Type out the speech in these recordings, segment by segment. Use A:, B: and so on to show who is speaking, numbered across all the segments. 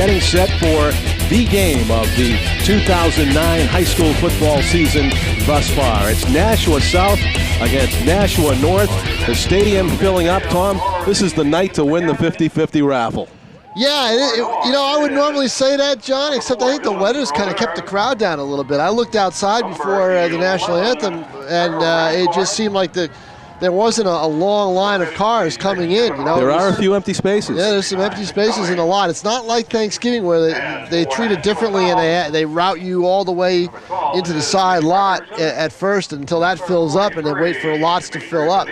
A: getting set for the game of the 2009 high school football season thus far. It's Nashua South against Nashua North. The stadium filling up. Tom, this is the night to win the 50-50 raffle.
B: Yeah, I would normally say that, John, except I think the weather's kind of kept the crowd down a little bit. I looked outside before the national anthem, and it just seemed like there wasn't a long line of cars coming in.
A: There are a few empty spaces.
B: Yeah, there's some empty spaces in the lot. It's not like Thanksgiving where they treat it differently and they route you all the way into the side lot at first until that fills up, and then wait for lots to fill up.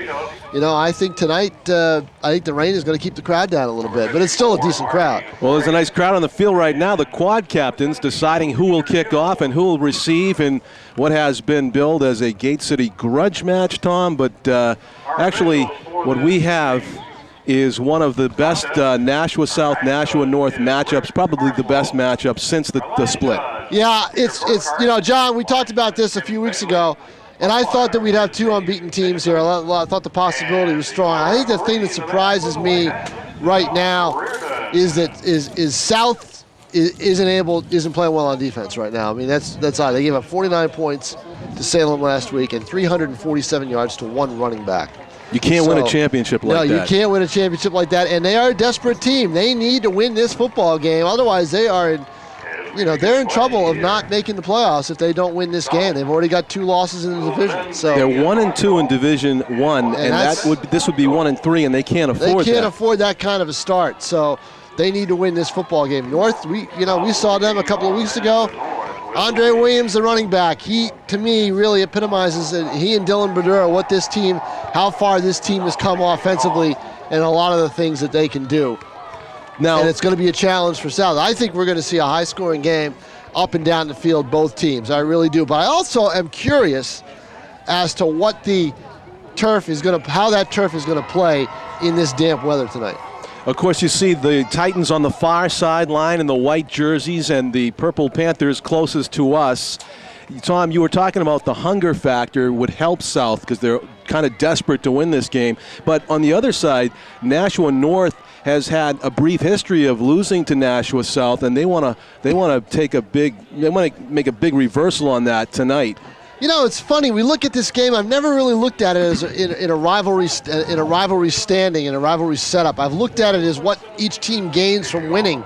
B: I think tonight, I think the rain is going to keep the crowd down a little bit, but it's still a decent crowd.
A: Well, there's a nice crowd on the field right now. The quad captains deciding who will kick off and who will receive in what has been billed as a Gate City grudge match, Tom. But actually, what we have is one of the best Nashua South, Nashua North matchups, probably the best matchup since the split.
B: Yeah, it's John, we talked about this a few weeks ago. And I thought that we'd have two unbeaten teams here. I thought the possibility was strong. I think the thing that surprises me right now is that South isn't playing well on defense right now. I mean, that's odd. They gave up 49 points to Salem last week and 347 yards to one running back.
A: You can't win a championship like that.
B: No, you can't win a championship like that. And they are a desperate team. They need to win this football game. Otherwise, they are they're in trouble of not making the playoffs if they don't win this game. They've already got 2 losses in the division. So
A: they're 1-2 in Division 1, and this would be 1-3, and they can't afford that.
B: They can't afford that kind of a start. So they need to win this football game. North, we saw them a couple of weeks ago. Andre Williams, the running back, he to me really epitomizes it. He and Dylan Badaour, how far this team has come offensively, and a lot of the things that they can do.
A: Now,
B: and it's going to be a challenge for South. I think we're going to see a high-scoring game up and down the field, both teams. I really do. But I also am curious as to what the how that turf is going to play in this damp weather tonight.
A: Of course, you see the Titans on the far sideline in the white jerseys and the purple Panthers closest to us. Tom, you were talking about the hunger factor would help South because they're kind of desperate to win this game. But on the other side, Nashua North has had a brief history of losing to Nashua South, and they want to make a big reversal on that tonight.
B: It's funny. We look at this game. I've never really looked at it as in a rivalry standing, in a rivalry setup. I've looked at it as what each team gains from winning.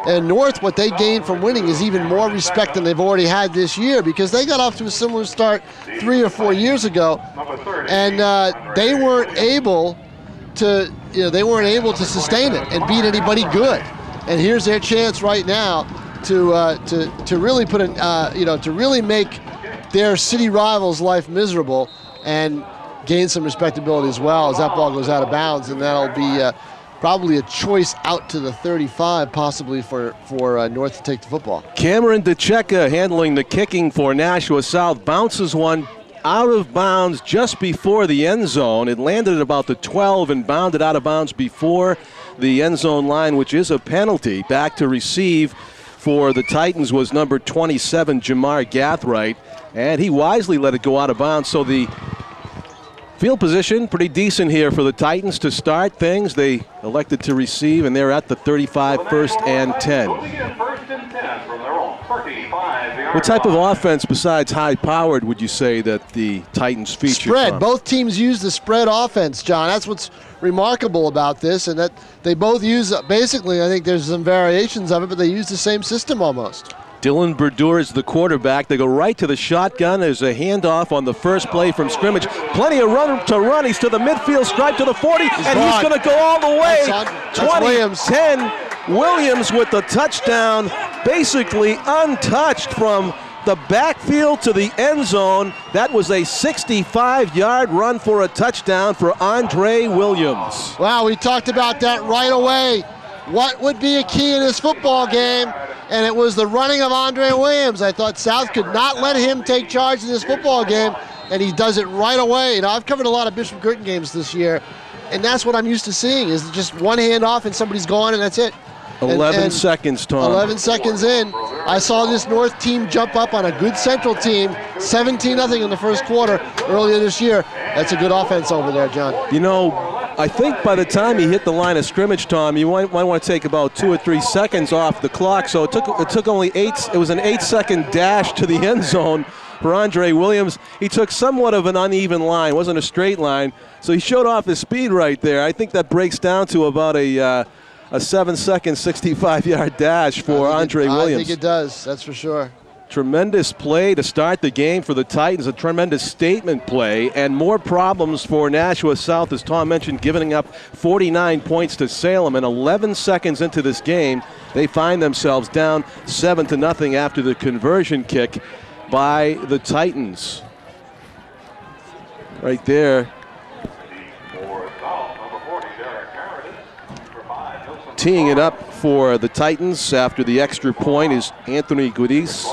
B: And North, what they gain from winning is even more respect than they've already had this year, because they got off to a similar start 3 or 4 years ago, and they weren't able to sustain it and beat anybody good. And here's their chance right now to really put to really make their city rivals' life miserable and gain some respectability as well as that ball goes out of bounds, and that'll be probably a choice out to the 35, possibly for North to take the football.
A: Cameron DeCecca handling the kicking for Nashua South. Bounces one out of bounds just before the end zone. It landed at about the 12 and bounded out of bounds before the end zone line, which is a penalty. Back to receive for the Titans was number 27, Jamar Gathright, and he wisely let it go out of bounds. So the field position pretty decent here for the Titans to start things. They elected to receive, and they're at the 35, 1st and 10. What type of offense besides high-powered would you say that the Titans feature?
B: Spread. Both teams use the spread offense, John. That's what's remarkable about this, and that they both use, basically, I think there's some variations of it, but they use the same system almost.
A: Dylan Badaour is the quarterback. They go right to the shotgun. There's a handoff on the first play from scrimmage. Plenty of room to run. He's to the midfield stripe to the 40, and he's going to go all the way.
B: That's
A: 20,
B: Williams.
A: 10. Williams with the touchdown, basically untouched from the backfield to the end zone. That was a 65-yard run for a touchdown for Andre Williams.
B: Wow, we talked about that right away. What would be a key in this football game? And it was the running of Andre Williams. I thought South could not let him take charge of this football game, and he does it right away. I've covered a lot of Bishop Girton games this year, and that's what I'm used to seeing, is just one hand off and somebody's gone, and that's it.
A: 11 seconds, Tom.
B: 11 seconds in. I saw this North team jump up on a good Central team, 17-0 in the first quarter earlier this year. That's a good offense over there, John.
A: I think by the time he hit the line of scrimmage, Tom, you might want to take about 2 or 3 seconds off the clock. So it took only 8. It was an 8-second dash to the end zone for Andre Williams. He took somewhat of an uneven line, wasn't a straight line. So he showed off his speed right there. I think that breaks down to about a 7-second, 65-yard dash for Andre Williams.
B: I think it does. That's for sure.
A: Tremendous play to start the game for the Titans, a tremendous statement play, and more problems for Nashua South, as Tom mentioned, giving up 49 points to Salem. And 11 seconds into this game, they find themselves down 7-0 after the conversion kick by the Titans. Right there. Teeing it up for the Titans after the extra point is Anthony Goodis.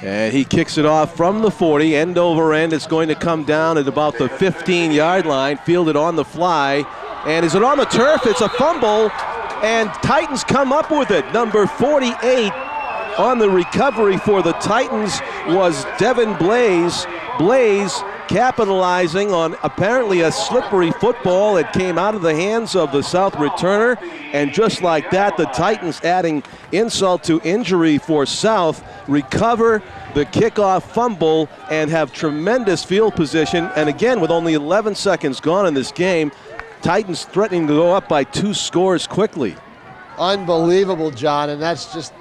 A: And he kicks it off from the 40, end over end. It's going to come down at about the 15-yard line, fielded on the fly. And is it on the turf? It's a fumble, and Titans come up with it. Number 48 on the recovery for the Titans was Devin Blaze. Blaze capitalizing on apparently a slippery football that came out of the hands of the South returner. And just like that, the Titans, adding insult to injury for South, recover the kickoff fumble and have tremendous field position. And again, with only 11 seconds gone in this game, Titans threatening to go up by 2 scores quickly.
B: Unbelievable, John, and that's just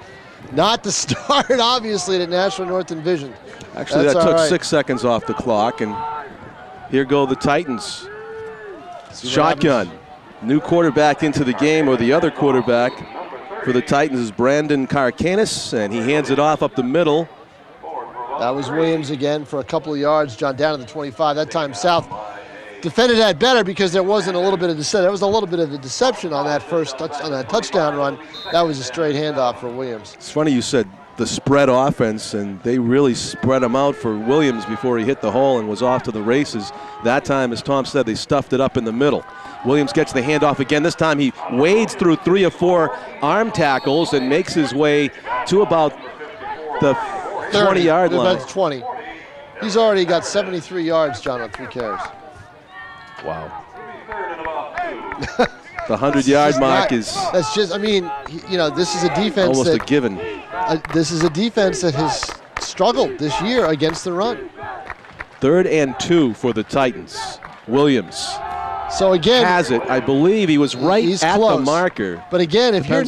B: not the start, obviously, to Nashua North Division.
A: Actually, that took 6 seconds off the clock, and here go the Titans. Shotgun. New quarterback into the game, or the other quarterback for the Titans is Brandon Karkanis, and he hands it off up the middle.
B: That was Williams again for a couple of yards, John, down to the 25. That time South defended that better because there wasn't a little bit of deception. There was a little bit of a deception on that first on that touchdown run. That was a straight handoff for Williams.
A: It's funny you said the spread offense, and they really spread him out for Williams before he hit the hole and was off to the races. That time, as Tom said, they stuffed it up in the middle. Williams gets the handoff again. This time he wades through 3 or 4 arm tackles and makes his way to about the 20-yard line.
B: About 20. He's already got 73 yards, John, on 3 carries.
A: Wow. The 100-yard mark is...
B: That's just, I mean, this is a defense
A: almost a given.
B: This is a defense that has struggled this year against the run.
A: 3rd and 2 for the Titans. Williams
B: again
A: has it. I believe he was right at
B: close.
A: the marker.
B: But again, if you're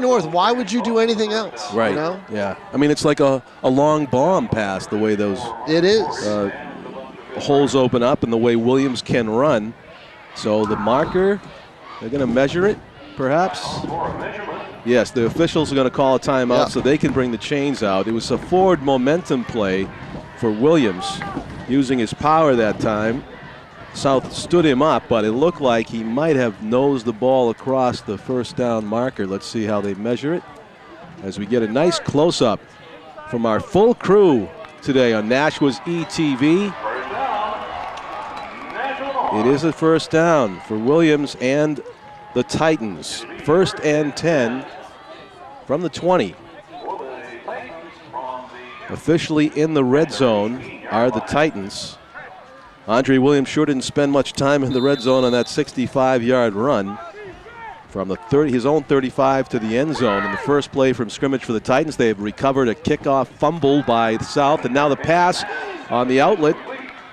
B: north, why would you do anything else?
A: Right. Yeah. I mean, it's like a long bomb pass, the way those holes open up and the way Williams can run. So the marker, they're going to measure it, perhaps. Yes, the officials are going to call a timeout so they can bring the chains out. It was a forward momentum play for Williams, using his power that time. South stood him up, but it looked like he might have nosed the ball across the first down marker. Let's see how they measure it as we get a nice close-up from our full crew today on Nashua's ETV. It is a first down for Williams and the Titans. 1st and 10 from the 20. Officially in the red zone are the Titans. Andre Williams sure didn't spend much time in the red zone on that 65-yard run from the his own 35 to the end zone. In the first play from scrimmage for the Titans, they have recovered a kickoff fumble by the South, and now the pass on the outlet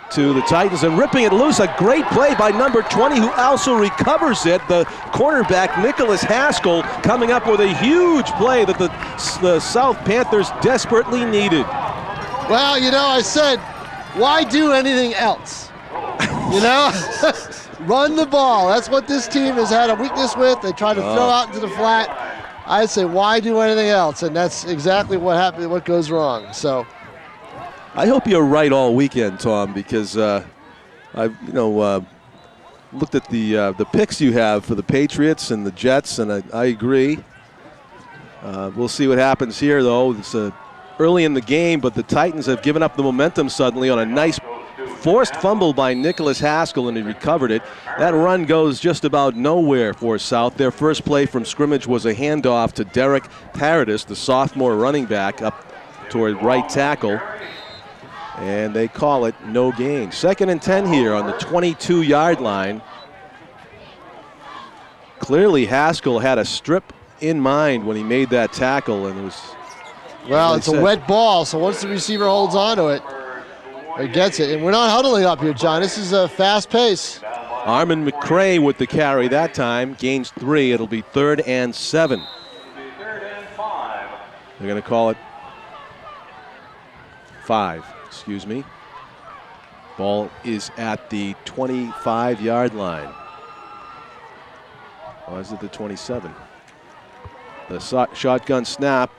A: to the Titans and ripping it loose. A great play by number 20, who also recovers it. The cornerback, Nicholas Haskell, coming up with a huge play that the South Panthers desperately needed.
B: Well, I said, why do anything else? Run the ball. That's what this team has had a weakness with. They try to throw out into the flat. I say, why do anything else? And that's exactly what happens, what goes wrong. So
A: I hope you're right all weekend, Tom, because I've looked at the picks you have for the Patriots and the Jets, and I agree. We'll see what happens here, though. It's early in the game, but the Titans have given up the momentum suddenly on a nice forced fumble by Nicholas Haskell, and he recovered it. That run goes just about nowhere for South. Their first play from scrimmage was a handoff to Derek Paradis, the sophomore running back, up toward right tackle. And they call it no gain. 2nd and 10 here on the 22-yard line. Clearly Haskell had a strip in mind when he made that tackle, and it was...
B: Well, it's a wet ball, so once the receiver holds on to it, or gets it, and we're not huddling up here, John. This is a fast pace.
A: Armin McCray with the carry that time, gains 3. It'll be 3rd and 7. They're going to call it 5, excuse me. Ball is at the 25-yard line. Or is it the 27? The shotgun snap.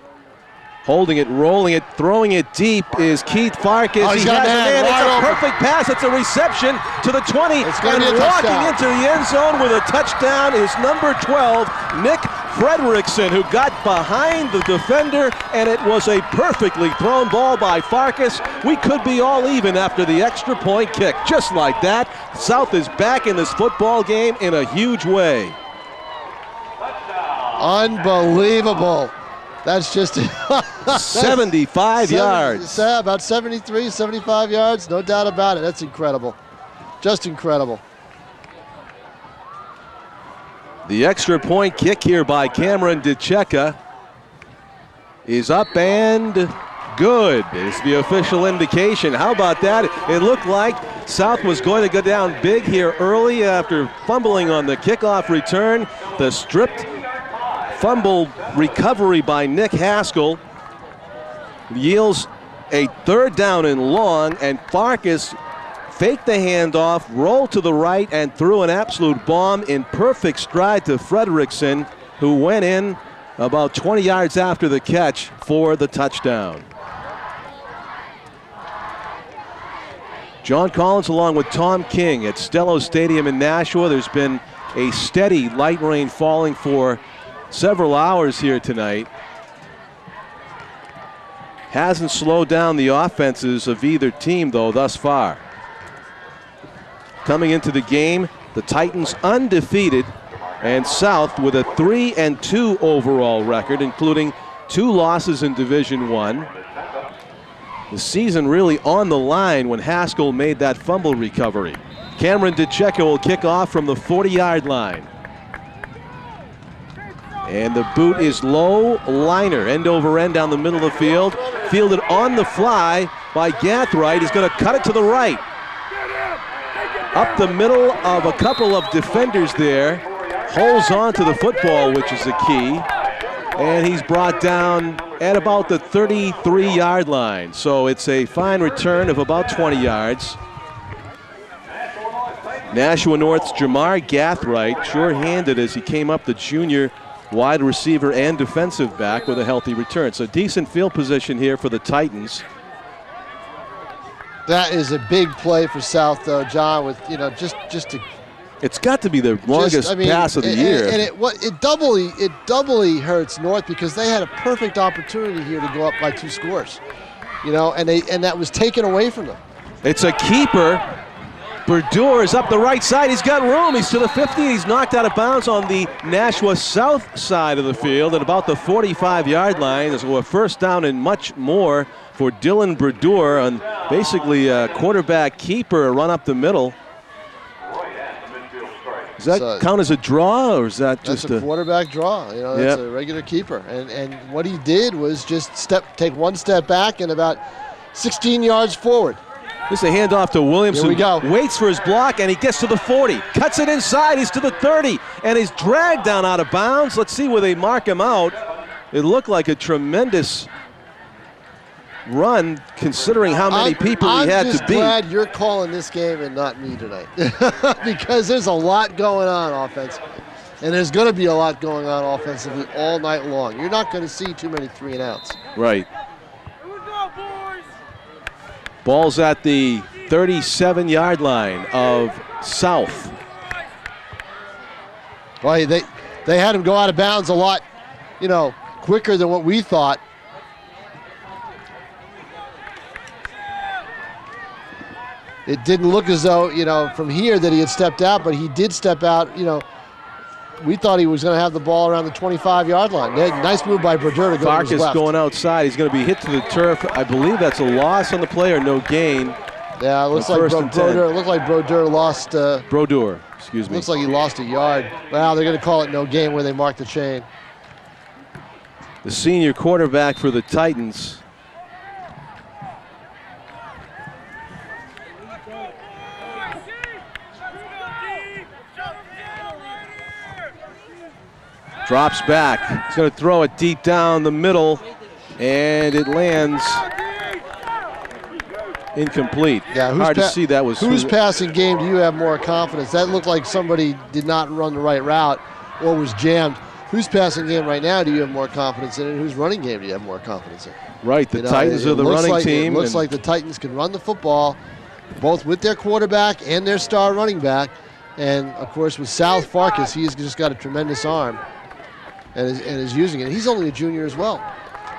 A: Holding it, rolling it, throwing it deep is Keith Farkas.
B: Oh,
A: he has a man. It's a perfect pass. It's a reception to the 20. And walking into the end zone with a touchdown is number 12, Nick Fredrickson, who got behind the defender, and it was a perfectly thrown ball by Farkas. We could be all even after the extra point kick. Just like that, South is back in this football game in a huge way.
B: Unbelievable. That's just
A: 75 yards.
B: About 73, 75 yards, no doubt about it. That's incredible. Just incredible.
A: The extra point kick here by Cameron DeCecca is up and good is the official indication. How about that? It looked like South was going to go down big here early after fumbling on the kickoff return. The stripped fumble recovery by Nick Haskell yields a 3rd down and long, and Farkas faked the handoff, rolled to the right, and threw an absolute bomb in perfect stride to Fredrickson, who went in about 20 yards after the catch for the touchdown. John Collins along with Tom King at Stellos Stadium in Nashua. There's been a steady light rain falling for several hours here tonight. Hasn't slowed down the offenses of either team, though, thus far. Coming into the game, the Titans undefeated, and South with a 3-2 overall record, including 2 losses in Division I. The season really on the line when Haskell made that fumble recovery. Cameron DeCecca will kick off from the 40-yard line. And the boot is low, liner, end over end down the middle of the field. Fielded on the fly by Gathright. He's going to cut it to the right. Up the middle of a couple of defenders there. Holds on to the football, which is the key. And he's brought down at about the 33-yard line. So it's a fine return of about 20 yards. Nashua North's Jamar Gathright, sure-handed as he came up, the junior wide receiver and defensive back with a healthy return. So decent field position here for the Titans.
B: That is a big play for South, though, John, with, just to...
A: It's got to be the longest pass of the year.
B: And it doubly hurts North because they had a perfect opportunity here to go up by 2 scores. And that was taken away from them.
A: It's a keeper. Badaour is up the right side. He's got room. He's to the 50. He's knocked out of bounds on the Nashua south side of the field at about the 45-yard line. There's a first down and much more for Dylan Badaour on basically a quarterback keeper, a run up the middle. Does that count as a draw, or is that just
B: a quarterback draw? That's a regular keeper. And what he did was just take 1 step back and about 16 yards forward.
A: This is a handoff to Williamson.
B: Here we go.
A: Waits for his block, and he gets to the 40. Cuts it inside. He's to the 30, and he's dragged down out of bounds. Let's see where they mark him out. It looked like a tremendous run, considering how many people he had to beat.
B: I'm just glad you're calling this game and not me tonight, because there's a lot going on offensively, and there's going to be a lot going on offensively all night long. You're not going to see too many 3-and-outs.
A: Right. Ball's at the 37-yard line of South.
B: Well, they had him go out of bounds a lot, quicker than what we thought. It didn't look as though, from here that he had stepped out, but he did step out, we thought he was going to have the ball around the 25-yard line. Nice move by Brodeur to go to his
A: Farkas
B: left.
A: going outside. He's going to be hit to the turf. I believe that's a loss on the play or no gain.
B: Yeah, it looks like Brodeur. It looked like Brodeur lost.
A: Brodeur, excuse me.
B: Looks like he lost a yard. Well, they're going to call it no gain where they mark the chain.
A: The senior quarterback for the Titans. Drops back. He's going to throw it deep down the middle, and it lands incomplete.
B: Yeah,
A: hard to see that was.
B: Whose passing game do you have more confidence? That looked like somebody did not run the right route or was jammed. Whose passing game right now do you have more confidence in, and whose running game do you have more confidence in?
A: Right, the Titans are the running team.
B: It looks like the Titans can run the football, both with their quarterback and their star running back. And, of course, with Sal Farkas, he's just got a tremendous arm and is using it. He's only a junior as well.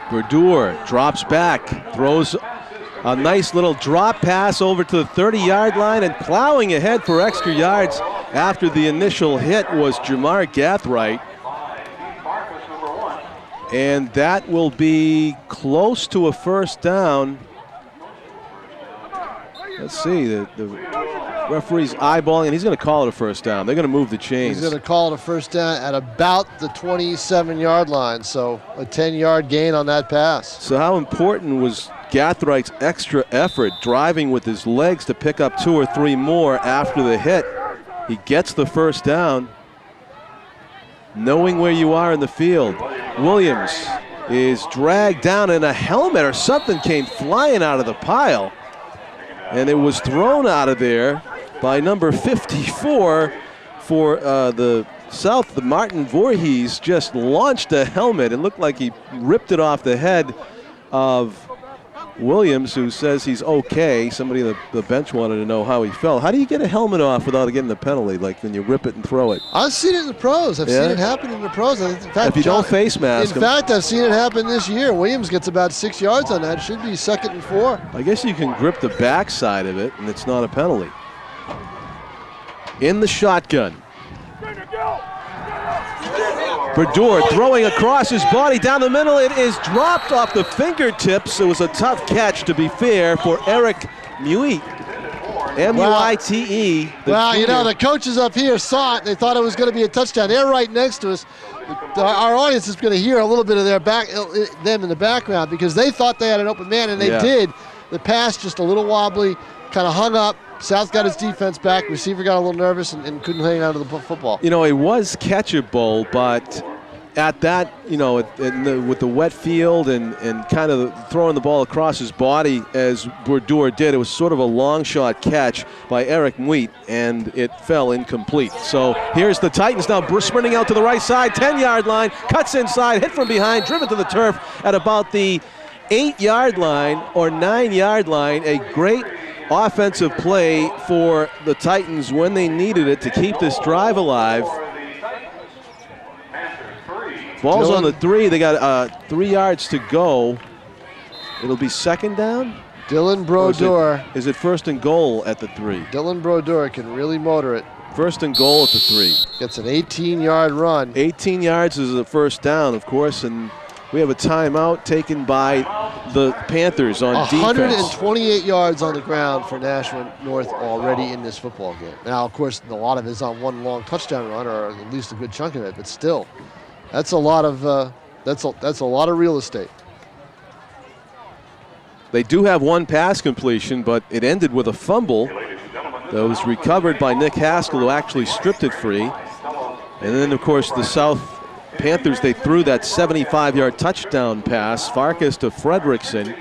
A: Brodeur drops back, throws a nice little drop pass over to the 30-yard line, and plowing ahead for extra yards after the initial hit was Jamar Gathright. And that will be close to a first down. Let's see, the referee's eyeballing, and he's going to call it a first down. They're going to move the chains.
B: He's going to call it a first down at about the 27-yard line, so a 10-yard gain on that pass.
A: So how important was Gathwright's extra effort driving with his legs to pick up 2 or 3 more after the hit? He gets the first down, knowing where you are in the field. Williams is dragged down, and a helmet or something came flying out of the pile, and it was thrown out of there by number 54 for the South. The Martin Voorhees just launched a helmet. It looked like he ripped it off the head of Williams, who says he's okay. Somebody on the bench wanted to know how he fell. How do you get a helmet off without getting the penalty, like when you rip it and throw it?
B: I've seen it in the pros. I've seen it happen in the pros. In fact,
A: if you don't face mask.
B: In fact, I've seen it happen this year. Williams gets about 6 yards on that. It should be 2nd and 4.
A: I guess you can grip the backside of it, and it's not a penalty. In the shotgun. Brodeur throwing across his body down the middle. It is dropped off the fingertips. It was a tough catch, to be fair, for Eric Muite. M-U-I-T-E.
B: Well, you know, the coaches up here saw it. They thought it was going to be a touchdown. They're right next to us. Our audience is going to hear a little bit of them in the background, because they thought they had an open man, and they did. The pass just a little wobbly, kind of hung up. South got his defense back. Receiver got a little nervous and couldn't hang on to the football. You know,
A: it was catchable, but at that, you know, with the wet field and kind of throwing the ball across his body as Brodeur did, it was sort of a long shot catch by Eric Muite, and it fell incomplete. So here's the Titans now sprinting out to the right side, 10-yard line, cuts inside, hit from behind, driven to the turf at about the 8-yard line or 9-yard line. A great offensive play for the Titans when they needed it to keep this drive alive. Ball's on the 3. They got 3 yards to go. It'll be 2nd down.
B: Dylan Brodeur.
A: Is it 1st and goal at the 3?
B: Dylan Brodeur can really motor it.
A: 1st and goal at the 3.
B: Gets an 18-yard run.
A: 18 yards is the first down, of course, and we have a timeout taken by the Panthers on defense.
B: 128 yards on the ground for Nashua North already in this football game. Now, of course, a lot of it is on one long touchdown run, or at least a good chunk of it, but still, that's a lot of that's a lot of real estate.
A: They do have one pass completion, but it ended with a fumble that was recovered by Nick Haskell, who actually stripped it free. And then, of course, the South Panthers, they threw that 75-yard touchdown pass, Farkas to Fredrickson,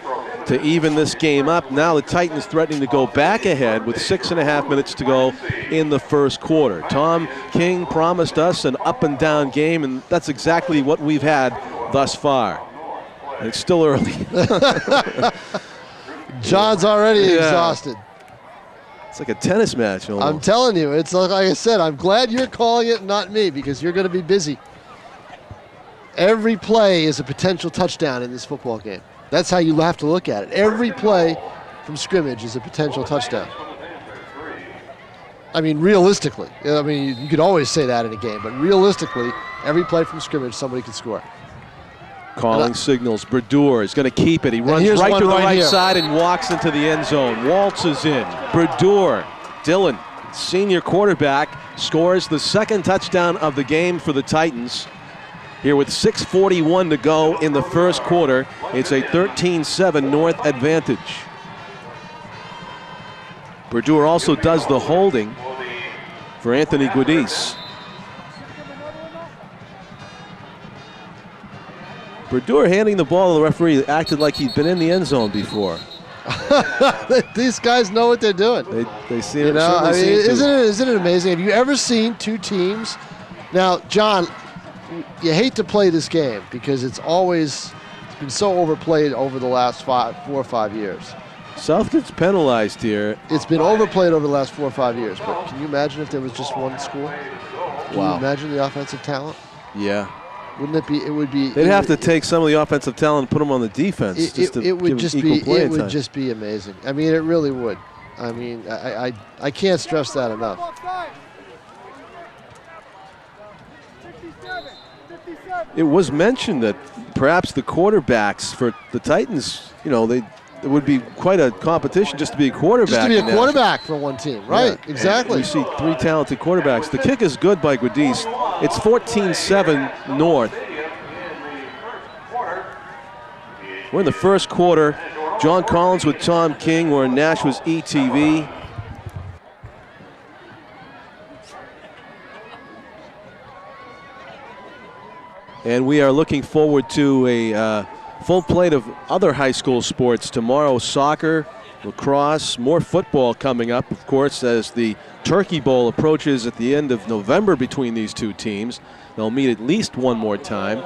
A: to even this game up. Now the Titans threatening to go back ahead with 6.5 minutes to go in the first quarter. Tom King promised us an up-and-down game, and that's exactly what we've had thus far. And it's still early.
B: John's already exhausted.
A: It's like a tennis match almost.
B: I'm telling you, it's like I said, I'm glad you're calling it, not me, because you're going to be busy. Every play is a potential touchdown in this football game. That's how you have to look at it. Every play from scrimmage is a potential touchdown. I mean, realistically, I mean, you could always say that in a game, but realistically, every play from scrimmage, somebody can score.
A: Calling signals. Badaour is going to keep it. He runs right to the right side and walks into the end zone. Waltzes in. Badaour, Dylan, senior quarterback, scores the second touchdown of the game for the Titans. Here with 6:41 to go in the first quarter, it's a 13-7 North advantage. Badaour also does the holding for Anthony Guidis. Badaour handing the ball to the referee acted like he'd been in the end zone before.
B: These guys know what they're doing.
A: They see it.
B: I mean, isn't it amazing? Have you ever seen two teams? Now, John, you hate to play this game because it's been so overplayed over the last 4 or 5 years.
A: South gets penalized here.
B: It's been overplayed over the last 4 or 5 years, but can you imagine if there was just one school? Can you imagine the offensive talent?
A: Yeah.
B: Wouldn't it be? It would be.
A: They'd have to take some of the offensive talent and put them on the defense.
B: It would just be amazing. I mean, it really would. I mean, I can't stress that enough.
A: It was mentioned that perhaps the quarterbacks for the Titans, it would be quite a competition just to be a quarterback.
B: Just to be a quarterback for one team, right? Yeah. Exactly.
A: And you see 3 talented quarterbacks. The kick is good by Guidis. It's 14-7 North. We're in the first quarter. John Collins with Tom King. We're in Nashua's ETV. And we are looking forward to a full plate of other high school sports tomorrow. Soccer, lacrosse, more football coming up, of course, as the Turkey Bowl approaches at the end of November between these two teams. They'll meet at least one more time.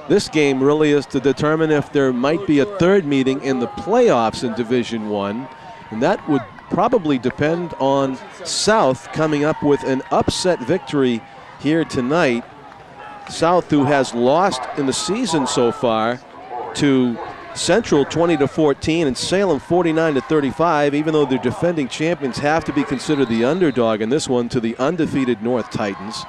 A: This game really is to determine if there might be a third meeting in the playoffs in Division I, and that would probably depend on South coming up with an upset victory here tonight. South, who has lost in the season so far to Central 20-14 and Salem 49-35, even though they're defending champions, have to be considered the underdog in this one to the undefeated North Titans.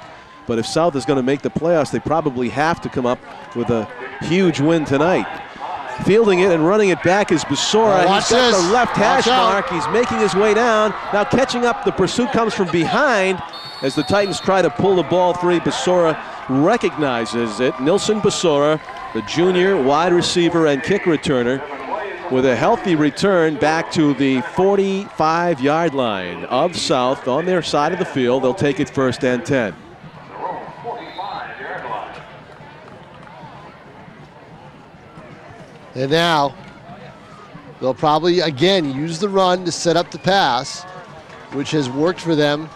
A: But if South is going to make the playoffs, they probably have to come up with a huge win tonight. Fielding it and running it back is Basora. He's got the left hash mark. He's making his way down. Now catching up, the pursuit comes from behind as the Titans try to pull the ball free. Basora recognizes it. Nilson Basora, the junior wide receiver and kick returner, with a healthy return back to the 45-yard line of South on their side of the field. They'll take it 1st and 10.
B: And now they'll probably again use the run to set up the pass, which has worked for them,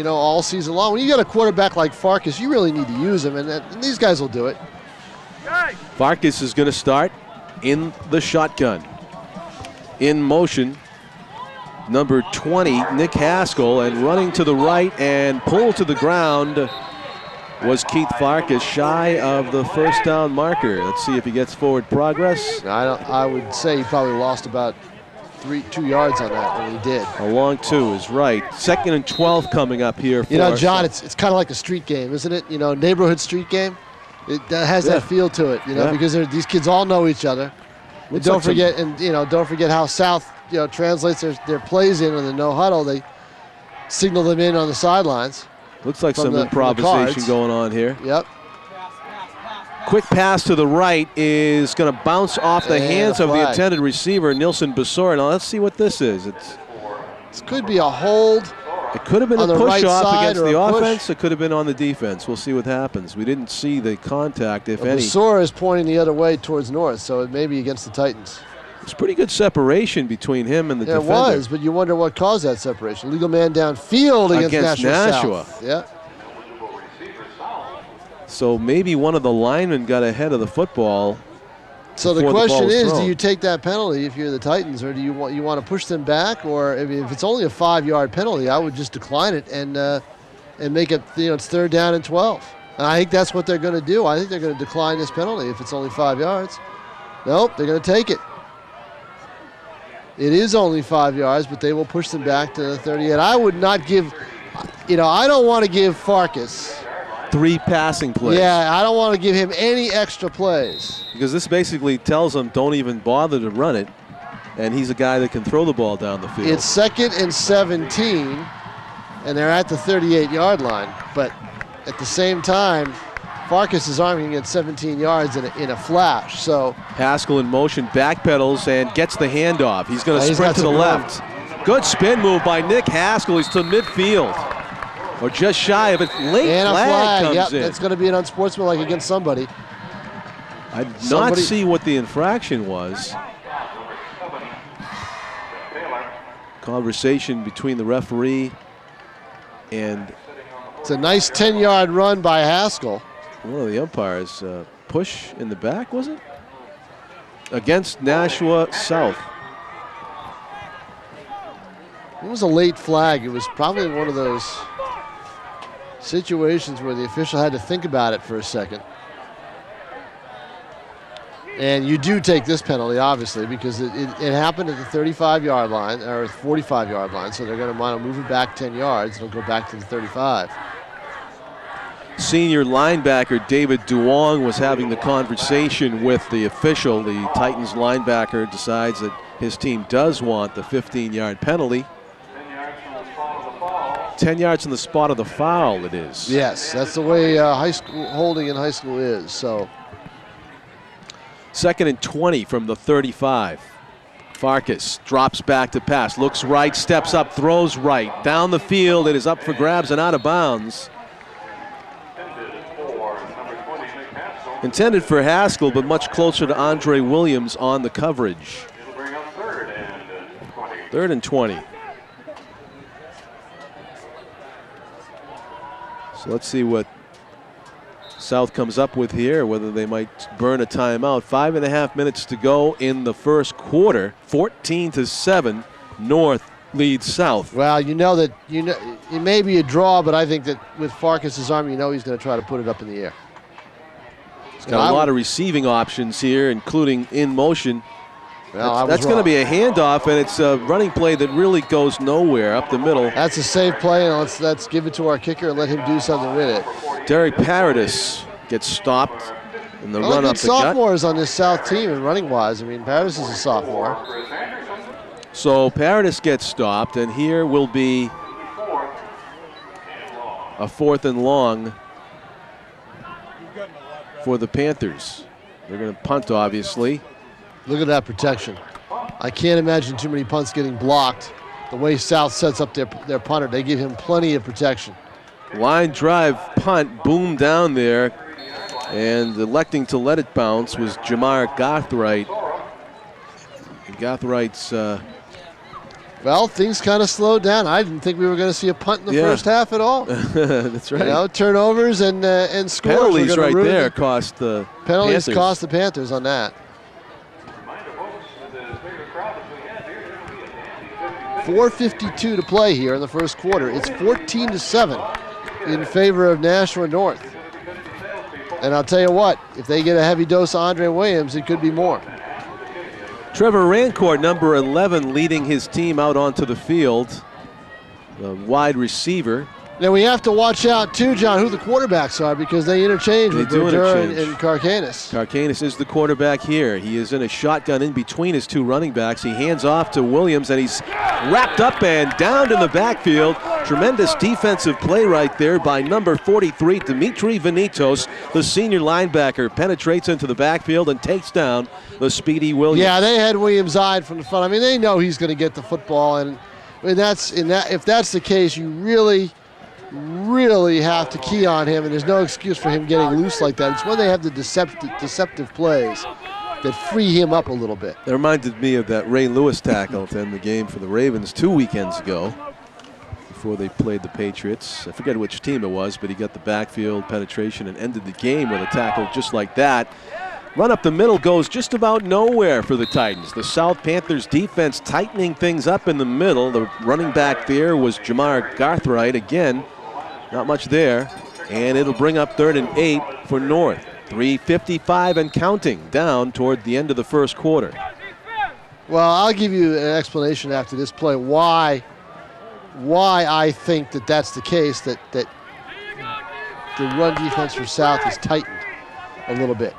B: all season long. When you got a quarterback like Farkas, you really need to use him, and these guys will do it.
A: Farkas is going to start in the shotgun. In motion, number 20, Nick Haskell, and running to the right and pulled to the ground was Keith Farkas, shy of the first down marker. Let's see if he gets forward progress.
B: I would say he probably lost about 2 yards on that when he did.
A: A long 2 is right. 2nd and 12 coming up here.
B: John, it's kind of like a street game, isn't it? Neighborhood street game. It has that feel to it, because these kids all know each other. Don't forget how South, translates their plays in the no huddle. They signal them in on the sidelines.
A: Looks like some improvisation going on here.
B: Yep.
A: Quick pass to the right is going to bounce off the hands of the intended receiver, Nilson Basora. Now let's see what this is.
B: This could be a hold.
A: It could have been a push-off against the offense. It could have been on the defense. We'll see what happens. We didn't see the contact, if any.
B: Basora is pointing the other way towards North, so it may be against the Titans.
A: It's pretty good separation between him and the defender.
B: It was, but you wonder what caused that separation. Legal man downfield against Nashua. South. Yeah.
A: So maybe one of the linemen got ahead of the football.
B: So the question is, do you take that penalty if you're the Titans, or do you want to push them back? Or if it's only a 5-yard penalty, I would just decline it and make it, it's 3rd down and 12. And I think that's what they're going to do. I think they're going to decline this penalty if it's only 5 yards. Nope, they're going to take it. It is only 5 yards, but they will push them back to the 38. I would not give, I don't want to give Farkas
A: 3 passing plays.
B: Yeah, I don't want to give him any extra plays.
A: Because this basically tells him don't even bother to run it, and he's a guy that can throw the ball down the field.
B: It's 2nd and 17, and they're at the 38-yard line. But at the same time, Farkas is arming at 17 yards in a flash. So
A: Haskell in motion, backpedals, and gets the handoff. He's going to sprint to the left. Good spin move by Nick Haskell. He's to midfield, or just shy of it. Late
B: and a
A: flag comes
B: yep,
A: in.
B: It's going to be an unsportsmanlike against somebody.
A: I did not see what the infraction was. Conversation between the referee and...
B: It's a nice 10-yard run by Haskell.
A: One of the umpires. Push in the back, was it? Against Nashua South.
B: It was a late flag. It was probably one of those situations where the official had to think about it for a second. And you do take this penalty, obviously, because it happened at the 35-yard line, or 45-yard line, so they're going to want to move it back 10 yards. It'll go back to the 35.
A: Senior linebacker David Duong was having the conversation with the official. The Titans linebacker decides that his team does want the 15-yard penalty. 10 yards from the spot of the foul, it is.
B: Yes, that's the way high school holding in high school is. So
A: 2nd and 20 from the 35. Farkas drops back to pass, looks right, steps up, throws right. Down the field, it is up for grabs and out of bounds. Intended for Haskell, but much closer to Andre Williams on the coverage. 3rd and 20. So let's see what South comes up with here, whether they might burn a timeout. 5.5 minutes to go in the first quarter. 14-7, North leads South.
B: Well, it may be a draw, but I think that with Farkas's arm, he's going to try to put it up in the air.
A: He's got a lot of receiving options here, including in motion.
B: Well,
A: that's going to be a handoff, and it's a running play that really goes nowhere up the middle.
B: That's a safe play, and let's give it to our kicker and let him do something with it.
A: Derek Paradis gets stopped in the run up the gut.
B: Sophomores on this South team and running-wise. I mean, Paradis is a sophomore.
A: So Paradis gets stopped, and here will be a 4th and long for the Panthers. They're going to punt, obviously.
B: Look at that protection. I can't imagine too many punts getting blocked. The way South sets up their punter, they give him plenty of protection.
A: Line drive punt, boom down there, and electing to let it bounce was Jamar Gothright. Gothwright's...
B: Well, things kind of slowed down. I didn't think we were going to see a punt in the first half at all.
A: That's right.
B: Turnovers and scores.
A: Penalties right there cost the
B: Penalties
A: Panthers.
B: cost the Panthers on that. 4:52 to play here in the first quarter. It's 14-7 in favor of Nashua North. And I'll tell you what, if they get a heavy dose of Andre Williams, it could be more.
A: Trevor Rancourt, number 11, leading his team out onto the field. The wide receiver.
B: Now we have to watch out too, John, who the quarterbacks are, because they interchange with Badaour and Karkanis.
A: Karkanis is the quarterback here. He is in a shotgun in between his 2 running backs. He hands off to Williams, and he's wrapped up and down in the backfield. Tremendous defensive play right there by number 43, Dimitri Venitos. The senior linebacker penetrates into the backfield and takes down the speedy Williams.
B: Yeah, they had Williams eyed from the front. I mean, they know he's going to get the football, and if that's the case, you really have to key on him, and there's no excuse for him getting loose like that. It's when they have the deceptive plays that free him up a little bit.
A: That reminded me of that Ray Lewis tackle to end the game for the Ravens 2 weekends ago before they played the Patriots. I forget which team it was, but he got the backfield penetration and ended the game with a tackle just like that. Run up the middle goes just about nowhere for the Titans. The South Panthers defense tightening things up in the middle. The running back there was Jamar Gothright. Again, not much there. And it'll bring up 3rd and 8 for North. 3:55 and counting down toward the end of the first quarter.
B: Well, I'll give you an explanation after this play why I think that that's the case, that the run defense for South is tightened a little bit.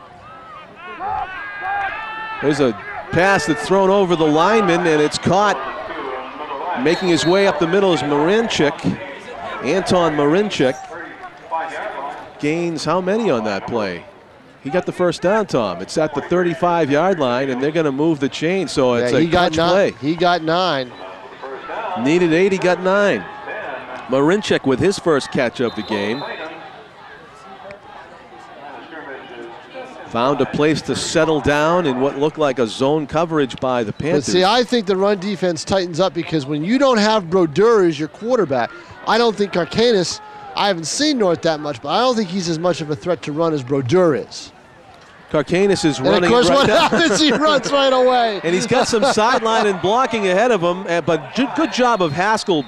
A: There's a pass that's thrown over the lineman, and it's caught. Making his way up the middle is Marinchik. Anton Marinchik gains how many on that play? He got the first down, Tom. It's at the 35-yard line, and they're going to move the chain, so it's a clutch play.
B: He got 9.
A: Needed 8, he got 9. Marinchik with his first catch of the game. Found a place to settle down in what looked like a zone coverage by the Panthers.
B: But see, I think the run defense tightens up because when you don't have Brodeur as your quarterback, I don't think Karkanis, I haven't seen North that much, but I don't think he's as much of a threat to run as Brodeur is.
A: Karkanis is running.
B: And of course,
A: right
B: what
A: now.
B: happens? He runs right away.
A: And he's got some sideline and blocking ahead of him, but good job of Haskell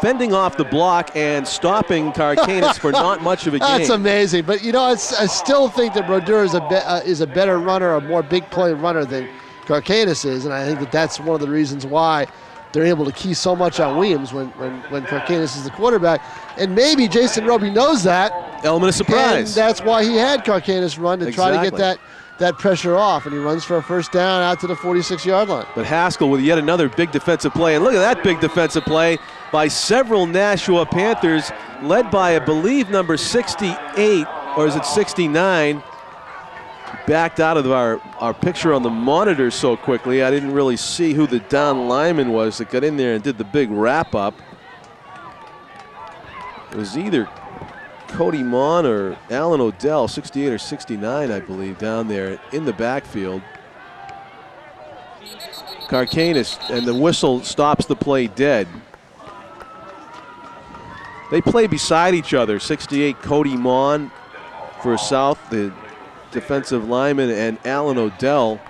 A: fending off the block and stopping Karkanis for not much of a game.
B: That's amazing. But, you know, I still think that Brodeur is a better runner, a more big play runner than Karkanis is, and I think that that's one of the reasons why they're able to key so much on Williams when Karkanis is the quarterback. And maybe Jason Robie knows that.
A: Element of surprise.
B: And that's why he had Karkanis run to try to get that pressure off. And he runs for a first down out to the 46-yard line.
A: But Haskell with yet another big defensive play. And look at that big defensive play by several Nashua Panthers, led by, I believe, number 68, or is it 69? Backed out of our picture on the monitor so quickly, I didn't really see who the down lineman was that got in there and did the big wrap-up. It was either Cody Mon or Alan Odell, 68 or 69, I believe, down there in the backfield. Karkanis, and the whistle stops the play dead. They play beside each other, 68 Cody Mon for South, the defensive lineman, and Alan Odell,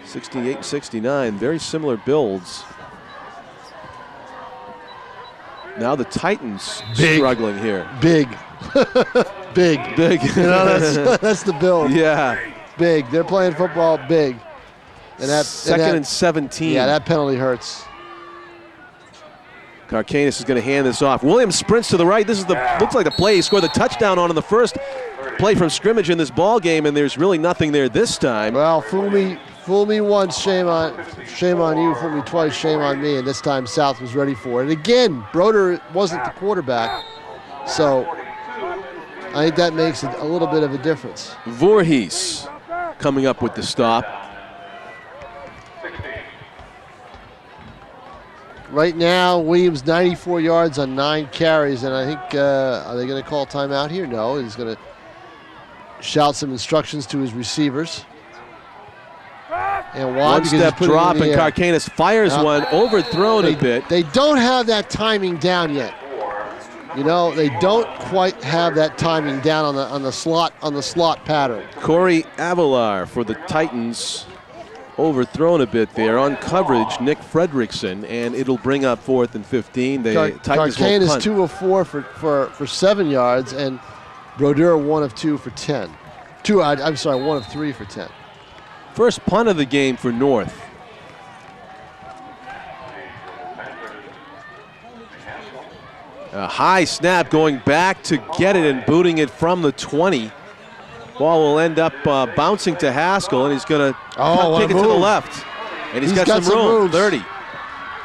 A: 68 and 69, very similar builds. Now the Titans struggling here.
B: Big. Big. You know, that's the build.
A: Yeah.
B: Big. They're playing football big. And that
A: Second and 17.
B: Yeah, that penalty hurts.
A: Karkanis is going to hand this off. Williams sprints to the right. This is looks like the play he scored the touchdown on in the first play from scrimmage in this ball game, and there's really nothing there this time.
B: Well, fool me once, shame on you. Fool me twice, shame on me. And this time South was ready for it. And again, Brodeur wasn't the quarterback, so I think that makes a little bit of a difference.
A: Voorhees coming up with the stop.
B: Right now, Williams 94 yards on 9 carries, and I think, are they going to call timeout here? No, he's going to shout some instructions to his receivers. And why?
A: One step drop, and Karkanis fires one, overthrown a bit.
B: They don't have that timing down yet. You know, they don't quite have that timing down on the slot pattern.
A: Corey Avalar for the Titans. Overthrown a bit there on coverage, Nick Fredrickson, and it'll bring up 4th and 15.
B: Karkanis is 2 of 4 for 7 yards, and Brodeur 1 of 2 for 10. 1 of 3 for 10.
A: First punt of the game for North. A high snap going back to get it and booting it from the 20. Ball will end up bouncing to Haskell, and he's going to kick it to the left. And he's got some room, 30.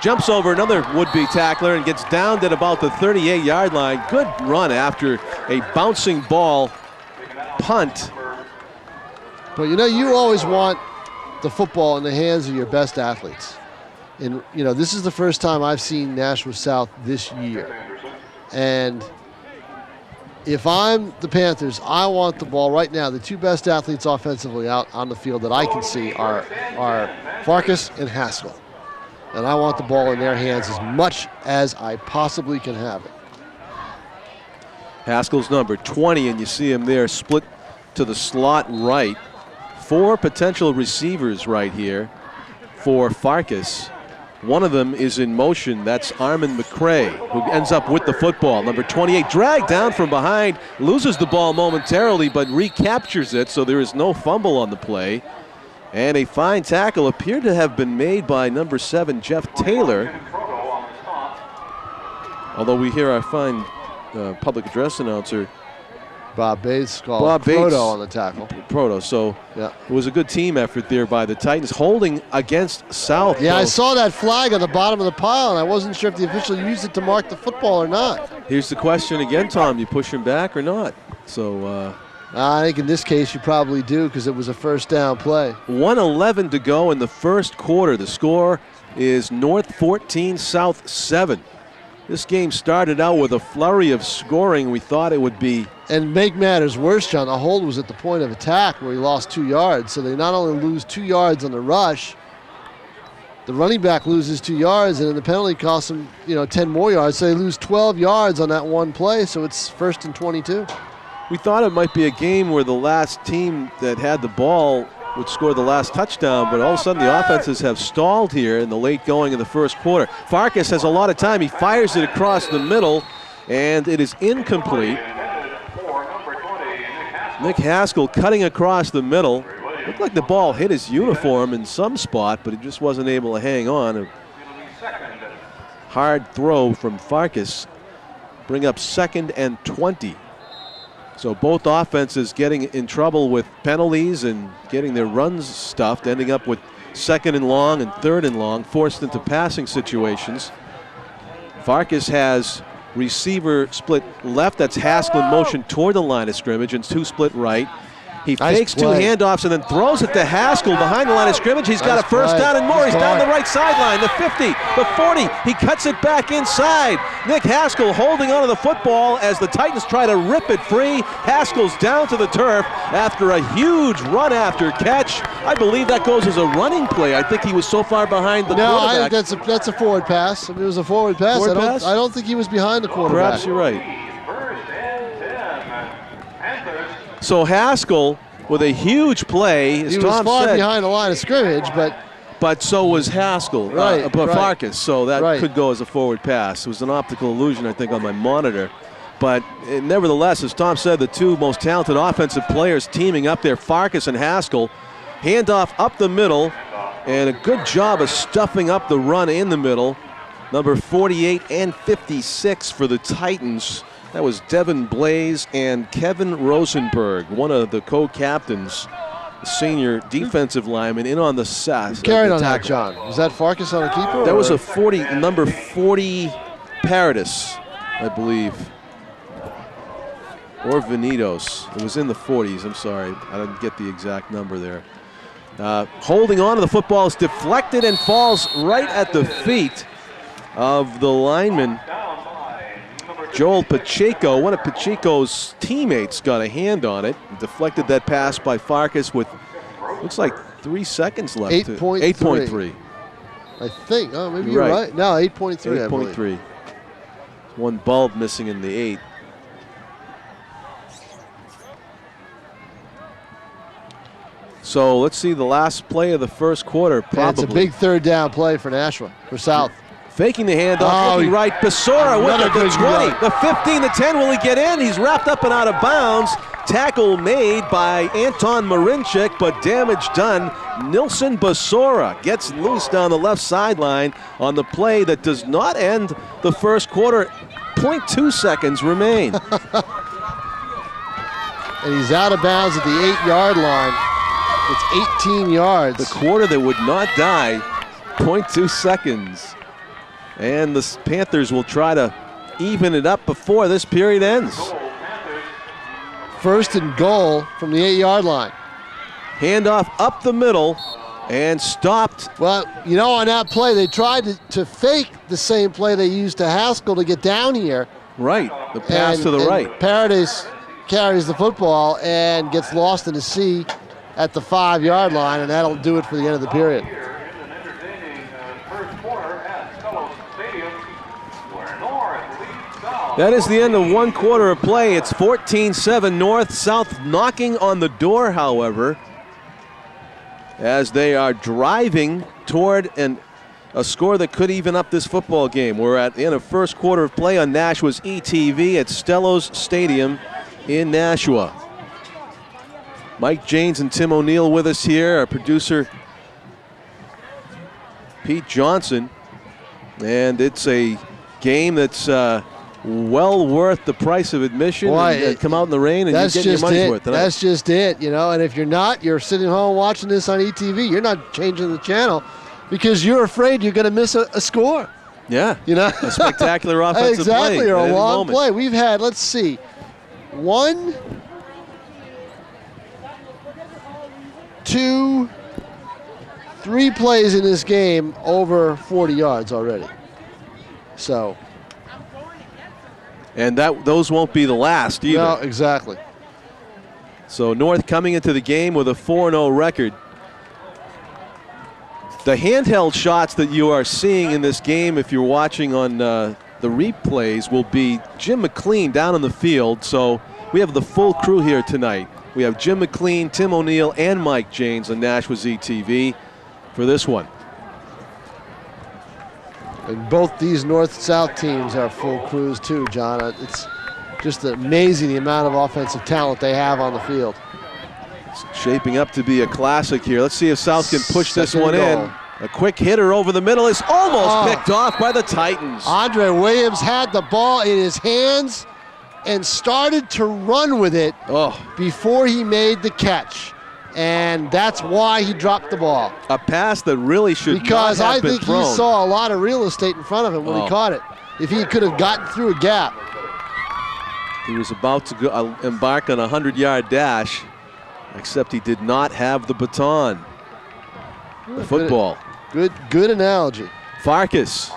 A: Jumps over another would-be tackler and gets downed at about the 38-yard line. Good run after a bouncing ball punt.
B: But, you know, you always want the football in the hands of your best athletes. And, you know, this is the first time I've seen Nashua South this year. And if I'm the Panthers, I want the ball right now. The 2 best athletes offensively out on the field that I can see are Farkas and Haskell. And I want the ball in their hands as much as I possibly can have it.
A: Haskell's number 20, and you see him there split to the slot right. 4 potential receivers right here for Farkas. One of them is in motion. That's Armin McCray, who ends up with the football. Number 28, dragged down from behind, loses the ball momentarily, but recaptures it, so there is no fumble on the play. And a fine tackle appeared to have been made by number 7, Jeff Taylor. Although we hear our fine public address announcer,
B: Bob Bates called Proto on the tackle.
A: Proto, so
B: yeah.
A: It was a good team effort there by the Titans, holding against South.
B: Yeah, I saw that flag on the bottom of the pile, and I wasn't sure if the official used it to mark the football or not.
A: Here's the question again, Tom. You push him back or not? So
B: I think in this case you probably do, because it was a first down play.
A: 1:11 to go in the first quarter. The score is North 14, South 7. This game started out with a flurry of scoring. We thought it would be.
B: And make matters worse, John, the hold was at the point of attack where he lost 2 yards. So they not only lose 2 yards on the rush, the running back loses 2 yards, and then the penalty costs them, 10 more yards. So they lose 12 yards on that one play. So it's 1st and 22.
A: We thought it might be a game where the last team that had the ball would score the last touchdown, but all of a sudden the offenses have stalled here in the late going of the first quarter. Farkas has a lot of time. He fires it across the middle, and it is incomplete. Nick Haskell cutting across the middle. Looked like the ball hit his uniform in some spot, but he just wasn't able to hang on. A hard throw from Farkas. Bring up 2nd and 20. So both offenses getting in trouble with penalties and getting their runs stuffed, ending up with 2nd and long and 3rd and long, forced into passing situations. Farkas has receiver split left. That's Haskell in motion toward the line of scrimmage, and 2 split right. He fakes 2 handoffs and then throws it to Haskell behind the line of scrimmage. He's got a first down and more. He's down the right sideline, the 50, the 40. He cuts it back inside. Nick Haskell holding onto the football as the Titans try to rip it free. Haskell's down to the turf after a huge run after catch. I believe that goes as a running play. I think he was so far behind the quarterback.
B: No, I think that's a forward pass. I mean, it was a forward pass. I don't think he was behind the quarterback.
A: Perhaps you're right. So Haskell with a huge play, as
B: he
A: Tom
B: was far
A: said,
B: behind the line of scrimmage,
A: but so was Haskell, Farkas. So that could go as a forward pass. It was an optical illusion, I think, on my monitor. But nevertheless, as Tom said, the 2 most talented offensive players teaming up there, Farkas and Haskell. Handoff up the middle, and a good job of stuffing up the run in the middle. Number 48 and 56 for the Titans. That was Devin Blaze and Kevin Rosenberg, one of the co-captains, the senior defensive lineman, in on the sass.
B: Who carried on that, John? Was that Farkas on a keeper?
A: That was number 40 Paradis, I believe. Or Venidos. It was in the 40s, I'm sorry. I didn't get the exact number there. Holding on to the football is deflected and falls right at the feet of the lineman, Joel Pacheco. One of Pacheco's teammates got a hand on it and deflected that pass by Farkas with, looks like 3 seconds left.
B: 8.3. I think. Oh, maybe you're right. No, 8.3.
A: 8.3. One bulb missing in the 8. So let's see the last play of the first quarter. Probably.
B: It's a big 3rd down play for Nashua, for South.
A: Faking the handoff, looking right. Basora with it, the 20, the 15, the 10. Will he get in? He's wrapped up and out of bounds. Tackle made by Anton Marinchik, but damage done. Nilson Basora gets loose down the left sideline on the play that does not end the first quarter. 0.2 seconds remain.
B: And he's out of bounds at the 8-yard line. It's 18 yards.
A: The quarter that would not die, 0.2 seconds. And the Panthers will try to even it up before this period ends.
B: 1st and goal from the 8-yard line.
A: Handoff up the middle and stopped.
B: Well, on that play, they tried to fake the same play they used to Haskell to get down here.
A: Right, the pass to the right.
B: Paradis carries the football and gets lost in the sea at the 5-yard line, and that'll do it for the end of the period.
A: That is the end of 1 quarter of play. It's 14-7 North. South knocking on the door, however, as they are driving toward a score that could even up this football game. We're at the end of first quarter of play on Nashua's ETV at Stellos Stadium in Nashua. Mike Janes and Tim O'Neill with us here. Our producer, Pete Johnson. And it's a game that's well worth the price of admission.
B: Boy,
A: and come out in the rain and you get your money's worth tonight.
B: That's just it, you know. And if you're not, you're sitting home watching this on ETV. You're not changing the channel because you're afraid you're going to miss a score.
A: Yeah,
B: you know,
A: a spectacular offensive play.
B: Exactly, or a long play. We've had, let's see, 1, 2, 3 plays in this game over 40 yards already. So.
A: And those won't be the last either.
B: No, exactly.
A: So North coming into the game with a 4-0 record. The handheld shots that you are seeing in this game, if you're watching on the replays, will be Jim McLean down on the field. So we have the full crew here tonight. We have Jim McLean, Tim O'Neill, and Mike Janes on Nashua ETV for this one.
B: And both these north-south teams are full crews too, John. It's just amazing the amount of offensive talent they have on the field.
A: It's shaping up to be a classic here. Let's see if South can push this one in. A quick hitter over the middle is almost picked off by the Titans.
B: Andre Williams had the ball in his hands and started to run with it before he made the catch. And that's why he dropped the ball.
A: A pass that really should not have been thrown.
B: Because I think he saw a lot of real estate in front of him when he caught it. If he could have gotten through a gap.
A: He was about to embark on a 100-yard dash, except he did not have the baton. The football.
B: Good analogy.
A: Farkas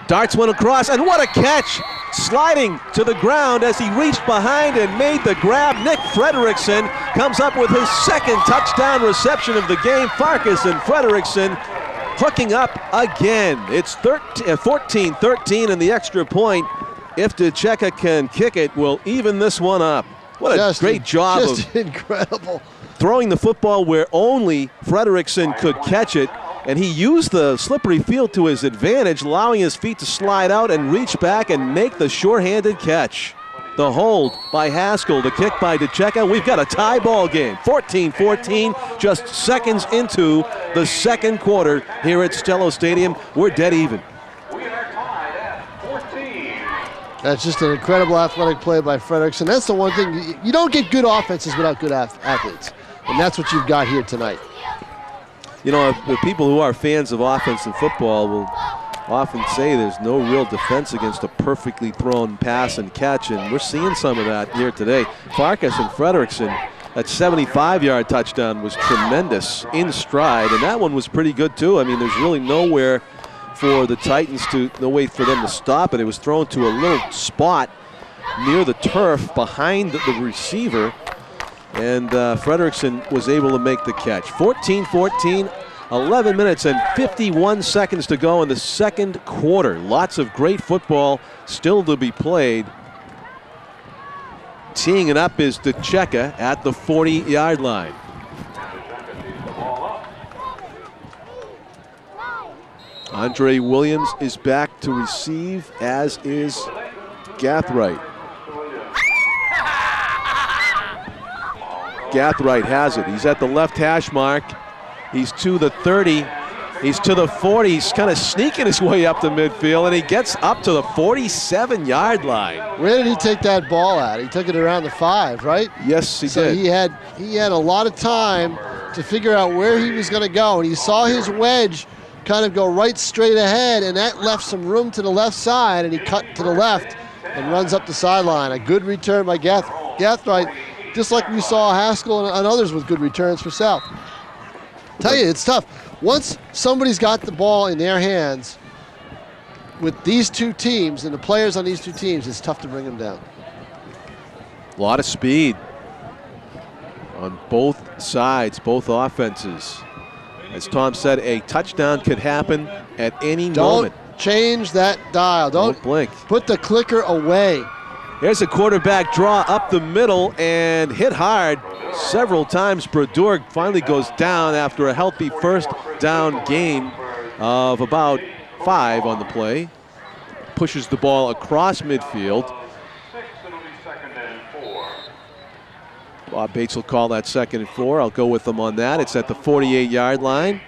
A: darts one across, and what a catch! Sliding to the ground as he reached behind and made the grab. Nick Frederickson comes up with his second touchdown reception of the game. Farkas and Frederickson hooking up again. It's 14-13, and the extra point, if DeCecca can kick it, will even this one up. What a great job of
B: incredible
A: throwing the football where only Frederickson could catch it. And he used the slippery field to his advantage, allowing his feet to slide out and reach back and make the sure-handed catch. The hold by Haskell, the kick by DeCecca. We've got a tie ball game, 14-14, just seconds into the second quarter here at Stellos Stadium. We're dead even.
B: That's just an incredible athletic play by Frederickson. That's the one thing, you don't get good offenses without good athletes. And that's what you've got here tonight.
A: You know, the people who are fans of offense in football will often say there's no real defense against a perfectly thrown pass and catch, and we're seeing some of that here today. Farkas and Frederickson, that 75-yard touchdown was tremendous in stride, and that one was pretty good too. I mean, there's really nowhere for the Titans no way for them to stop it. It was thrown to a little spot near the turf behind the receiver. And Frederickson was able to make the catch. 14-14, 11 minutes and 51 seconds to go in the second quarter. Lots of great football still to be played. Teeing it up is DeCecca at the 40-yard line. Andre Williams is back to receive, as is Gathright. Gathright has it. He's at the left hash mark. He's to the 30. He's to the 40. He's kind of sneaking his way up to midfield, and he gets up to the 47-yard line.
B: Where did he take that ball at? He took it around the 5, right?
A: Yes, he did.
B: So he had a lot of time to figure out where he was going to go, and he saw his wedge kind of go right straight ahead, and that left some room to the left side, and he cut to the left and runs up the sideline. A good return by Gathright. Just like we saw Haskell and others with good returns for South. Tell you, it's tough. Once somebody's got the ball in their hands with these two teams and the players on these two teams, it's tough to bring them down.
A: A lot of speed on both sides, both offenses. As Tom said, a touchdown could happen at any moment.
B: Don't change that dial. Don't
A: blink.
B: Put the clicker away.
A: Here's a quarterback draw up the middle and hit hard several times. Brodeur finally goes down after a healthy first down gain of about 5 on the play. Pushes the ball across midfield. Bob Bates will call that 2nd and 4. I'll go with them on that. It's at the 48-yard line.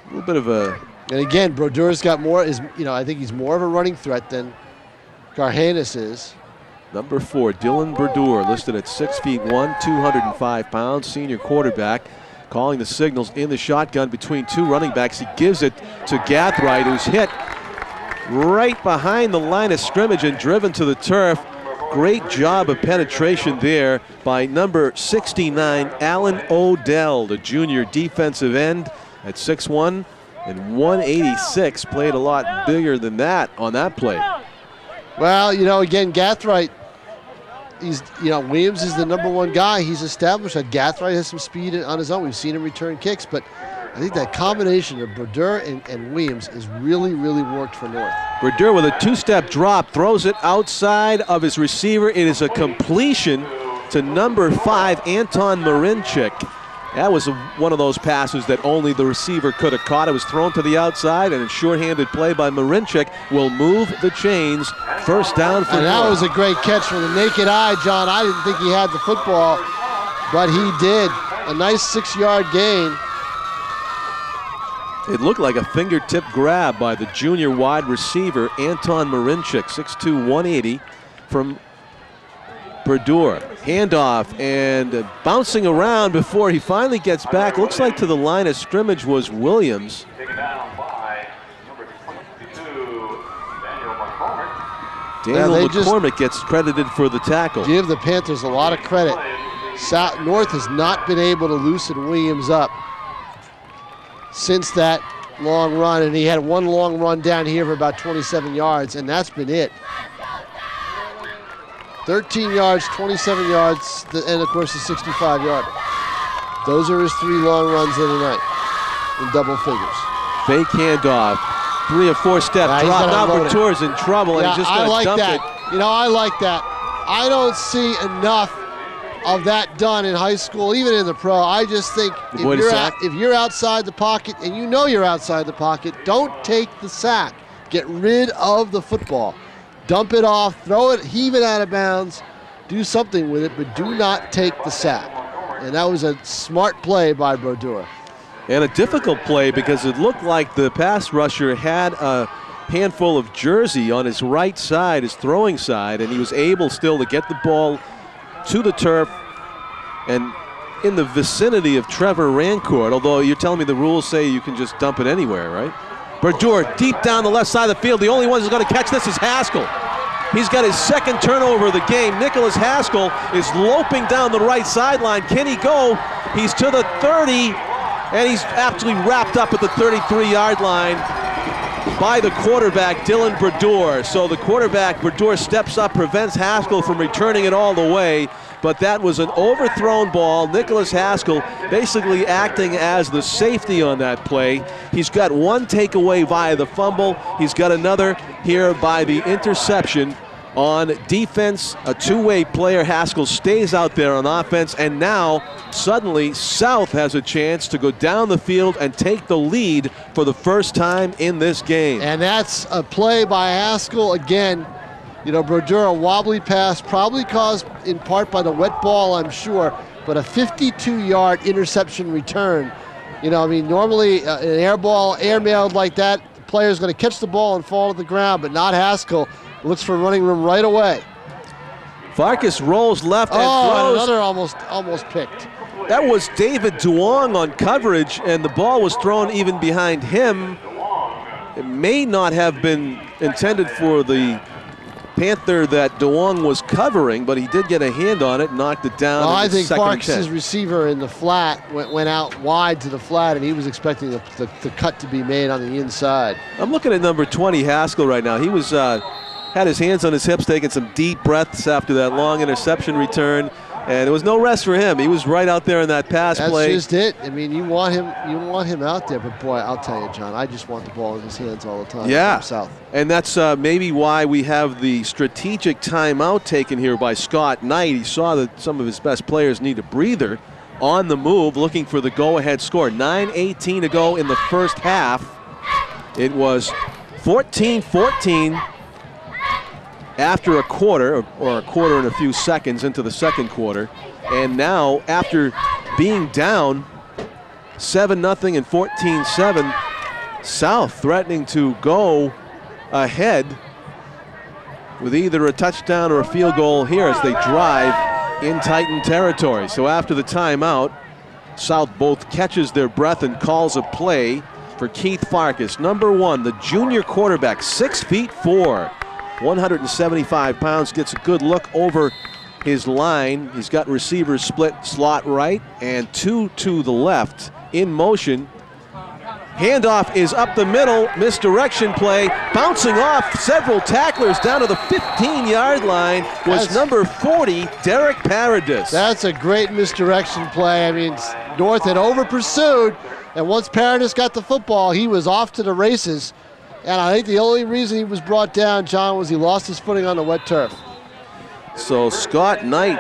A: A little bit of a...
B: And again, Brodeur's got more, I think he's more of a running threat than Garhanis is.
A: Number 4, Dylan Badaour, listed at 6'1", 205 pounds, senior quarterback, calling the signals in the shotgun between 2 running backs. He gives it to Gathright, who's hit right behind the line of scrimmage and driven to the turf. Great job of penetration there by number 69, Alan Odell, the junior defensive end at 6'1" and 186. Played a lot bigger than that on that play.
B: Well, again, Gathright, Williams is the number 1 guy. He's established that Gathright has some speed on his own. We've seen him return kicks, but I think that combination of Brodeur and Williams has really, really worked for North.
A: Brodeur with a 2-step drop, throws it outside of his receiver. It is a completion to number 5, Anton Marinchik. That was one of those passes that only the receiver could have caught. It was thrown to the outside, and a short-handed play by Marinchik will move the chains. First down for North.
B: That was a great catch from the naked eye, John. I didn't think he had the football, but he did. A nice 6-yard gain.
A: It looked like a fingertip grab by the junior wide receiver, Anton Marinchik, 6'2", 180, from Brodeur. Handoff and bouncing around before he finally gets back. Looks like to the line of scrimmage was Williams. Daniel McCormick gets credited for the tackle.
B: Give the Panthers a lot of credit. North has not been able to loosen Williams up since that long run, and he had one long run down here for about 27 yards, and that's been it. 13 yards, 27 yards, and of course the 65-yard. Those are his 3 long runs of the night in double figures.
A: Fake handoff, 3 or 4 step drop. Now Bertour's in trouble, and he's just going to dump it.
B: I like that. I don't see enough of that done in high school, even in the pro. I just think if you're outside the pocket and you know you're outside the pocket, don't take the sack. Get rid of the football. Dump it off, throw it, heave it out of bounds, do something with it, but do not take the sack. And that was a smart play by Brodeur.
A: And a difficult play because it looked like the pass rusher had a handful of jersey on his right side, his throwing side, and he was able still to get the ball to the turf and in the vicinity of Trevor Rancourt, although you're telling me the rules say you can just dump it anywhere, right? Brodeur deep down the left side of the field. The only one who's going to catch this is Haskell. He's got his 2nd turnover of the game. Nicholas Haskell is loping down the right sideline. Can he go? He's to the 30, and he's absolutely wrapped up at the 33-yard line by the quarterback, Dylan Badaour. So the quarterback, Brodeur, steps up, prevents Haskell from returning it all the way. But that was an overthrown ball. Nicholas Haskell basically acting as the safety on that play. He's got 1 takeaway via the fumble. He's got another here by the interception. On defense, a 2-way player. Haskell stays out there on offense, and now suddenly South has a chance to go down the field and take the lead for the first time in this game.
B: And that's a play by Haskell again. Brodeur, a wobbly pass, probably caused in part by the wet ball, I'm sure, but a 52-yard interception return. Normally an air ball, airmailed like that, the player's going to catch the ball and fall to the ground, but not Haskell. Looks for running room right away.
A: Farkas rolls left and throws.
B: Another almost picked.
A: That was David Duong on coverage, and the ball was thrown even behind him. It may not have been intended for the Panther that Duong was covering, but he did get a hand on it, knocked it down.
B: Well, I think Farkas' receiver in the flat went out wide to the flat, and he was expecting the cut to be made on the inside.
A: I'm looking at number 20, Haskell, right now. He was had his hands on his hips, taking some deep breaths after that long interception return, and there was no rest for him. He was right out there in that pass play.
B: That's just it. You want him out there, but boy, I'll tell you, John, I just want the ball in his hands all the time.
A: Yeah,
B: South.
A: And that's maybe why we have the strategic timeout taken here by Scott Knight. He saw that some of his best players need a breather on the move, looking for the go-ahead score. 9:18 to go in the first half. It was 14-14. after a quarter, or a quarter and a few seconds into the second quarter. And now, after being down 7-0 and 14-7, South threatening to go ahead with either a touchdown or a field goal here as they drive in Titan territory. So after the timeout, South both catches their breath and calls a play for Keith Farkas, number 1, the junior quarterback, 6'4", 175 pounds, gets a good look over his line. He's got receivers split slot right and 2 to the left in motion. Handoff is up the middle, misdirection play, bouncing off several tacklers down to the 15-yard line was number 40, Derek Paradis.
B: That's a great misdirection play. I mean, North had over-pursued, and once Paradis got the football, he was off to the races. And I think the only reason he was brought down, John, was he lost his footing on the wet turf.
A: So Scott Knight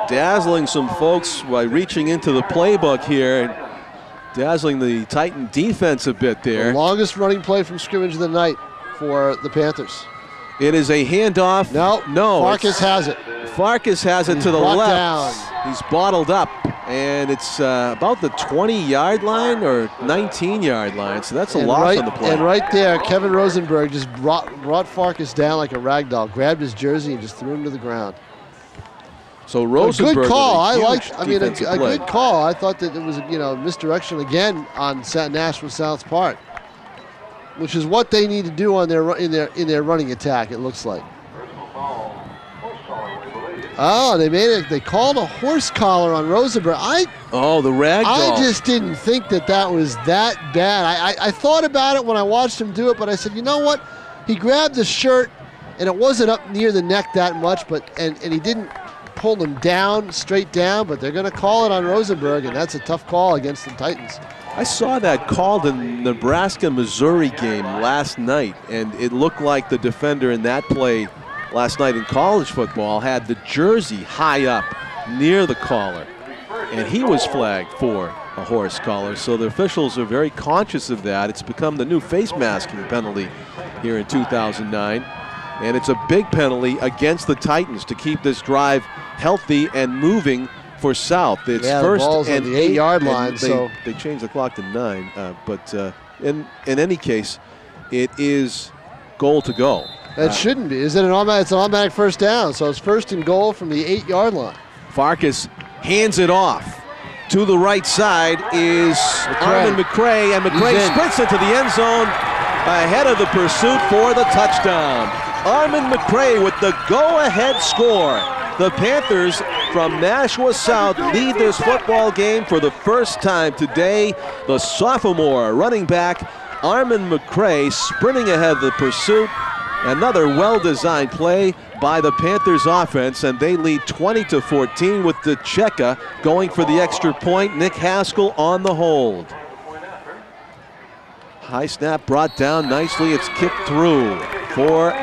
A: dazzling some folks by reaching into the playbook here, dazzling the Titan defense a bit there.
B: The longest running play from scrimmage of the night for the Panthers.
A: It is a handoff. No.
B: Farkas has it.
A: Farkas has it to the left.
B: Down.
A: He's bottled up, and it's about the 20-yard line or 19-yard line, so that's a loss on the play.
B: And right there, Kevin Rosenberg just brought Farkas down like a rag doll, grabbed his jersey and just threw him to the ground.
A: So Rosenberg,
B: a good call.
A: a
B: good call. I thought that it was, misdirection again on Nashua South's part, which is what they need to do on in their running attack. It looks like. Oh, they called a horse collar on Rosenberg.
A: The rag doll.
B: I just didn't think that was that bad. I thought about it when I watched him do it, but I said, you know what? He grabbed the shirt, and it wasn't up near the neck that much, and he didn't pull him down, straight down, but they're going to call it on Rosenberg, and that's a tough call against the Titans.
A: I saw that called in the Nebraska-Missouri game last night, and it looked like the defender in that play last night in college football had the jersey high up near the collar, and he was flagged for a horse collar. So the officials are very conscious of that. It's become the new face masking penalty here in 2009, and it's a big penalty against the Titans to keep this drive healthy and moving for South. It's first
B: the ball's
A: and
B: on the 8-yard line.
A: They changed the clock to 9, but in any case, it is goal to go.
B: It shouldn't be. It's an automatic first down, so it's first and goal from the 8-yard line.
A: Farkas hands it off. To the right side is Armin McCray, and McCray sprints into the end zone ahead of the pursuit for the touchdown. Armin McCray with the go-ahead score. The Panthers from Nashua South lead this football game for the first time today. The sophomore running back, Armin McCray, sprinting ahead of the pursuit. Another well-designed play by the Panthers offense, and they lead 20-14 with DeCecca going for the extra point. Nick Haskell on the hold. High snap brought down nicely. It's kicked through for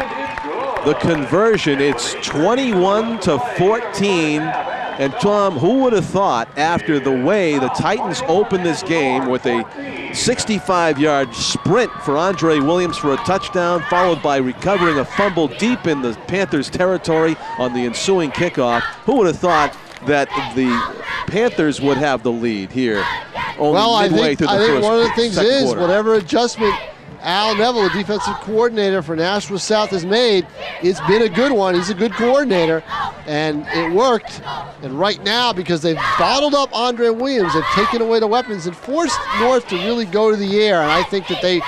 A: the conversion. It's 21-14. And Tom, who would have thought after the way the Titans opened this game with a 65-yard sprint for Andre Williams for a touchdown, followed by recovering a fumble deep in the Panthers' territory on the ensuing kickoff. Who would have thought that the Panthers would have the lead here?
B: I think one of the things is whatever adjustment Al Neville, the defensive coordinator for Nashua South, has made, it's been a good one. He's a good coordinator, and it worked. And right now, because they've bottled up Andre Williams, they've taken away the weapons and forced North to really go to the air. And I think that they,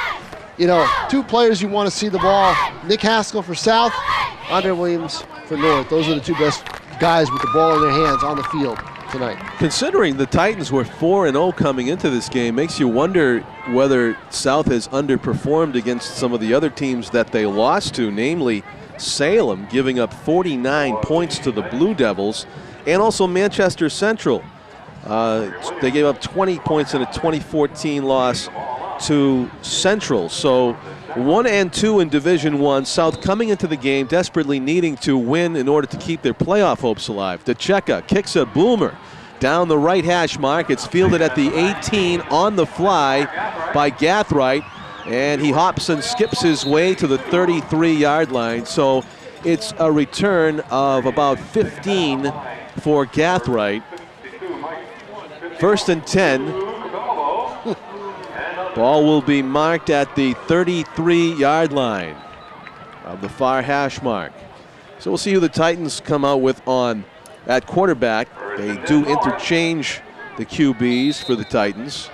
B: two players you want to see the ball, Nick Haskell for South, Andre Williams for North. Those are the two best guys with the ball in their hands on the field tonight.
A: Considering the Titans were 4-0 coming into this game, makes you wonder whether South has underperformed against some of the other teams that they lost to, namely Salem, giving up 49 points to the Blue Devils, and also Manchester Central. They gave up 20 points in a 2014 loss to Central. So 1-2 in Division I. South coming into the game desperately needing to win in order to keep their playoff hopes alive. DeCecca kicks a boomer down the right hash mark. It's fielded at the 18 on the fly by Gathright, and he hops and skips his way to the 33-yard line. So it's a return of about 15 for Gathright. 1st and 10. Ball will be marked at the 33-yard line of the far hash mark. So we'll see who the Titans come out with on at quarterback. They do interchange the QBs for the Titans.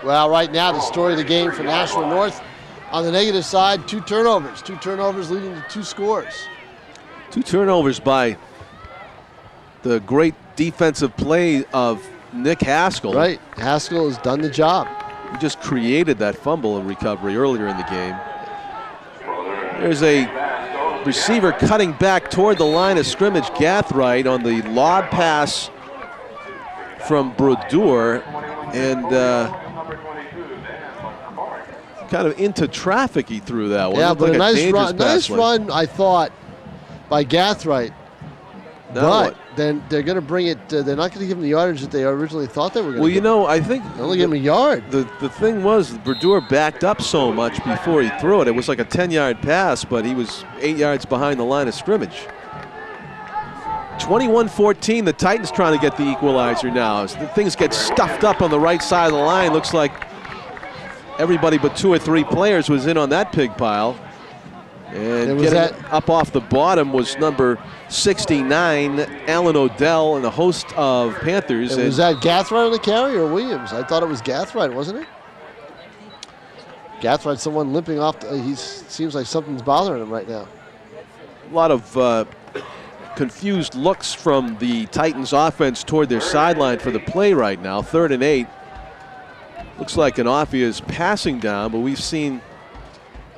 B: Well, right now, the story of the game for Nashua North, on the negative side, 2 turnovers. 2 turnovers leading to 2 scores.
A: 2 turnovers by the great defensive play of Nick Haskell.
B: Right, Haskell has done the job.
A: He just created that fumble recovery earlier in the game. There's a receiver cutting back toward the line of scrimmage, Gathright, on the lob pass from Badaour, and kind of into traffic he threw that one.
B: Yeah, but
A: like
B: a nice run, I thought, by Gathright. But then they're going to bring it, they're not going to give him the yardage that they originally thought they were going to.
A: Well, you know, I think
B: they'll only give him a yard.
A: The thing was, Badaour backed up so much before he threw it. It was like a 10-yard pass, but he was 8 yards behind the line of scrimmage. 21-14, the Titans trying to get the equalizer now. As things get stuffed up on the right side of the line. Looks like everybody but 2 or 3 players was in on that pig pile. And getting up off the bottom was number 69, Alan Odell, and the host of Panthers.
B: And was that Gathright on the carry or Williams? I thought it was Gathright, wasn't it? Gathright, someone limping off. He seems like something's bothering him right now.
A: A lot of confused looks from the Titans offense toward their sideline for the play right now. 3rd and 8. Looks like an obvious passing down, but we've seen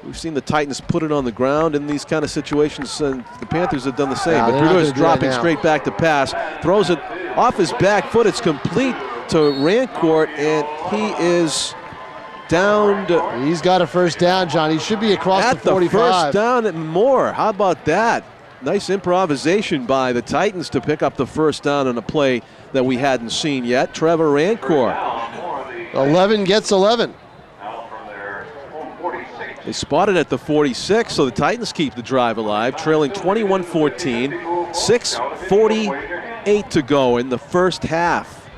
A: the Titans put it on the ground in these kind of situations, and the Panthers have done the same. But Badaour's dropping straight back to pass, throws it off his back foot. It's complete to Rancourt, and he is downed.
B: He's got a first down, John. He should be across
A: at
B: the 45.
A: The first down and more. How about that? Nice improvisation by the Titans to pick up the first down on a play that we hadn't seen yet. Trevor Rancourt.
B: 11 gets 11.
A: They spotted at the 46, so the Titans keep the drive alive, trailing 21-14, 6:48 to go in the first half.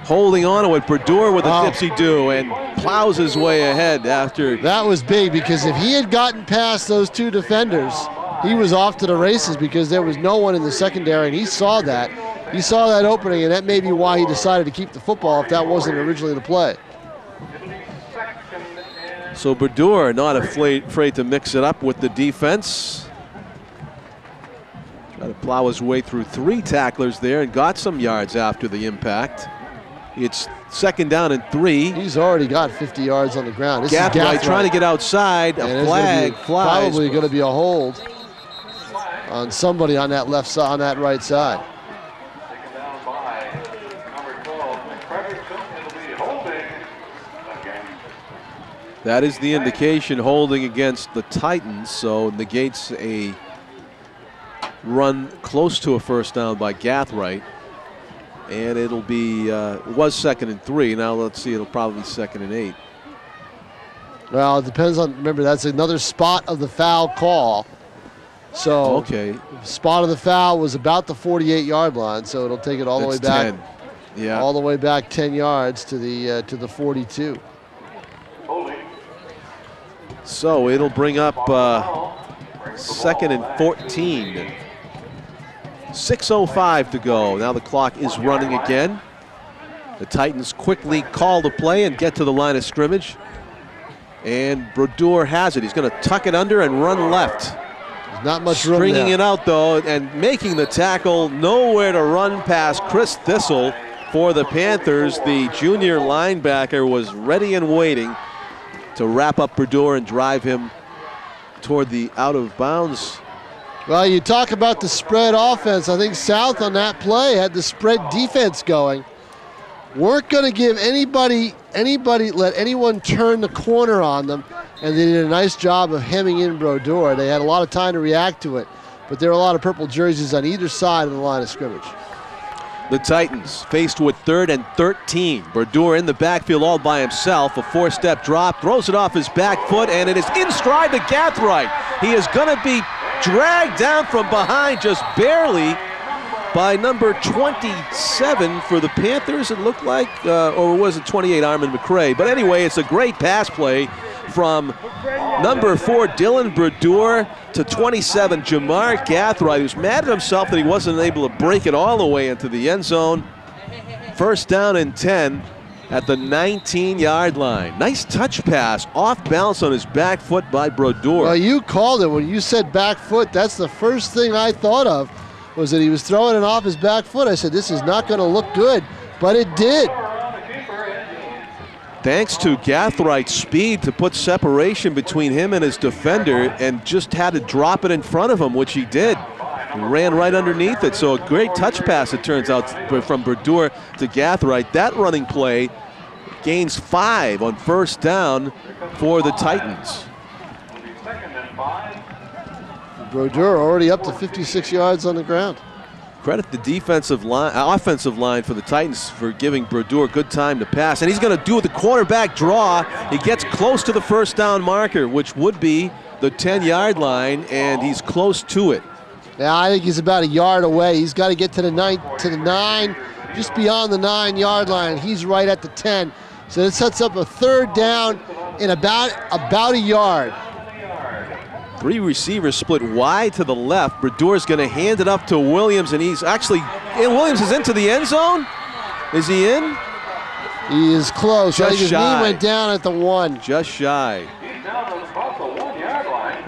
A: Holding on to it, Badaour with a dipsy-do and plows his way ahead after.
B: That was big, because if he had gotten past those 2 defenders, he was off to the races, because there was no one in the secondary, and he saw that. He saw that opening, and that may be why he decided to keep the football if that wasn't originally the play.
A: So Badaour not afraid to mix it up with the defense. Try to plow his way through 3 tacklers there and got some yards after the impact. It's 2nd down and 3.
B: He's already got 50 yards on the ground. This
A: Gathright
B: is
A: trying to get outside. A flag flies.
B: Probably going to be a hold on somebody on that left side, on that right side.
A: That is the indication, holding against the Titans, so negates a run close to a first down by Gathright. And it'll be, it was 2nd and 3. Now let's see, it'll probably be 2nd and 8.
B: Well, it depends on, remember, that's another spot of the foul call. So,
A: okay.
B: Spot of the foul was about the 48-yard line, so it'll take it all the way back.
A: 10. Yeah.
B: All the way back 10 yards to the 42.
A: So it'll bring up 2nd and 14. 6:05 to go. Now the clock is running again. The Titans quickly call the play and get to the line of scrimmage. And Badaour has it. He's going to tuck it under and run left.
B: There's not much room there.
A: Stringing it out, though, and making the tackle. Nowhere to run past Chris Thistle for the Panthers. The junior linebacker was ready and waiting to wrap up Badaour and drive him toward the out-of-bounds.
B: Well, you talk about the spread offense. I think South on that play had the spread defense going. Weren't going to give anybody, let anyone turn the corner on them, and they did a nice job of hemming in Badaour. They had a lot of time to react to it, but there were a lot of purple jerseys on either side of the line of scrimmage.
A: The Titans faced with 3rd and 13. Badaour in the backfield all by himself. A 4-step drop, throws it off his back foot, and it is in stride to Gathright. He is going to be dragged down from behind just barely by number 27 for the Panthers, it looked like, or was it 28, Armin McRae? But anyway, it's a great pass play from number 4, Dylan Badaour, to 27, Jamar Gathright, who's mad at himself that he wasn't able to break it all the way into the end zone. 1st down and 10 at the 19-yard line. Nice touch pass, off balance on his back foot by Badaour.
B: Well, you called it when you said back foot. That's the first thing I thought of, was that he was throwing it off his back foot. I said, this is not going to look good, but it did.
A: Thanks to Gathright's speed to put separation between him and his defender, and just had to drop it in front of him, which he did. He ran right underneath it, so a great touch pass, it turns out, from Badaour to Gathright. That running play gains 5 on 1st down for the Titans.
B: Badaour already up to 56 yards on the ground.
A: Credit the offensive line for the Titans for giving Badaour good time to pass. And he's going to do the quarterback draw. He gets close to the 1st down marker, which would be the 10-yard line, and he's close to it.
B: Yeah, I think he's about a yard away. He's got to get to the 9, just beyond the 9-yard line. He's right at the 10. So it sets up a 3rd down in about a yard.
A: 3 receivers split wide to the left. Badaour's going to hand it up to Williams, and he's actually, Williams is into the end zone. Is he in?
B: He is close.
A: Just
B: I think his
A: shy.
B: knee went down at the 1.
A: Just shy.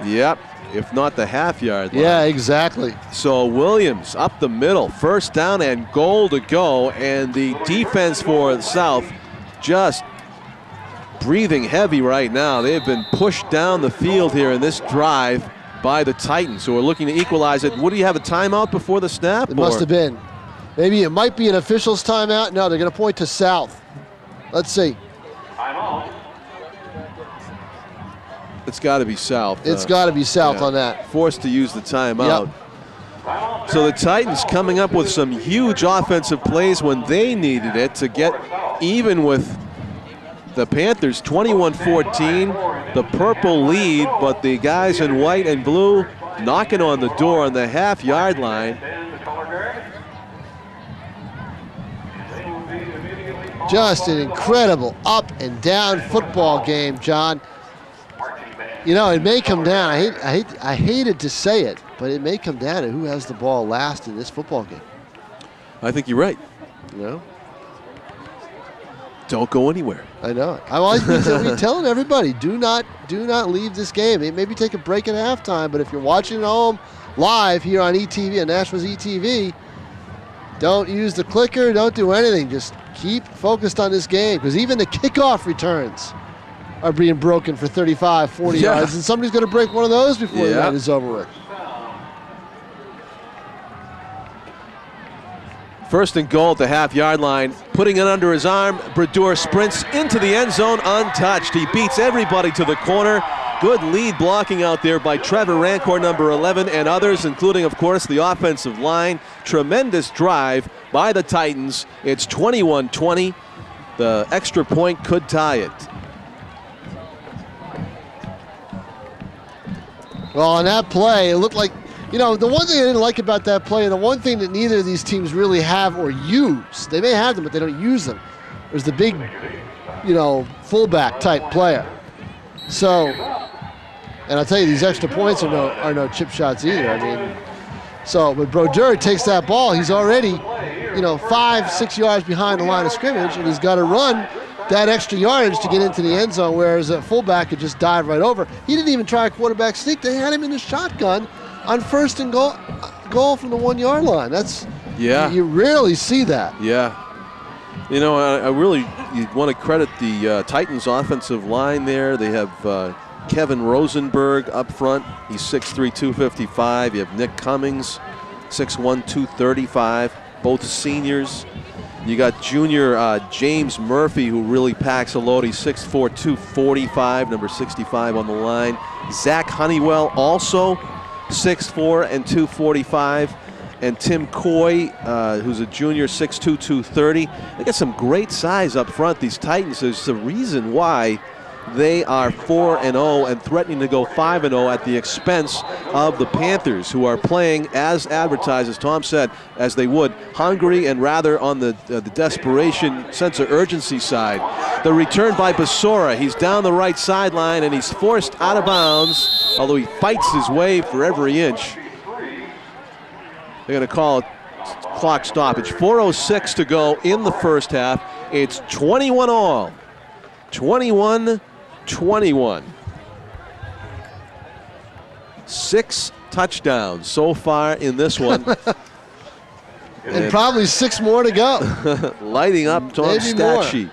A: Yep, if not the half-yard line.
B: Yeah, exactly.
A: So Williams up the middle, 1st down and goal to go, and the defense for the South just breathing heavy right now. They have been pushed down the field here in this drive by the Titans, who are looking to equalize it. What do you have, a timeout before the snap?
B: It must have been. Maybe it might be an official's timeout. No, they're going to point to South. Let's see.
A: It's got to be South.
B: It's got to be South on that.
A: Forced to use the timeout. Yep. So the Titans coming up with some huge offensive plays when they needed it to get even with the Panthers. 21-14, the purple lead, but the guys in white and blue knocking on the door on the half-yard line.
B: Just an incredible up and down football game, John. You know, it may come down, I hated to say it, but it may come down to who has the ball last in this football game.
A: I think you're right.
B: You know?
A: Don't go anywhere.
B: I know it. I've always been telling everybody, do not leave this game. Maybe take a break at halftime, but if you're watching at home live here on ETV, on Nashua's ETV, don't use the clicker, don't do anything. Just keep focused on this game, because even the kickoff returns are being broken for 35, 40 yards, and somebody's going to break one of those before the night is over with.
A: 1st and goal at the half-yard line. Putting it under his arm, Badaour sprints into the end zone untouched. He beats everybody to the corner. Good lead blocking out there by Trevor Rancourt, number 11, and others, including, of course, the offensive line. Tremendous drive by the Titans. It's 21-20. The extra point could tie it.
B: Well, on that play, it looked like, you know, the one thing I didn't like about that play, and the one thing that neither of these teams really have or use, they may have them, but they don't use them, was the big, you know, fullback type player. So, and I'll tell you, these extra points are no chip shots either. I mean, so, but Badaour takes that ball, he's already, you know, 5-6 yards behind the line of scrimmage, and he's got to run that extra yardage to get into the end zone, whereas a fullback could just dive right over. He didn't even try a quarterback sneak. They had him in the shotgun on 1st and goal from the 1-yard line. That's, you rarely see that.
A: Yeah. You know, I really want to credit the Titans offensive line there. They have Kevin Rosenberg up front. He's 6'3", 255. You have Nick Cummings, 6'1", 235, both seniors. You got junior James Murphy, who really packs a load. He's 6'4", 245, number 65 on the line. Zach Honeywell, also 6'4" and 245. and Tim Coy, who's a junior, 6'2", 230. They got some great size up front, these Titans. There's a reason why they are 4-0 and threatening to go 5-0 at the expense of the Panthers, who are playing as advertised, as Tom said, as they would, hungry and rather on the desperation, sense of urgency side. The return by Badaour. He's down the right sideline and he's forced out of bounds, although he fights his way for every inch. They're going to call a clock stoppage. 4:06 to go in the first half. It's 21-all. 21-21. 6 touchdowns so far in this one.
B: and probably 6 more to go.
A: Lighting up Tom's stat sheet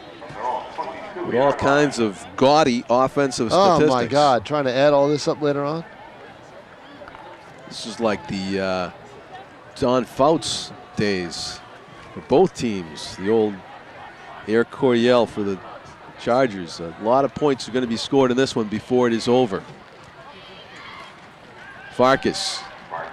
A: with all kinds of gaudy offensive statistics.
B: Oh my God, trying to add all this up later on.
A: This is like the Don Fouts days for both teams. The old Air Coryell for the Chargers. A lot of points are going to be scored in this one before it is over. Farkas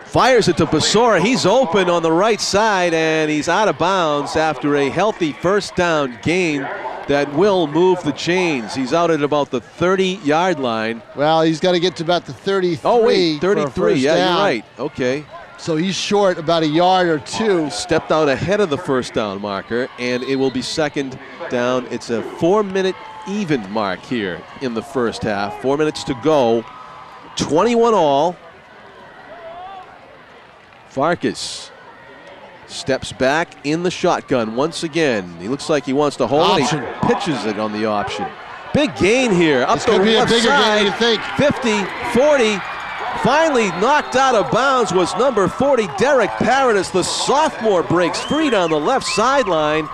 A: fires it to Badaour. He's open on the right side and he's out of bounds after a healthy first down gain that will move the chains. He's out at about the 30-yard line.
B: Well, he's got to get to about the 33.
A: Oh wait, 33. Yeah,
B: down.
A: you're right. Okay.
B: So he's short about a yard or two.
A: Stepped out ahead of the first down marker, and it will be second down. It's a 4-minute even mark here in the first half. 4 minutes to go. 21-all. Farkas steps back in the shotgun once again. He looks like he wants to hold it. He pitches it on the option. Big gain here. Up
B: This could be a bigger gain, you think.
A: 50, 40. Finally knocked out of bounds was number 40, Derek Paradis. The sophomore breaks free down the left sideline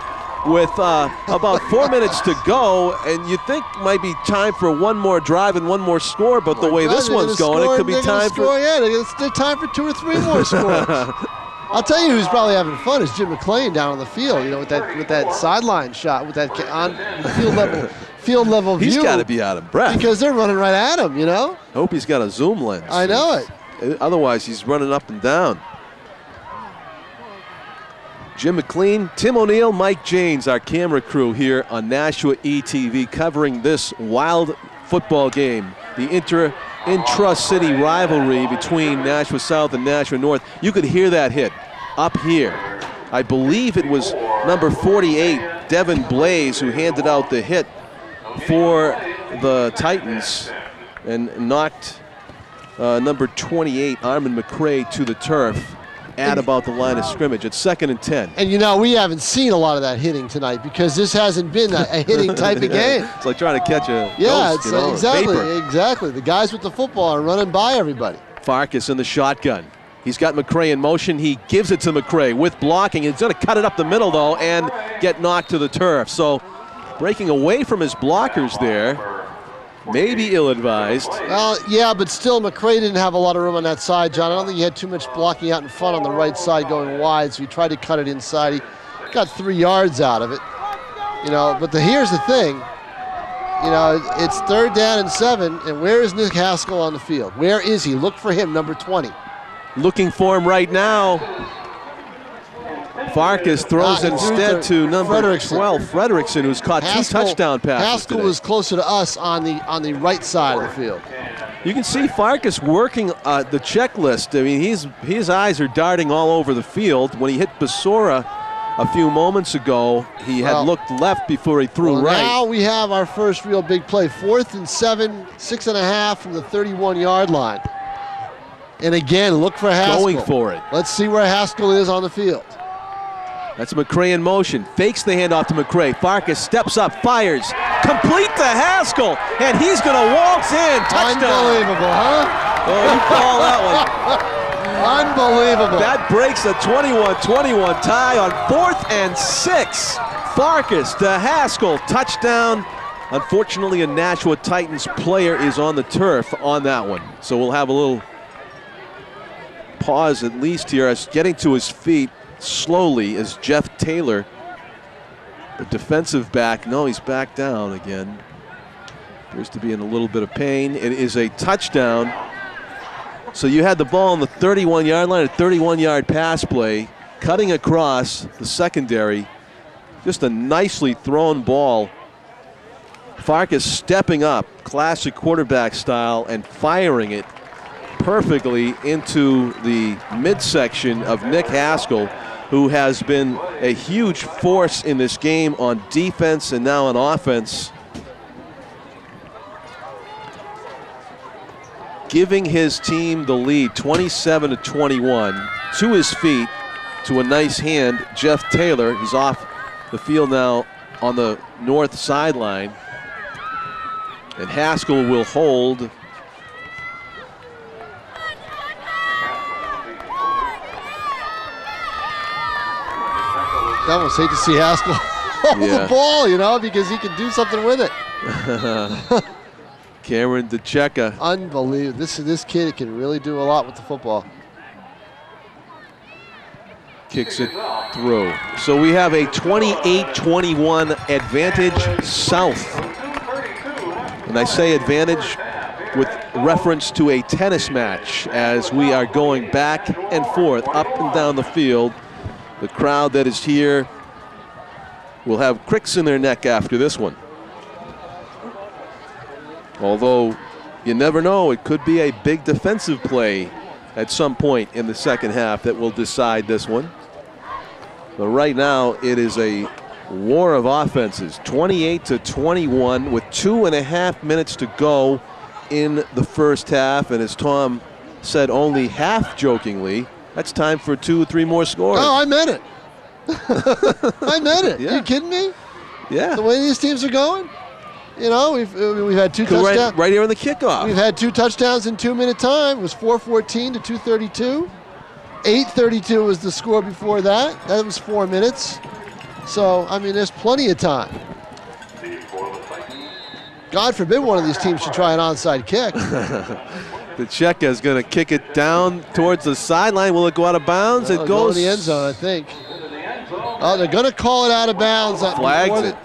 A: with about 4 minutes to go. And you think might be time for one more drive and one more score, but the way this one's going, it could be time for...
B: Yeah, it's time for 2 or 3 more scores. I'll tell you who's probably having fun is Jim McClain down on the field, you know, with that sideline shot, with that on field level view.
A: He's got to be out of breath.
B: Because they're running right at him, you know?
A: Hope he's got a zoom lens.
B: I know it.
A: Otherwise, he's running up and down. Jim McLean, Tim O'Neill, Mike Janes, our camera crew here on Nashua ETV, covering this wild football game, the intra-city rivalry between Nashua South and Nashua North. You could hear that hit up here. I believe it was number 48, Devin Blaze, who handed out the hit for the Titans and knocked number 28, Armin McCray, to the turf at about the line of scrimmage. It's 2nd and 10.
B: And you know, we haven't seen a lot of that hitting tonight because this hasn't been a hitting type of game.
A: It's like trying to catch a ghost, you know,
B: exactly. The guys with the football are running by everybody.
A: Farkas in the shotgun. He's got McCray in motion. He gives it to McCray with blocking. He's going to cut it up the middle, though, and get knocked to the turf. So breaking away from his blockers there. Maybe ill-advised.
B: Well, yeah, but still, McCray didn't have a lot of room on that side, John. I don't think he had too much blocking out in front on the right side going wide, so he tried to cut it inside. He got 3 yards out of it. You know, but here's the thing. You know, it's 3rd down and 7, and where is Nick Haskell on the field? Where is he? Look for him, number 20.
A: Looking for him right now. Farkas throws instead to number 12, Frederickson, who's caught Haskell, 2 touchdown passes
B: Haskell
A: today.
B: was closer to us on the right side of the field.
A: You can see Farkas working the checklist. I mean, his eyes are darting all over the field. When he hit Badaour a few moments ago, he had looked left before he threw right.
B: Now we have our first real big play. 4th and 7, 6.5 from the 31-yard line. And again, look for Haskell.
A: Going for it.
B: Let's see where Haskell is on the field.
A: That's McCray in motion. Fakes the handoff to McCray. Farkas steps up, fires. Complete to Haskell, and he's going to waltz in. Touchdown.
B: Unbelievable, huh?
A: Oh, you call that one.
B: Unbelievable.
A: That breaks a 21-21 tie on 4th and 6. Farkas to Haskell. Touchdown. Unfortunately, a Nashua Titans player is on the turf on that one. So we'll have a little pause at least here as getting to his feet slowly as Jeff Taylor, the defensive back, no, he's back down again. Appears to be in a little bit of pain. It is a touchdown So you had the ball on the 31-yard line, a 31-yard pass play, cutting across the secondary. Just a nicely thrown ball. Farkas stepping up, classic quarterback style, and firing it perfectly into the midsection of Nick Haskell, who has been a huge force in this game on defense and now on offense, giving his team the lead 27-21. To his feet, to a nice hand, Jeff Taylor. He's off the field now on the north sideline. And Haskell will hold.
B: I almost hate to see Haskell hold the ball, you know, because he can do something with it.
A: Cameron DeCecca.
B: Unbelievable. This kid can really do a lot with the football.
A: Kicks it through. So we have a 28-21 advantage South. And I say advantage with reference to a tennis match as we are going back and forth, up and down the field. The crowd that is here will have cricks in their neck after this one. Although you never know, it could be a big defensive play at some point in the second half that will decide this one. But right now it is a war of offenses, 28-21 with 2.5 minutes to go in the first half. And as Tom said only half jokingly, that's time for 2 or 3 more scores.
B: Oh, I meant it. I meant it.
A: Yeah.
B: Are you kidding me?
A: Yeah.
B: The way these teams are going, you know, we've had 2 touchdowns.
A: Right here on the kickoff.
B: We've had 2 touchdowns in 2-minute time. It was 4:14 to 2:32. 8:32 was the score before that. That was 4 minutes. So, I mean, there's plenty of time. God forbid one of these teams should try an onside kick.
A: DeCecca is going to kick it down towards the sideline. Will it go out of bounds? It goes
B: in the end zone, I think. Oh, they're going to call it out of bounds.
A: Flags it.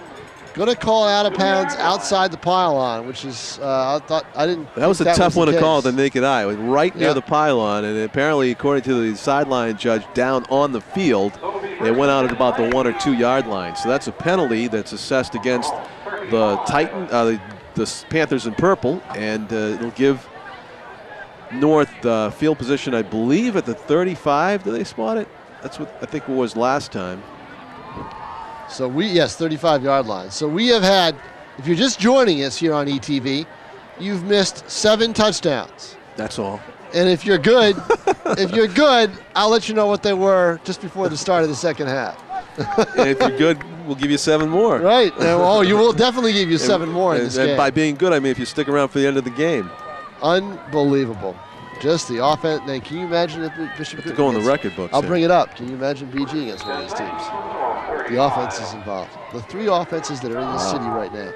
B: Going to call it out of bounds outside the pylon, which is, I didn't.
A: That was a tough one to call with the naked eye. It was right near the pylon, and apparently, according to the sideline judge, down on the field, they went out at about the 1 or 2 yard line. So that's a penalty that's assessed against the the Panthers in purple, and it'll give North field position, I believe, at the 35. Did they spot it? That's what I think it was last time.
B: So 35-yard line. So we have had, if you're just joining us here on ETV, you've missed 7 touchdowns.
A: That's all.
B: And if you're good, I'll let you know what they were just before the start of the second half.
A: And if you're good, we'll give you 7 more.
B: Right. Oh, you will definitely give you 7 more in this game.
A: And by being good, I mean if you stick around for the end of the game.
B: Unbelievable. Just the offense. Now, can you imagine if Bishop
A: to go in the record books?
B: I'll bring it up. Can you imagine BG against one of these teams? The offense is involved. The 3 offenses that are in the city right now.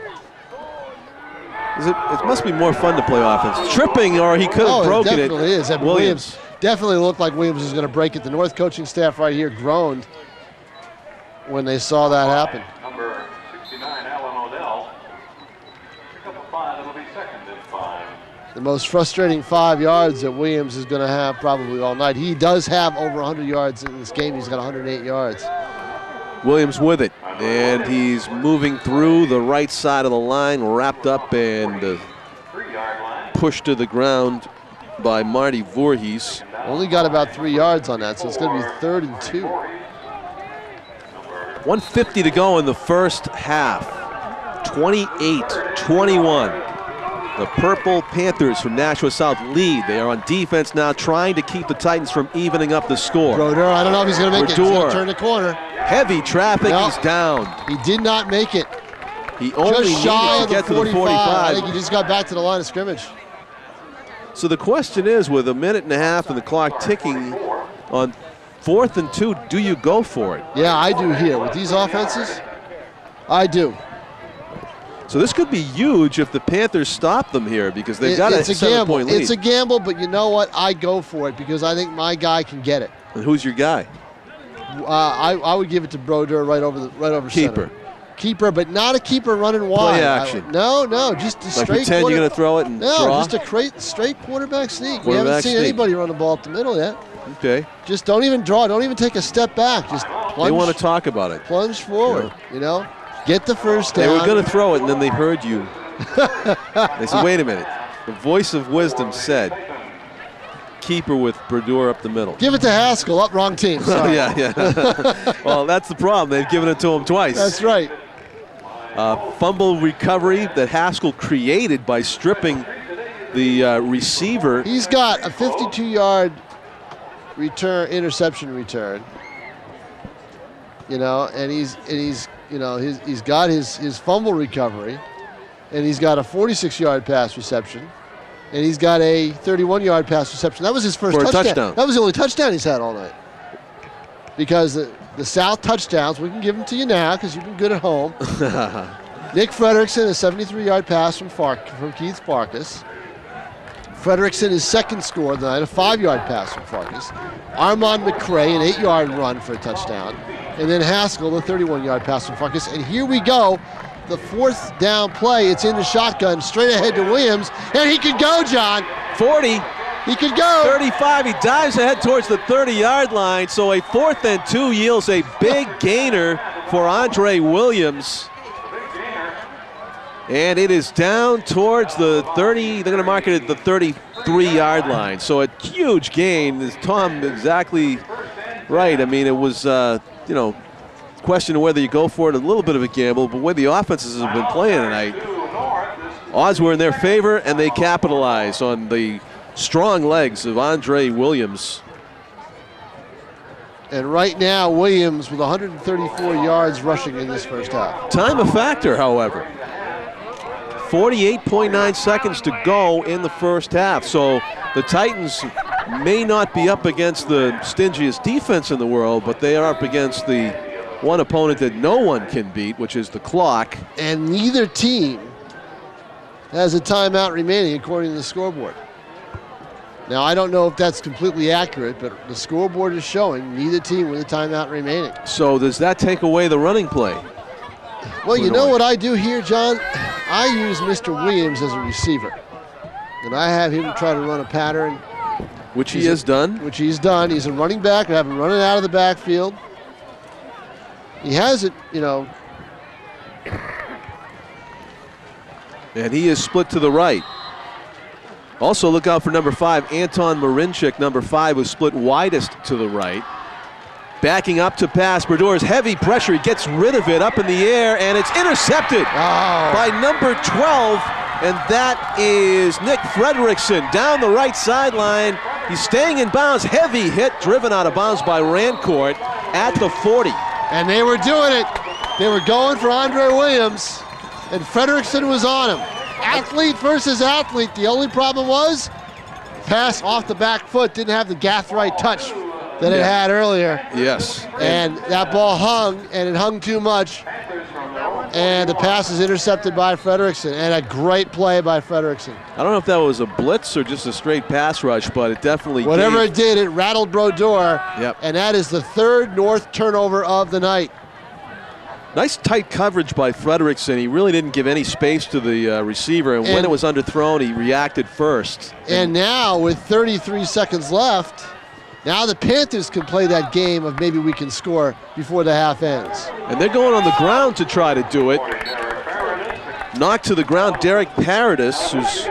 A: It must be more fun to play offense. Tripping, or he could have broken it.
B: It definitely is.
A: Williams
B: definitely looked like Williams was going to break it. The North coaching staff right here groaned when they saw that happen.
C: Number 69, Alan Odell. Pick up a 5, it'll be second and 5.
B: The most frustrating 5 yards that Williams is going to have probably all night. He does have over 100 yards in this game. He's got 108 yards.
A: Williams with it, and he's moving through the right side of the line, wrapped up and pushed to the ground by Marty Voorhees.
B: Only got about 3 yards on that, so it's going to be 3rd and 2.
A: 1:50 to go in the first half. 28-21. The Purple Panthers from Nashua South lead. They are on defense now, trying to keep the Titans from evening up the score.
B: Brodeur, I don't know if he's going to make it. He's going to turn the corner.
A: Heavy traffic, he's down.
B: He did not make it.
A: He only needed to get to the 45.
B: I think he just got back to the line of scrimmage.
A: So the question is, with 1.5 minutes and the clock ticking on 4th and 2, do you go for it?
B: Yeah, I do here. With these offenses, I do.
A: So this could be huge if the Panthers stop them here, because they've got a 7-point lead.
B: It's a gamble, but you know what? I go for it because I think my guy can get it.
A: And who's your guy?
B: I would give it to Brodeur right over
A: keeper.
B: Center. keeper, but not a keeper running wide.
A: Play action.
B: No, just a
A: Like
B: straight
A: pretend you're going to throw it and draw?
B: Just a straight quarterback sneak. We
A: Quarterback
B: haven't seen
A: sneak.
B: anybody run the ball up the middle yet.
A: Okay.
B: Just don't even draw. Don't even take a step back. Just plunge.
A: They want to talk about it.
B: Plunge forward, Get the first down.
A: They were going to throw it, and then they heard you. They said, wait a minute. The voice of wisdom said, keeper with Badaour up the middle.
B: Give it to Haskell. Up, wrong team. Sorry.
A: Yeah. Well, that's the problem. They've given it to him twice.
B: That's right.
A: Fumble recovery that Haskell created by stripping the receiver.
B: He's got a 52-yard interception return. And he's got his fumble recovery, and he's got a 46-yard pass reception, and he's got a 31-yard pass reception. That was his first touchdown. That was the only touchdown he's had all night. Because the South touchdowns, we can give them to you now because you've been good at home. Nick Frederickson, a 73-yard pass from Keith Farkas. Frederickson, his second score of the night, a 5-yard pass from Farkas. Armand McCray, an 8-yard run for a touchdown. And then Haskell, the 31-yard pass from Farkas. And here we go. The fourth down play. It's in the shotgun, straight ahead to Williams. And he could go, John.
A: 40.
B: He could go.
A: 35. He dives ahead towards the 30-yard line. So a 4th and 2 yields a big gainer for Andre Williams. And it is down towards the 30. They're going to mark it at the 33-yard line. So a huge gain. Is Tom exactly right? I mean, it was, question of whether you go for it, a little bit of a gamble, but where the offenses have been playing tonight, odds were in their favor, and they capitalized on the strong legs of Andre Williams.
B: And right now, Williams with 134 yards rushing in this first half.
A: Time a factor, however. 48.9 seconds to go in the first half. So the Titans may not be up against the stingiest defense in the world, but they are up against the one opponent that no one can beat, which is the clock.
B: And neither team has a timeout remaining according to the scoreboard. Now, I don't know if that's completely accurate, but the scoreboard is showing neither team with a timeout remaining.
A: So does that take away the running play?
B: Well, you know what I do here, John? I use Mr. Williams as a receiver. And I have him try to run a pattern.
A: Which he has done.
B: Which he's done. He's a running back. I have him running out of the backfield. He has it,
A: And he is split to the right. Also look out for number 5, Anton Marinchik. Number 5 was split widest to the right. Backing up to pass. Badaour's heavy pressure. He gets rid of it up in the air, and it's intercepted by number 12. And that is Nick Frederickson down the right sideline. He's staying in bounds. Heavy hit driven out of bounds by Rancourt at the 40.
B: And they were doing it. They were going for Andre Williams, and Frederickson was on him. Athlete versus athlete. The only problem was pass off the back foot. Didn't have the Gathright touch that it had earlier.
A: Yes.
B: And that ball hung, and it hung too much. And the pass is intercepted by Frederickson, and a great play by Frederickson.
A: I don't know if that was a blitz or just a straight pass rush, but it definitely
B: Whatever it did, it rattled Badaour.
A: Yep.
B: And that is the third North turnover of the night.
A: Nice tight coverage by Frederickson. He really didn't give any space to the receiver, and when it was underthrown, he reacted first.
B: And now, with 33 seconds left, now the Panthers can play that game of maybe we can score before the half ends.
A: And they're going on the ground to try to do it. Knocked to the ground, Derek Paradis, who's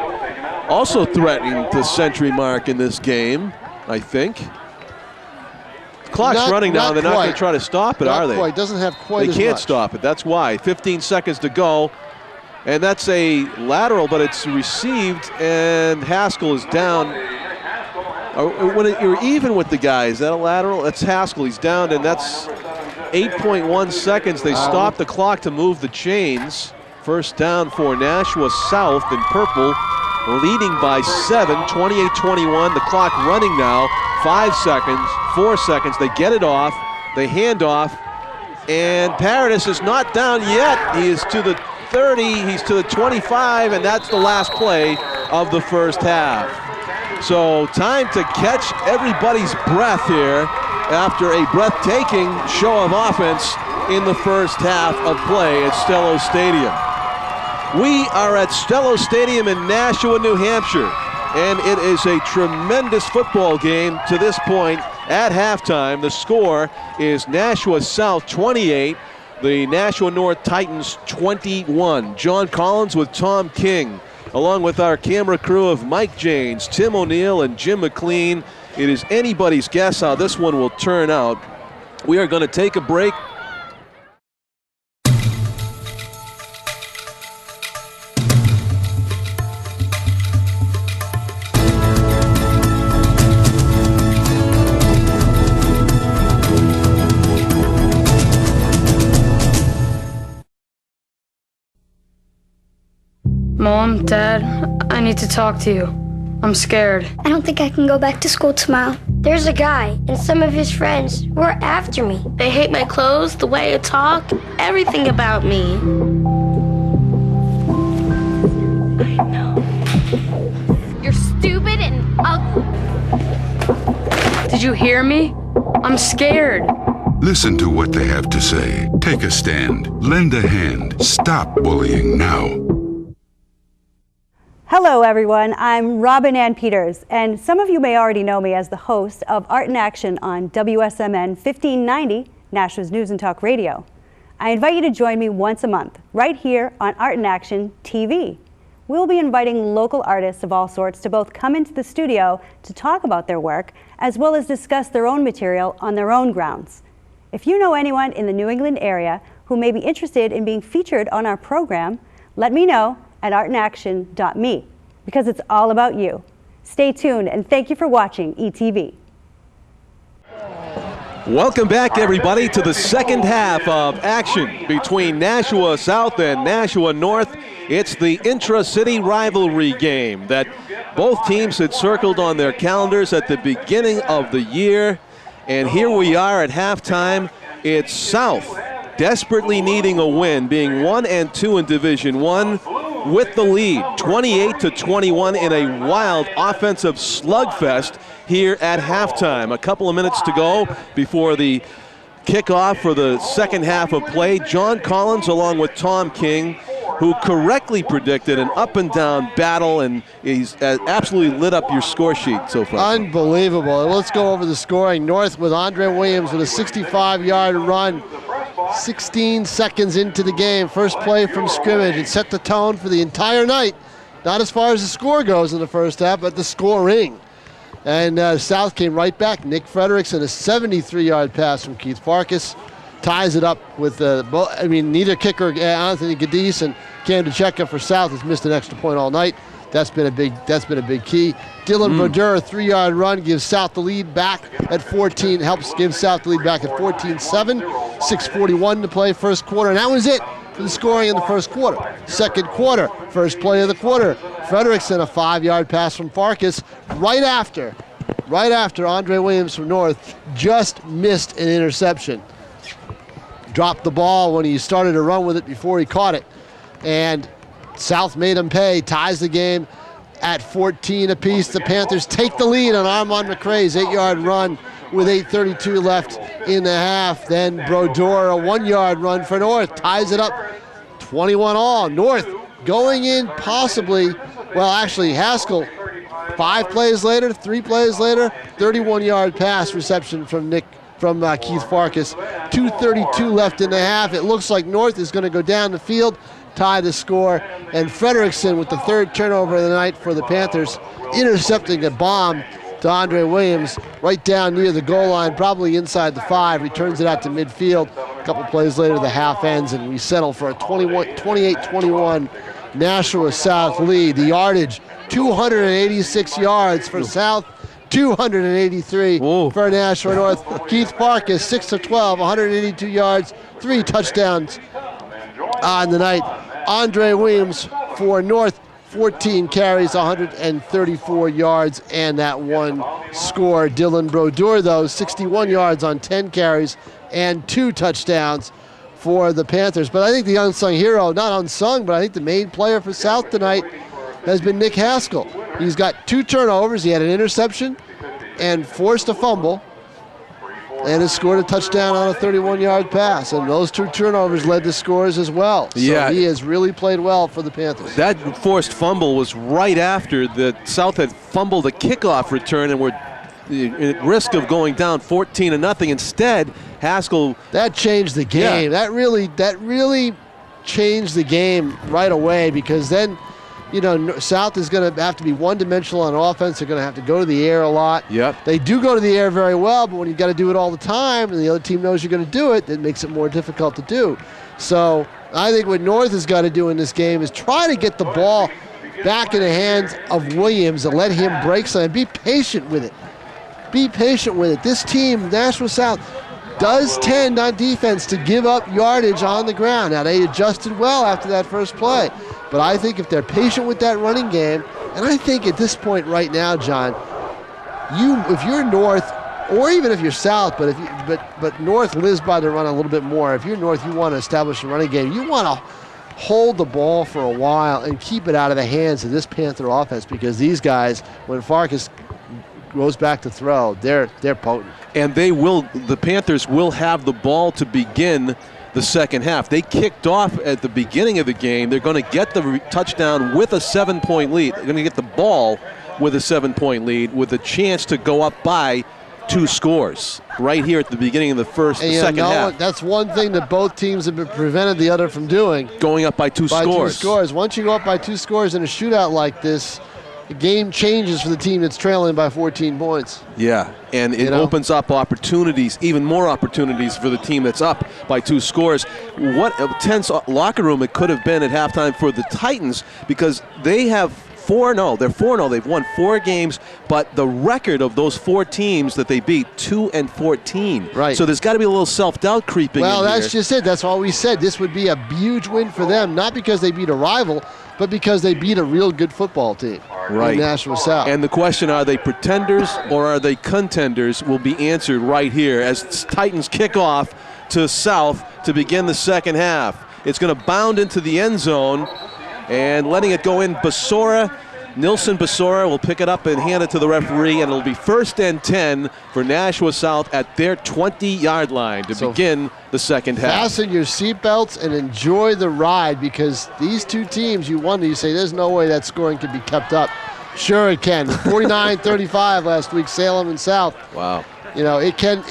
A: also threatening the century mark in this game, I think. The clock's running now. They're not going to try to stop it, are they?
B: Quite. Doesn't have quite as
A: They can't
B: much.
A: stop it. That's why. 15 seconds to go. And that's a lateral, but it's received, and Haskell is down. When you're even with the guy, is that a lateral? That's Haskell. He's down, and that's 8.1 seconds. They stop the clock to move the chains. First down for Nashua South in purple, leading by 7, 28-21. The clock running now. 5 seconds, 4 seconds. They get it off. They hand off. And Paradis is not down yet. He is to the 30. He's to the 25, and that's the last play of the first half. So time to catch everybody's breath here after a breathtaking show of offense in the first half of play at Stellos Stadium. We are at Stellos Stadium in Nashua, New Hampshire, and it is a tremendous football game to this point. At halftime, the score is Nashua South 28, the Nashua North Titans 21. John Collins with Tom King, along with our camera crew of Mike Janes, Tim O'Neill, and Jim McLean. It is anybody's guess how this one will turn out. We are going to take a break.
D: Mom, Dad, I need to talk to you. I'm scared.
E: I don't think I can go back to school tomorrow. There's a guy and some of his friends who are after me.
F: They hate my clothes, the way I talk, everything about me. I know.
G: You're stupid and ugly.
D: Did you hear me? I'm scared.
H: Listen to what they have to say. Take a stand. Lend a hand. Stop bullying now.
I: Hello everyone, I'm Robin Ann Peters, and some of you may already know me as the host of Art in Action on WSMN 1590, Nashua's News and Talk Radio. I invite you to join me once a month, right here on Art in Action TV. We'll be inviting local artists of all sorts to both come into the studio to talk about their work, as well as discuss their own material on their own grounds. If you know anyone in the New England area who may be interested in being featured on our program, let me know at artinaction.me, because it's all about you. Stay tuned, and thank you for watching ETV.
A: Welcome back, everybody, to the second half of action between Nashua South and Nashua North. It's the intra-city rivalry game that both teams had circled on their calendars at the beginning of the year. And here we are at halftime. It's South desperately needing a win, being 1-2 in Division I, with the lead, 28-21 in a wild offensive slugfest here at halftime. A couple of minutes to go before the kickoff for the second half of play. John Collins, along with Tom King, who correctly predicted an up-and-down battle, and he's absolutely lit up your score sheet so far.
B: Unbelievable. Let's go over the scoring. North with Andre Williams with a 65-yard run. 16 seconds into the game, first play from scrimmage. It set the tone for the entire night. Not as far as the score goes in the first half, but the scoring. And South came right back. Nick Frederickson, a 73-yard pass from Keith Farkas, ties it up with neither kicker, Anthony Gadis and Cam DeCecca for South, has missed an extra point all night. That's been a big key. Dylan Badaour, a 3-yard run, gives South the lead back at 14, helps give South the lead back at 14-7. 6:41 to play first quarter, and that was it for the scoring in the first quarter. Second quarter, first play of the quarter, Frederickson, a 5-yard pass from Farkas, right after Andre Williams from North just missed an interception. Dropped the ball when he started to run with it before he caught it, and South made him pay, ties the game at 14 apiece. The Panthers take the lead on Armand McRae's 8-yard run with 8:32 left in the half. Then Brodeur, a 1-yard run for North, ties it up 21 all. North going in possibly, well, actually Haskell, 3 plays later, 31-yard pass reception from Keith Farkas. 2:32 left in the half. It looks like North is going to go down the field, tie the score, and Frederickson with the third turnover of the night for the Panthers, intercepting a bomb to Andre Williams right down near the goal line, probably inside the 5, returns it out to midfield. A couple plays later, the half ends, and we settle for a 28-21 Nashua South lead. The yardage, 286 yards for South, 283 for Nashua North. Keith Farkas, 6 of 12, 182 yards, 3 touchdowns on the night. Andre Williams for North, 14 carries, 134 yards, and that one score. Dylan Brodeur, though, 61 yards on 10 carries and 2 touchdowns for the Panthers. But I think the unsung hero, not unsung, but I think the main player for South tonight has been Nick Haskell. He's got 2 turnovers. He had an interception and forced a fumble. and has scored a touchdown on a 31-yard pass. And those 2 turnovers led to scores as well. So
A: yeah,
B: he has really played well for the Panthers.
A: That forced fumble was right after the South had fumbled a kickoff return and were at risk of going down 14-0. Instead, Haskell.
B: That changed the game.
A: Yeah.
B: That really changed the game right away, because then, you know, South is going to have to be one-dimensional on offense. They're going to have to go to the air a lot.
A: Yep.
B: They do go to the air very well, but when you've got to do it all the time and the other team knows you're going to do it, it makes it more difficult to do. So I think what North has got to do in this game is try to get the ball back in the hands of Williams and let him break something. Be patient with it. Be patient with it. This team, Nashua South, does tend on defense to give up yardage on the ground. Now, they adjusted well after that first play. But I think if they're patient with that running game, and I think at this point right now, John, if you're North, or even if you're South, but North lives by the run a little bit more. If you're North, you want to establish a running game. You want to hold the ball for a while and keep it out of the hands of this Panther offense, because these guys, when Farkas goes back to throw, they're potent.
A: And the Panthers will have the ball to begin the second half. They kicked off at the beginning of the game. They're going to get the touchdown with a 7-point lead. They're going to get the ball with a 7-point lead with a chance to go up by 2 scores right here at the beginning of the second half.
B: That's one thing that both teams have prevented the other from doing.
A: Going up by 2 scores.
B: Once you go up by 2 scores in a shootout like this, the game changes for the team that's trailing by 14 points.
A: Yeah, and it opens up opportunities, even more opportunities for the team that's up by 2 scores. What a tense locker room it could have been at halftime for the Titans, because they have 4-0. They're 4-0. They've won 4 games, but the record of those 4 teams that they beat, 2-14.
B: Right.
A: So there's got to be a little self-doubt creeping in
B: that's
A: here.
B: just it. That's all we said. This would be a huge win for them, not because they beat a rival, but because they beat a real good football team.
A: Right.
B: In Nashua South.
A: And the question, are they pretenders or are they contenders, will be answered right here as Titans kick off to South to begin the second half. It's going to bound into the end zone, and letting it go in, Nilson Basora will pick it up and hand it to the referee, and it'll be 1st and 10 for Nashua South at their 20-yard line to begin the second half.
B: Fasten your seatbelts and enjoy the ride, because these 2 teams, you say, there's no way that scoring can be kept up. Sure it can. 49-35 last week, Salem and South.
A: Wow.
B: You know, it can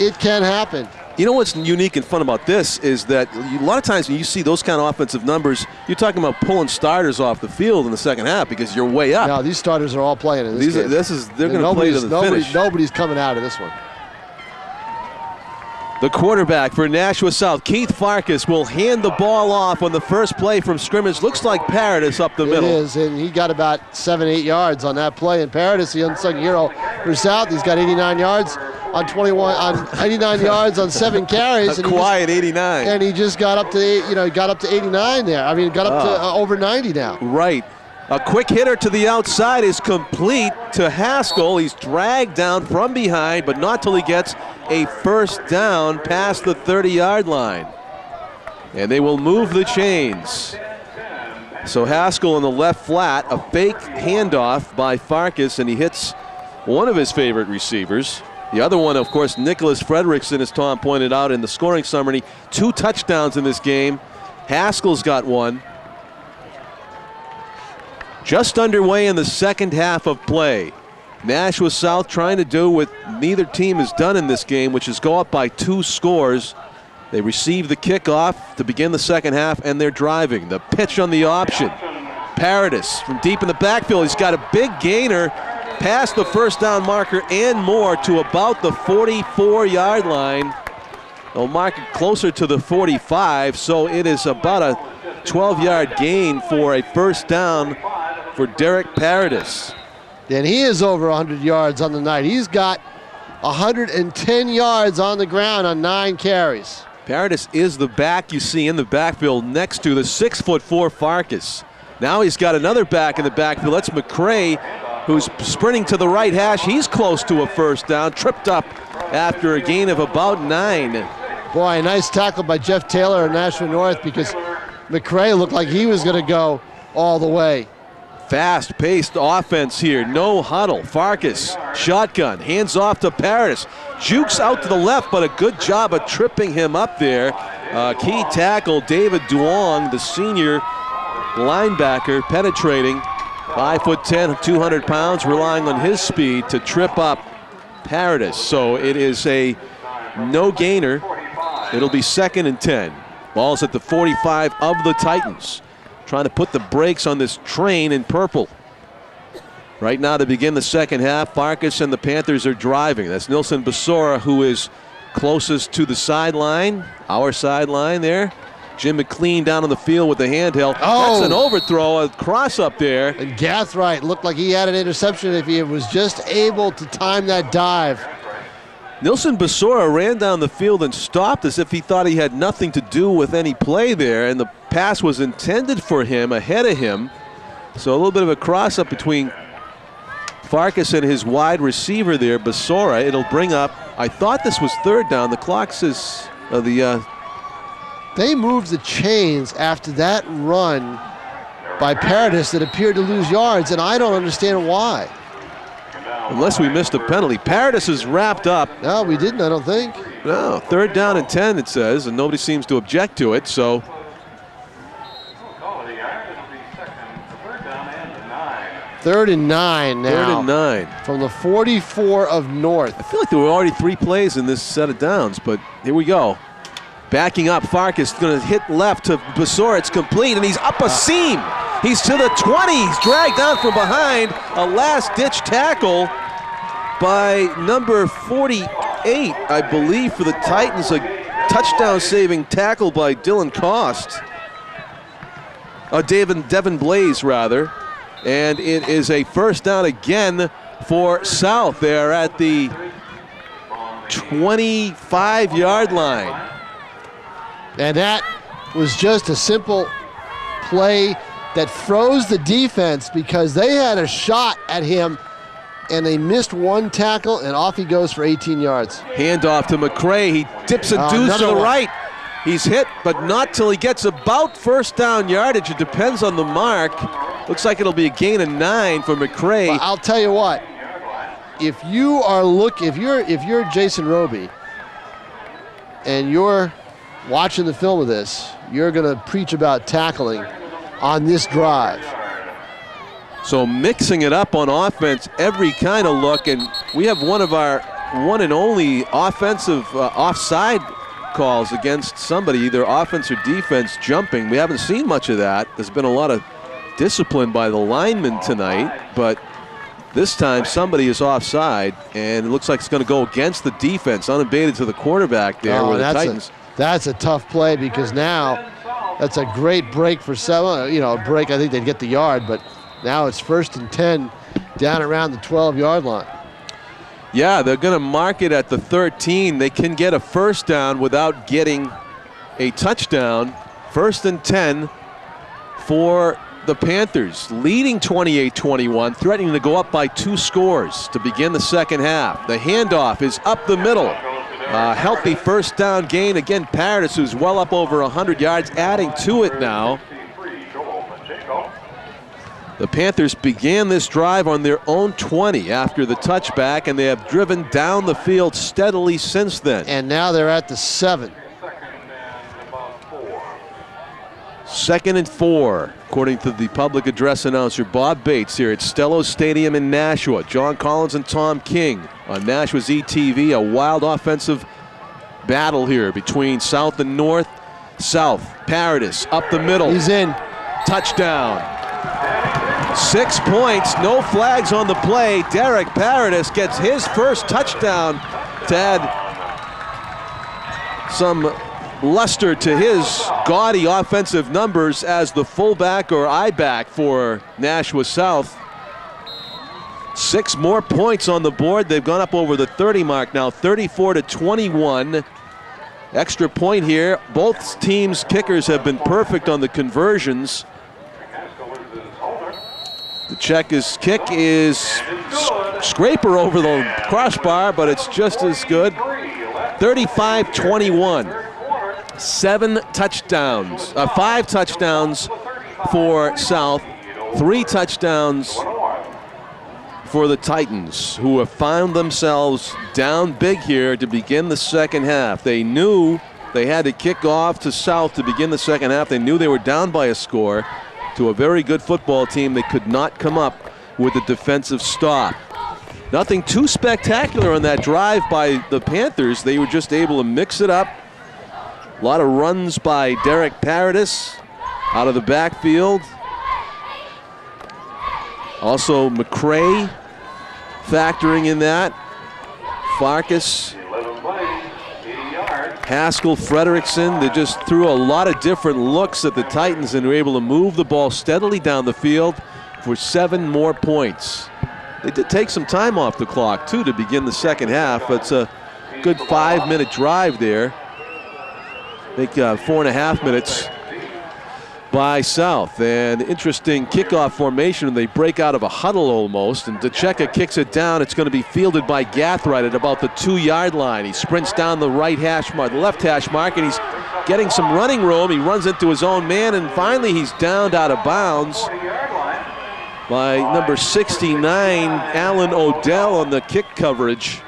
B: happen.
A: You know what's unique and fun about this is that a lot of times when you see those kind of offensive numbers, you're talking about pulling starters off the field in the second half because you're way up.
B: No, these starters are all playing in this game.
A: They're going to play to the finish.
B: Nobody's coming out of this one.
A: The quarterback for Nashua South, Keith Farkas, will hand the ball off on the first play from scrimmage. Looks like Paradis up the middle.
B: It is, and he got about 7-8 yards on that play. And Paradis, the unsung hero for South, he's got 89 yards on 89 yards on 7 carries.
A: A quiet 89.
B: And he just got up to 89 there. I mean, got up to over 90 now.
A: Right. A quick hitter to the outside is complete to Haskell. He's dragged down from behind, but not till he gets a first down past the 30-yard line. And they will move the chains. So Haskell in the left flat, a fake handoff by Farkas, and he hits one of his favorite receivers. The other one, of course, Nicholas Fredrickson, as Tom pointed out in the scoring summary. 2 touchdowns in this game. Haskell's got 1. Just underway in the second half of play. Nashua South trying to do what neither team has done in this game, which is go up by 2 scores. They receive the kickoff to begin the second half, and they're driving. The pitch on the option. Paradis from deep in the backfield. He's got a big gainer past the first down marker and more to about the 44-yard line. They'll mark it closer to the 45, so it is about a 12-yard gain for a first down for Derek Paradis.
B: And he is over 100 yards on the night. He's got 110 yards on the ground on 9 carries.
A: Paradis is the back you see in the backfield next to the 6'4" Farkas. Now he's got another back in the backfield. That's McCray, who's sprinting to the right hash. He's close to a first down, tripped up after a gain of about 9.
B: Boy, a nice tackle by Jeff Taylor at Nashua North, because McCray looked like he was going to go all the way.
A: Fast-paced offense here. No huddle. Farkas, shotgun, hands off to Paradis. Jukes out to the left, but a good job of tripping him up there. Key tackle, David Duong, the senior linebacker, penetrating. 5'10", 200 pounds, relying on his speed to trip up Paradis. So it is a no gainer. It'll be 2nd and 10. Ball's at the 45 of the Titans. Trying to put the brakes on this train in purple. Right now to begin the second half, Farkas and the Panthers are driving. That's Nilson Basora, who is closest to the sideline, our sideline there. Jim McLean down on the field with the handheld.
B: Oh.
A: That's an overthrow, a cross up there.
B: And Gathright looked like he had an interception if he was just able to time that dive.
A: Nilson Basora ran down the field and stopped as if he thought he had nothing to do with any play there, and the pass was intended for him, ahead of him. So a little bit of a cross up between Farkas and his wide receiver there, Basora. It'll bring up, I thought this was 3rd down. The clock says
B: They moved the chains after that run by Paradis that appeared to lose yards, and I don't understand why.
A: Unless we missed a penalty. Paradis is wrapped up.
B: No, we didn't, I don't think.
A: No, 3rd down and 10 it says, and nobody seems to object to it, so.
B: 3rd and 9 now.
A: 3rd and 9.
B: From the 44 of North.
A: I feel like there were already 3 plays in this set of downs, but here we go. Backing up, Farkas going to hit left to Basora. It's complete, and he's up a seam. He's to the 20. He's dragged down from behind. A last-ditch tackle by number 48, I believe, for the Titans. A touchdown-saving tackle by Dylan Cost. Devin Blaze, rather. And it is a 1st down again for South. They're at the 25-yard line.
B: And that was just a simple play that froze the defense because they had a shot at him and they missed one tackle, and off he goes for 18 yards.
A: Handoff to McCray. He dips a deuce to the right. He's hit, but not till he gets about 1st down yardage. It depends on the mark. Looks like it'll be a gain of 9 for McCray.
B: Well, I'll tell you what. If you're Jason Robie and you're watching the film of this, you're going to preach about tackling on this drive.
A: So mixing it up on offense, every kind of look, and we have one of our one and only offensive offside calls against somebody, either offense or defense, jumping. We haven't seen much of that. There's been a lot of discipline by the linemen tonight, but this time somebody is offside, and it looks like it's going to go against the defense, unabated to the quarterback there with the Titans.
B: That's a tough play because now that's a great break for someone. You know, a break, I think they'd get the yard, but now it's 1st and 10 down around the 12-yard line.
A: Yeah, they're going to mark it at the 13. They can get a 1st down without getting a touchdown. 1st and 10 for the Panthers, leading 28-21, threatening to go up by 2 scores to begin the second half. The handoff is up the middle. Healthy 1st down gain. Again, Paradis, who's well up over 100 yards, adding to it now. The Panthers began this drive on their own 20 after the touchback, and they have driven down the field steadily since then.
B: And now they're at the 7.
A: 2nd and 4, according to the public address announcer Bob Bates here at Stellos Stadium in Nashua. John Collins and Tom King on Nashua's ETV. A wild offensive battle here between South and North. South, Paradis up the middle.
B: He's in.
A: Touchdown. 6 points, no flags on the play. Derek Paradis gets his 1st touchdown to add some luster to his gaudy offensive numbers as the fullback or I-back for Nashua South. 6 more points on the board. They've gone up over the 30 mark now, 34-21. Extra point here. Both teams' kickers have been perfect on the conversions. The check is kick is scraper over the crossbar, but it's just as good. 35-21. 5 touchdowns for South. 3 touchdowns for the Titans, who have found themselves down big here to begin the second half. They knew they had to kick off to South to begin the second half. They knew they were down by a score to a very good football team. They could not come up with a defensive stop. Nothing too spectacular on that drive by the Panthers. They were just able to mix it up. A lot of runs by Derek Paradis out of the backfield. Also McCray factoring in that. Farkas, Haskell, Frederickson. They just threw a lot of different looks at the Titans and were able to move the ball steadily down the field for 7 more points. They did take some time off the clock, too, to begin the second half. It's a good 5-minute drive there. I think 4.5 minutes by South. And interesting kickoff formation. They break out of a huddle almost, and DeCecca kicks it down. It's going to be fielded by Gathright at about the 2-yard line. He sprints down the right hash mark, the left hash mark, and he's getting some running room. He runs into his own man, and finally he's downed out of bounds by number 69, Alan Odell, on the kick coverage.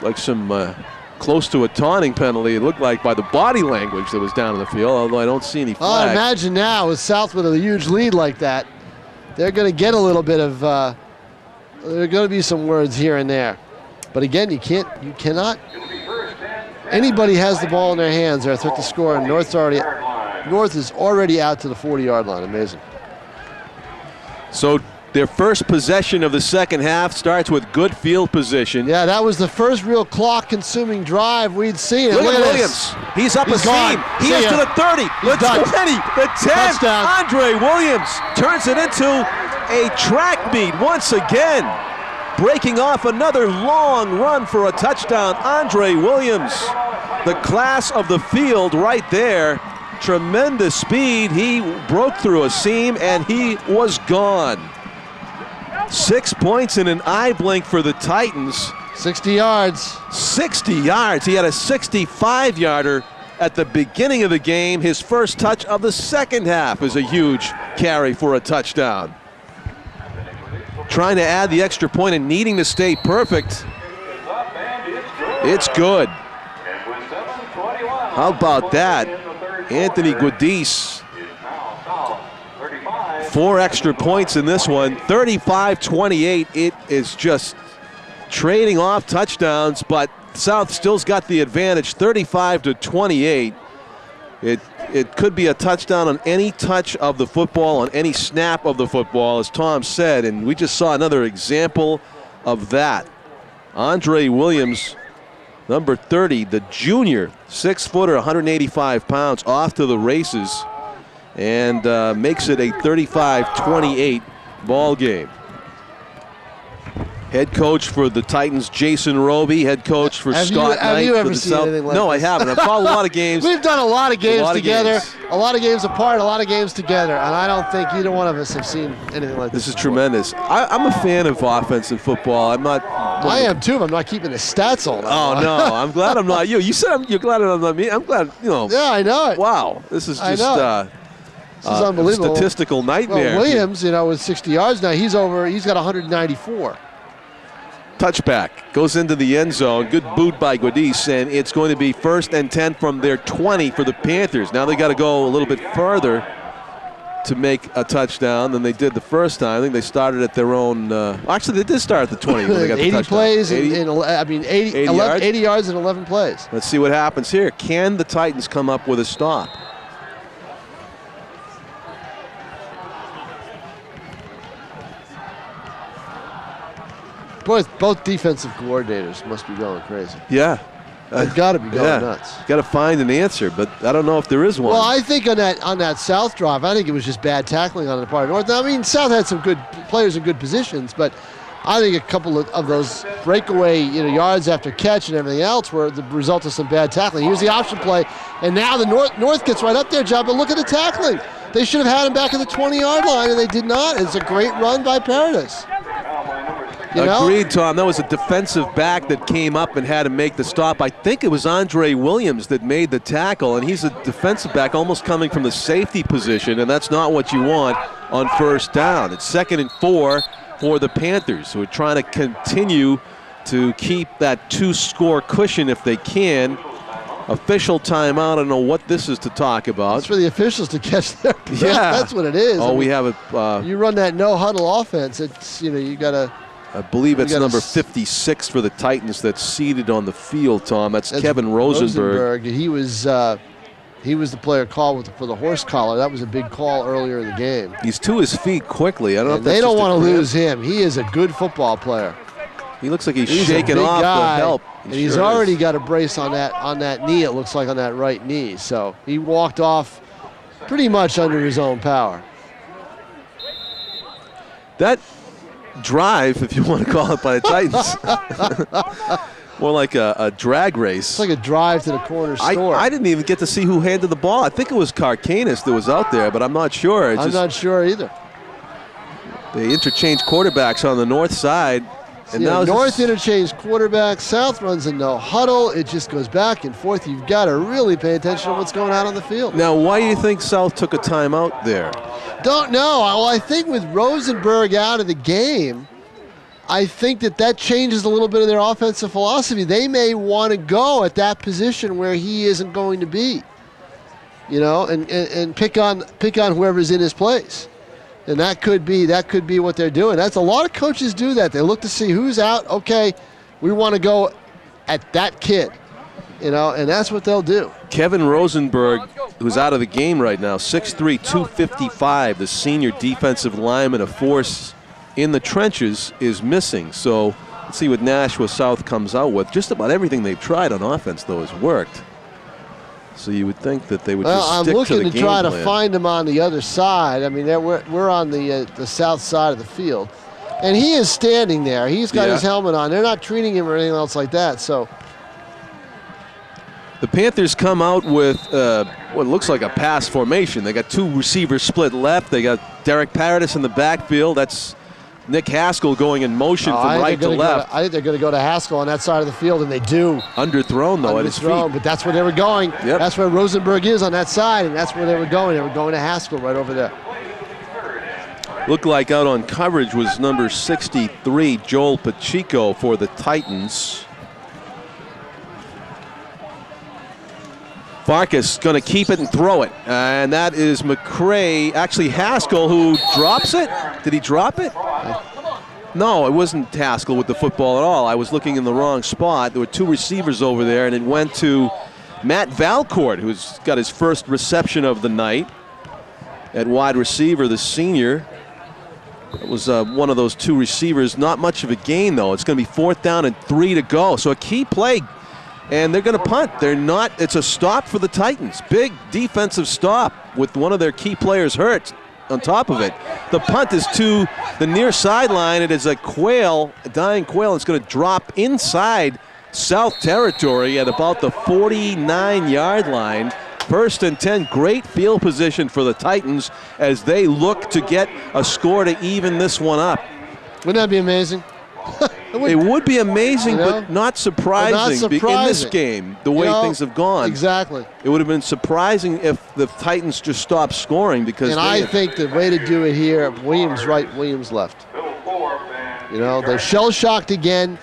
A: Like some close to a taunting penalty, it looked like, by the body language that was down in the field, although I don't see any flags.
B: Oh, imagine now with South with a huge lead like that, they're going to get a little bit of, there are going to be some words here and there. But again, you cannot, anybody has the ball in their hands, they're a threat to score, and North is already out to the 40-yard line. Amazing.
A: So their first possession of the second half starts with good field position.
B: Yeah, that was the first real clock-consuming drive we'd seen.
A: Look at Williams. He's up a seam. He is to the 30, the 20, the 10.
B: Touchdown.
A: Andre Williams turns it into a track meet once again. Breaking off another long run for a touchdown. Andre Williams, the class of the field right there. Tremendous speed. He broke through a seam and he was gone. 6 points in an eye blink for the Titans.
B: 60 yards.
A: 60 yards. He had a 65-yarder at the beginning of the game. His first touch of the second half is a huge carry for a touchdown. Trying to add the extra point and needing to stay perfect. It's good. How about that? Anthony Guadis. 4 extra points in this one. 35-28. It is just trading off touchdowns, but South still's got the advantage. 35-28. It could be a touchdown on any touch of the football, on any snap of the football, as Tom said, and we just saw another example of that. Andre Williams, number 30, the junior, 6-footer, 185 pounds, off to the races, and makes it a 35-28 ball game. Head coach for the Titans, Jason Robie. Head coach for Scott Knight.
B: Have you ever
A: for the
B: seen
A: South.
B: anything like
A: No,
B: this?
A: I haven't. I've followed a lot of games.
B: We've done a lot of games together,
A: games.
B: a lot of games apart, a lot of games together, and I don't think either one of us have seen anything like this.
A: This is tremendous. I'm a fan of offensive football. I'm not.
B: I am too. I'm not keeping the stats all that long.
A: No, I'm glad I'm not you. You said you're glad I'm not me. I'm glad,
B: Yeah, I know it.
A: Wow, this is just
B: this is unbelievable.
A: A statistical nightmare.
B: Well, Williams, with 60 yards now, he's got 194.
A: Touchback goes into the end zone. Good boot by Guadis, and it's going to be 1st and 10 from their 20 for the Panthers. Now they got to go a little bit further to make a touchdown than they did the first time. I think they started at their own. Actually, they did start at the 20 when they got the
B: 80
A: touchdown.
B: plays,
A: 80
B: 80 yards in 11 plays.
A: Let's see what happens here. Can the Titans come up with a stop?
B: Both defensive coordinators must be going crazy.
A: Yeah.
B: They've got to be going nuts.
A: Got to find an answer, but I don't know if there is one.
B: Well, I think on that South drive, I think it was just bad tackling on the part of North. I mean, South had some good players in good positions, but I think a couple of those breakaway yards after catch and everything else were the result of some bad tackling. Here's the option play, and now the North gets right up there, John, but look at the tackling. They should have had him back at the 20-yard line, and they did not. It's a great run by Paradis. You know?
A: Agreed, Tom. That was a defensive back that came up and had to make the stop. I think it was Andre Williams that made the tackle, and he's a defensive back almost coming from the safety position, and that's not what you want on first down. It's 2nd and 4 for the Panthers, who are trying to continue to keep that 2-score cushion if they can. Official timeout. I don't know what this is to talk about.
B: It's for the officials to catch their breath.
A: Yeah.
B: That's what it is.
A: Oh, we have a...
B: you run that no-huddle offense, it's, you got to...
A: I believe it's number 56 for the Titans that's seated on the field, Tom. That's Kevin Rosenberg.
B: He was the player called for the horse collar. That was a big call earlier in the game.
A: He's to his feet quickly. I don't know if
B: they don't want to
A: cramp.
B: lose him. He is a good football player.
A: He looks like he's shaking
B: a big
A: off
B: guy,
A: the help.
B: And he's already got a brace on that knee, it looks like, on that right knee. So he walked off pretty much under his own power.
A: That drive, if you want to call it, by the Titans. More like a drag race.
B: It's like a drive to the corner store.
A: I didn't even get to see who handed the ball. I think it was Karkanis that was out there, but I'm not sure.
B: I'm not sure either.
A: They interchanged quarterbacks on the north side. And now
B: north interchange quarterback, south runs a no huddle. It just goes back and forth. You've got to really pay attention to what's going on the field.
A: Now, why do you think South took a timeout there?
B: Don't know. Well, I think with Rosenberg out of the game, I think that changes a little bit of their offensive philosophy. They may want to go at that position where he isn't going to be, and pick on whoever's in his place. And that could be what they're doing. That's a lot of coaches do that. They look to see who's out. Okay, we want to go at that kid, and that's what they'll do.
A: Kevin Rosenberg, who's out of the game right now, 6'3", 255, the senior defensive lineman, a force in the trenches, is missing. So let's see what Nashua South comes out with. Just about everything they've tried on offense, though, has worked. So you would think that they would just stick to the game plan.
B: I'm looking to try to find him on the other side. I mean, we're on the south side of the field. And he is standing there. He's got his helmet on. They're not treating him or anything else like that. So
A: the Panthers come out with what looks like a pass formation. They got 2 receivers split left. They got Derek Paradis in the backfield. That's Nick Haskell going in motion from right to left.
B: I think they're going to go to Haskell on that side of the field, and they do.
A: Underthrown, though, at his feet.
B: But that's where they were going.
A: Yep.
B: That's where Rosenberg is on that side, and that's where they were going. They were going to Haskell right over there.
A: Looked like out on coverage was number 63, Joel Pacheco for the Titans. Farkas going to keep it and throw it. And that is McCray, actually Haskell, who drops it. Did he drop it? No, it wasn't Haskell with the football at all. I was looking in the wrong spot. There were 2 receivers over there, and it went to Matt Valcourt, who's got his first reception of the night at wide receiver, the senior. It was one of those 2 receivers. Not much of a gain, though. It's going to be 4th down and 3 to go. So a key play. And they're going to punt. It's a stop for the Titans. Big defensive stop with one of their key players hurt on top of it. The punt is to the near sideline. It is a dying quail. It's going to drop inside South territory at about the 49-yard line. 1st and 10, great field position for the Titans as they look to get a score to even this one up.
B: Wouldn't that be amazing?
A: It would be amazing, but not surprising. In this game, the way things have gone.
B: Exactly.
A: It would have been surprising if the Titans just stopped scoring because.
B: I think the way to do it here, Williams right, Williams left. They're shell-shocked again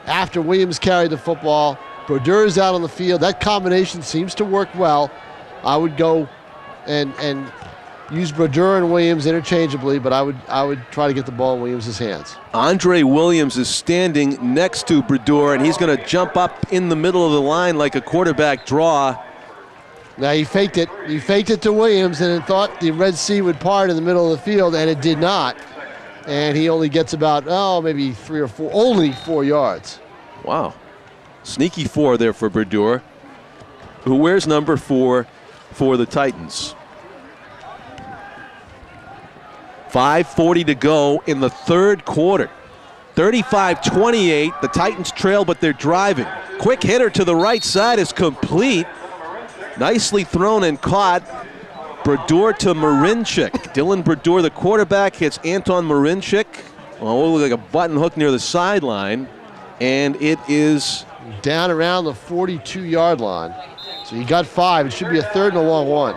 B: after Williams carried the football. Brodeur's out on the field. That combination seems to work well. I would go and use Brodeur and Williams interchangeably, but I would try to get the ball in Williams' hands. Andre
A: Williams is standing next to Brodeur, and he's going to jump up in the middle of the line like a quarterback draw.
B: Now he faked it. He faked it to Williams and thought the Red Sea would part in the middle of the field, and it did not. And he only gets about, maybe 3 or 4, only 4 yards.
A: Wow. Sneaky 4 there for Brodeur, who wears number 4 for the Titans. 5:40 to go in the 3rd quarter. 35-28, the Titans trail, but they're driving. Quick hitter to the right side is complete. Nicely thrown and caught. Brodeur to Marinchik. Dylan Brodeur, the quarterback, hits Anton Marinchik Well, it looked like a button hook near the sideline, and it is
B: down around the 42-yard line. So you got 5. It should be a 3rd and a long one.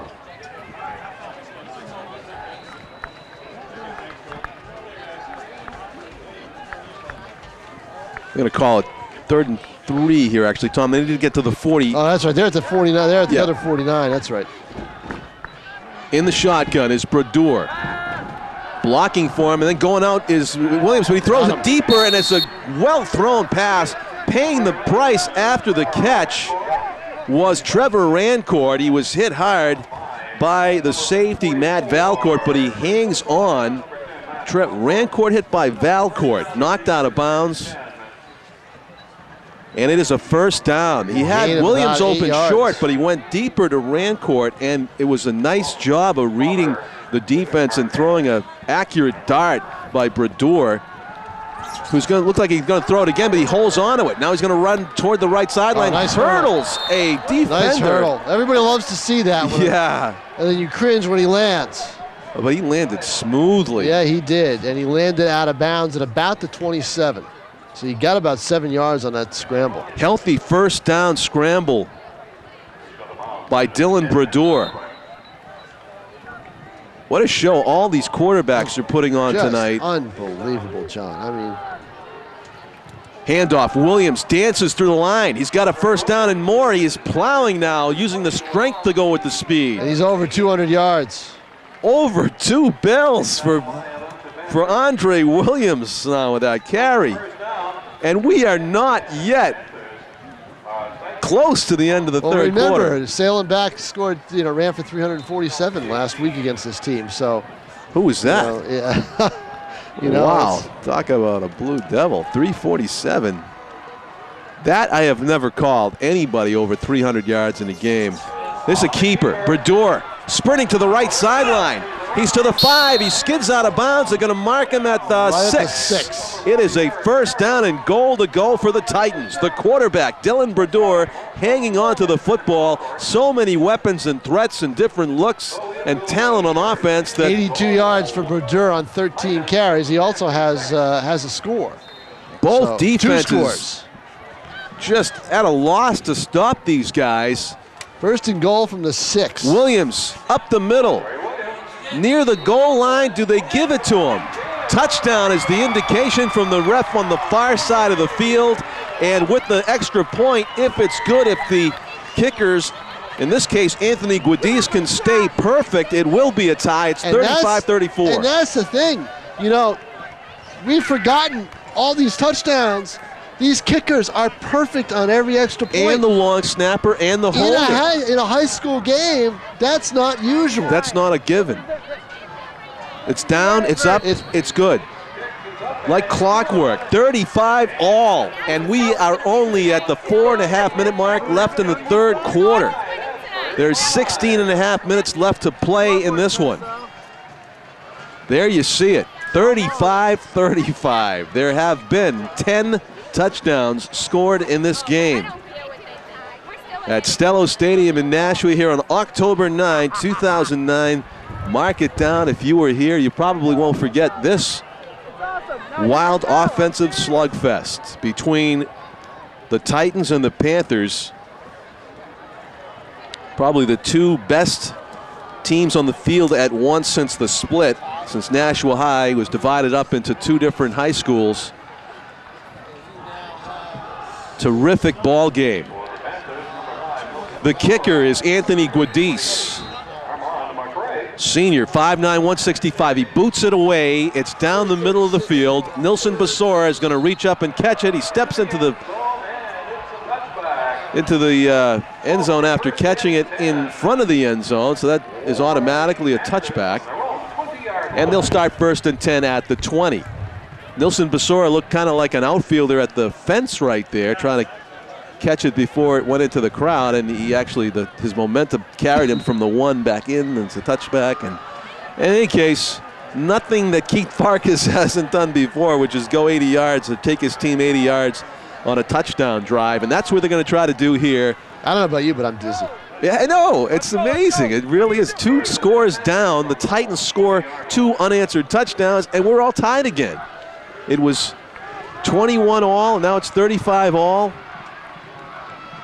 A: I'm going to call it 3rd and 3 here, actually, Tom. They need to get to the 40.
B: Oh, that's right. They're at the 49. They're at the other 49. That's right.
A: In the shotgun is Badaour. Blocking for him, and then going out is Williams, but he throws it deeper, and it's a well-thrown pass. Paying the price after the catch was Trevor Rancourt. He was hit hard by the safety, Matt Valcourt, but he hangs on. Rancourt hit by Valcourt, knocked out of bounds. And it is a first down. He had Williams open short, but he went deeper to Rancourt, and it was a nice job of reading the defense and throwing an accurate dart by Badaour, who's going to look like he's going to throw it again, but he holds on to it. Now he's going to run toward the right sideline.
B: Nice
A: hurdles a defender.
B: Nice hurdle. Everybody loves to see that one.
A: Yeah.
B: And then you cringe when he lands.
A: But he landed smoothly.
B: Yeah, he did. And he landed out of bounds at about the 27. So he got about 7 yards on that scramble.
A: Healthy first down scramble by Dylan Badaour. What a show all these quarterbacks are putting on tonight.
B: Unbelievable, John. I mean,
A: handoff. Williams dances through the line. He's got a first down and more. He is plowing now, using the strength to go with the speed.
B: And he's over 200 yards.
A: Over 2 bills for Andre Williams now with that carry. And we are not yet close to the end of the third quarter.
B: Remember, Salem back scored, ran for 347 last week against this team. So,
A: who was that?
B: Wow,
A: talk about a blue devil. 347. That I have never called anybody over 300 yards in a game. This is a keeper. Badaour sprinting to the right sideline. He's to the 5. He skids out of bounds. They're going to mark him at the 6. It is a first down and goal to go for the Titans. The quarterback, Dylan Badaour, hanging on to the football. So many weapons and threats and different looks and talent on offense. That
B: 82 yards for Badaour on 13 carries. He also has a score.
A: Both defenses
B: 2 scores.
A: Just at a loss to stop these guys.
B: First and goal from the 6.
A: Williams up the middle. Near the goal line, do they give it to him? Touchdown is the indication from the ref on the far side of the field. And with the extra point, if it's good, if the kickers, in this case Anthony Guadis, can stay perfect, it will be a tie. It's 35-34.
B: And that's the thing. We've forgotten all these touchdowns. These kickers are perfect on every extra point.
A: And the long snapper and the holder.
B: In a high school game, that's not usual.
A: That's not a given. It's down, it's up, it's good. Like clockwork, 35 all. And we are only at the 4.5-minute mark left in the third quarter. There's 16.5 minutes left to play in this one. There you see it, 35-35. There have been 10 touchdowns scored in this game at Stellos Stadium in Nashua here on October 9, 2009. Mark it down if you were here. You probably won't forget this wild offensive slugfest between the Titans and the Panthers. Probably the 2 best teams on the field at once since the split, since Nashua High was divided up into 2 different high schools. Terrific ball game. The kicker is Anthony Guadis, senior, 5'9", 165. He boots it away. It's down the middle of the field. Nilson Basora is going to reach up and catch it. He steps into the end zone after catching it in front of the end zone, so that is automatically a touchback. And they'll start 1st and 10 at the 20. Nilson Basora looked kind of like an outfielder at the fence right there, trying to catch it before it went into the crowd, and he actually, his momentum carried him from the 1 back in, and it's a touchback. And in any case, nothing that Keith Farkas hasn't done before, which is go 80 yards or take his team 80 yards on a touchdown drive, and that's what they're going to try to do here.
B: I don't know about you, but I'm dizzy.
A: Yeah, I know. It's amazing. It really is. 2 scores down. The Titans score 2 unanswered touchdowns, and we're all tied again. It was 21 all, and now it's 35 all.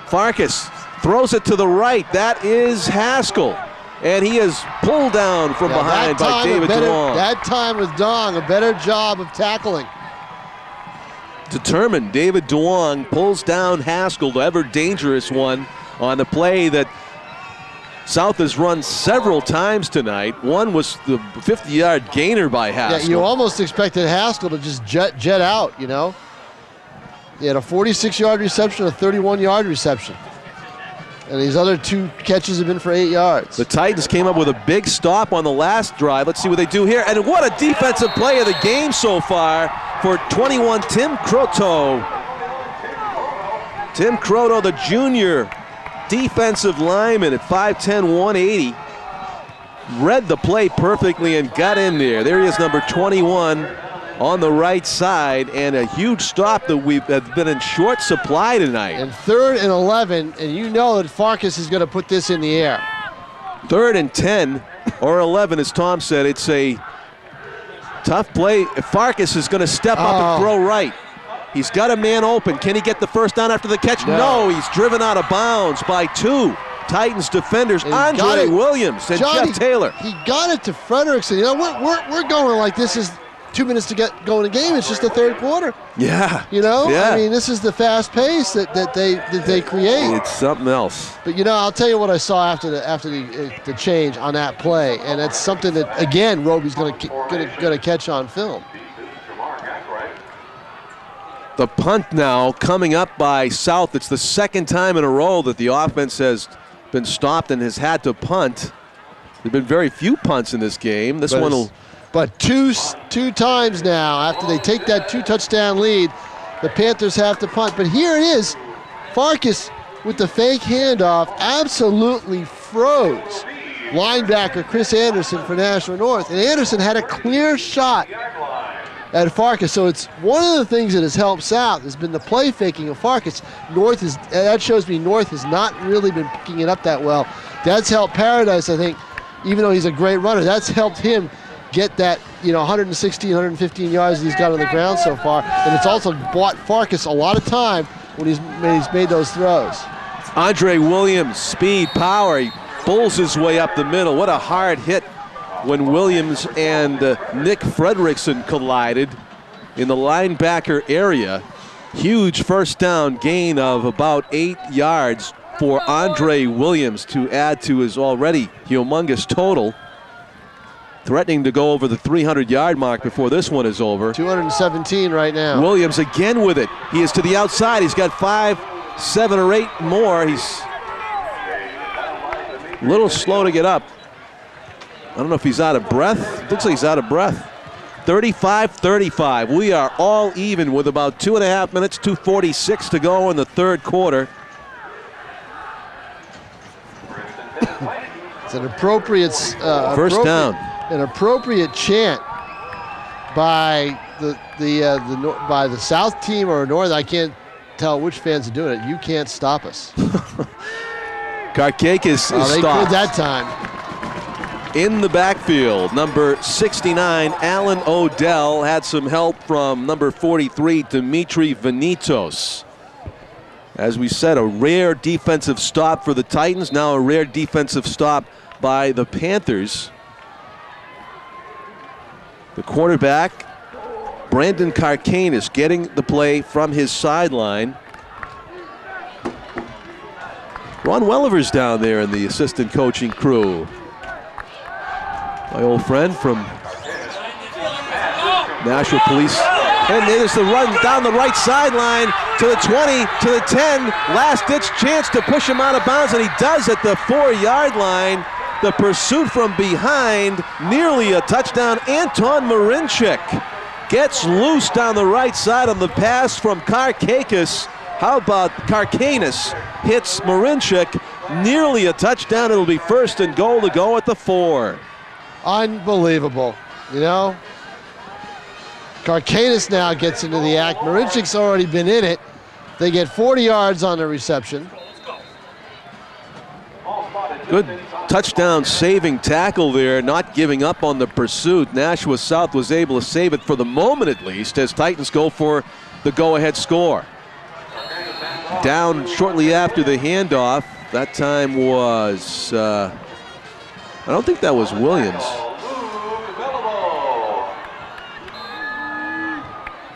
A: Farkas throws it to the right. That is Haskell. And he is pulled down from behind by David Duong.
B: That time with Dong, a better job of tackling.
A: Determined, David Duong pulls down Haskell, the ever dangerous one, on the play that South has run several times tonight. One was the 50-yard gainer by Haskell.
B: Yeah, you almost expected Haskell to just jet out, you know. He had a 46-yard reception, a 31-yard reception. And these other 2 catches have been for 8 yards.
A: The Titans came up with a big stop on the last drive. Let's see what they do here. And what a defensive play of the game so far for 21, Tim Croteau. Tim Croteau, the junior defensive lineman at 5'10", 180. Read the play perfectly and got in there. There he is, number 21 on the right side, and a huge stop that we've been in short supply tonight.
B: And 3rd and 11, and you know that Farkas is going to put this in the air.
A: 3rd and 10 or 11, as Tom said. It's a tough play. Farkas is going to step up and throw right. He's got a man open. Can he get the first down after the catch? No, he's driven out of bounds by 2 Titans defenders, Andre Williams and Jeff Taylor.
B: He got it to Frederickson. You know, we're going like this is 2 minutes to get going a game. It's just the 3rd quarter.
A: Yeah.
B: You know?
A: Yeah.
B: I mean, this is the fast pace that they create.
A: It's something else.
B: But, you know, I'll tell you what I saw after the change on that play, and it's something that, again, Robie's going to catch on film.
A: The punt now coming up by South. It's the 2nd time in a row that the offense has been stopped and has had to punt. There have been very few punts in this game. This one will...
B: But two times now, after they take that 2-touchdown lead, the Panthers have to punt. But here it is. Farkas with the fake handoff absolutely froze linebacker Chris Anderson for Nashua North. And Anderson had a clear shot at Farkas. So it's one of the things that has helped South has been the play faking of Farkas. That shows me North has not really been picking it up that well. That's helped Paradise, I think, even though he's a great runner. That's helped him get that, 116, 115 yards that he's got on the ground so far. And it's also bought Farkas a lot of time when he's made those throws.
A: Andre Williams, speed, power. He pulls his way up the middle. What a hard hit when Williams and Nick Frederickson collided in the linebacker area. Huge first down gain of about 8 yards for Andre Williams to add to his already humongous total. Threatening to go over the 300-yard mark before this one is over.
B: 217 right now.
A: Williams again with it. He is to the outside. He's got 5, 7, or 8 more. He's a little slow to get up. I don't know if he's out of breath. Looks like he's out of breath. 35-35. We are all even with about 2.5 minutes, 2:46 to go in the 3rd quarter.
B: It's an appropriate
A: first down.
B: An appropriate chant by the South team or North. I can't tell which fans are doing it. You can't stop us.
A: Karkakis is
B: they
A: stopped.
B: could that time.
A: In the backfield, number 69, Alan Odell, had some help from number 43, Dimitri Venitos. As we said, a rare defensive stop for the Titans, now a rare defensive stop by the Panthers. The quarterback, Brandon Karkanis, getting the play from his sideline. Ron Welliver's down there in the assistant coaching crew. My old friend from Nashua Police. And there's the run down the right sideline to the 20, to the 10. Last-ditch chance to push him out of bounds, and he does at the 4-yard line. The pursuit from behind, nearly a touchdown. Anton Marinchik gets loose down the right side on the pass from Karkakis. How about Karkanis hits Marinchik, nearly a touchdown. It'll be 1st and goal to go at the 4.
B: Unbelievable, Karkanis now gets into the act. Marinchik's already been in it. They get 40 yards on the reception.
A: Good touchdown saving tackle there, not giving up on the pursuit. Nashua South was able to save it for the moment at least as Titans go for the go-ahead score. Down shortly after the handoff. That time was, I don't think that was Williams.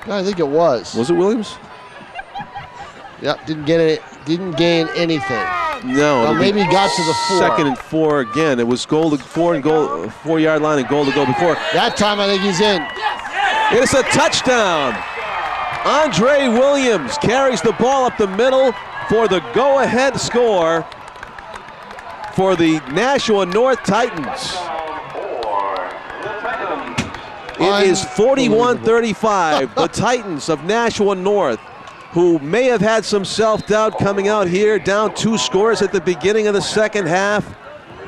B: I think it was.
A: Was it Williams?
B: Yep, didn't gain anything.
A: No.
B: Well, maybe he got to the 4.
A: 2nd and 4 again. It was goal to 4-yard line and goal to go before.
B: That time I think he's in.
A: It's a touchdown. Andre Williams carries the ball up the middle for the go-ahead score for the Nashua North Titans. It is 41-35. The Titans of Nashua North, who may have had some self-doubt coming out here, down 2 scores at the beginning of the second half.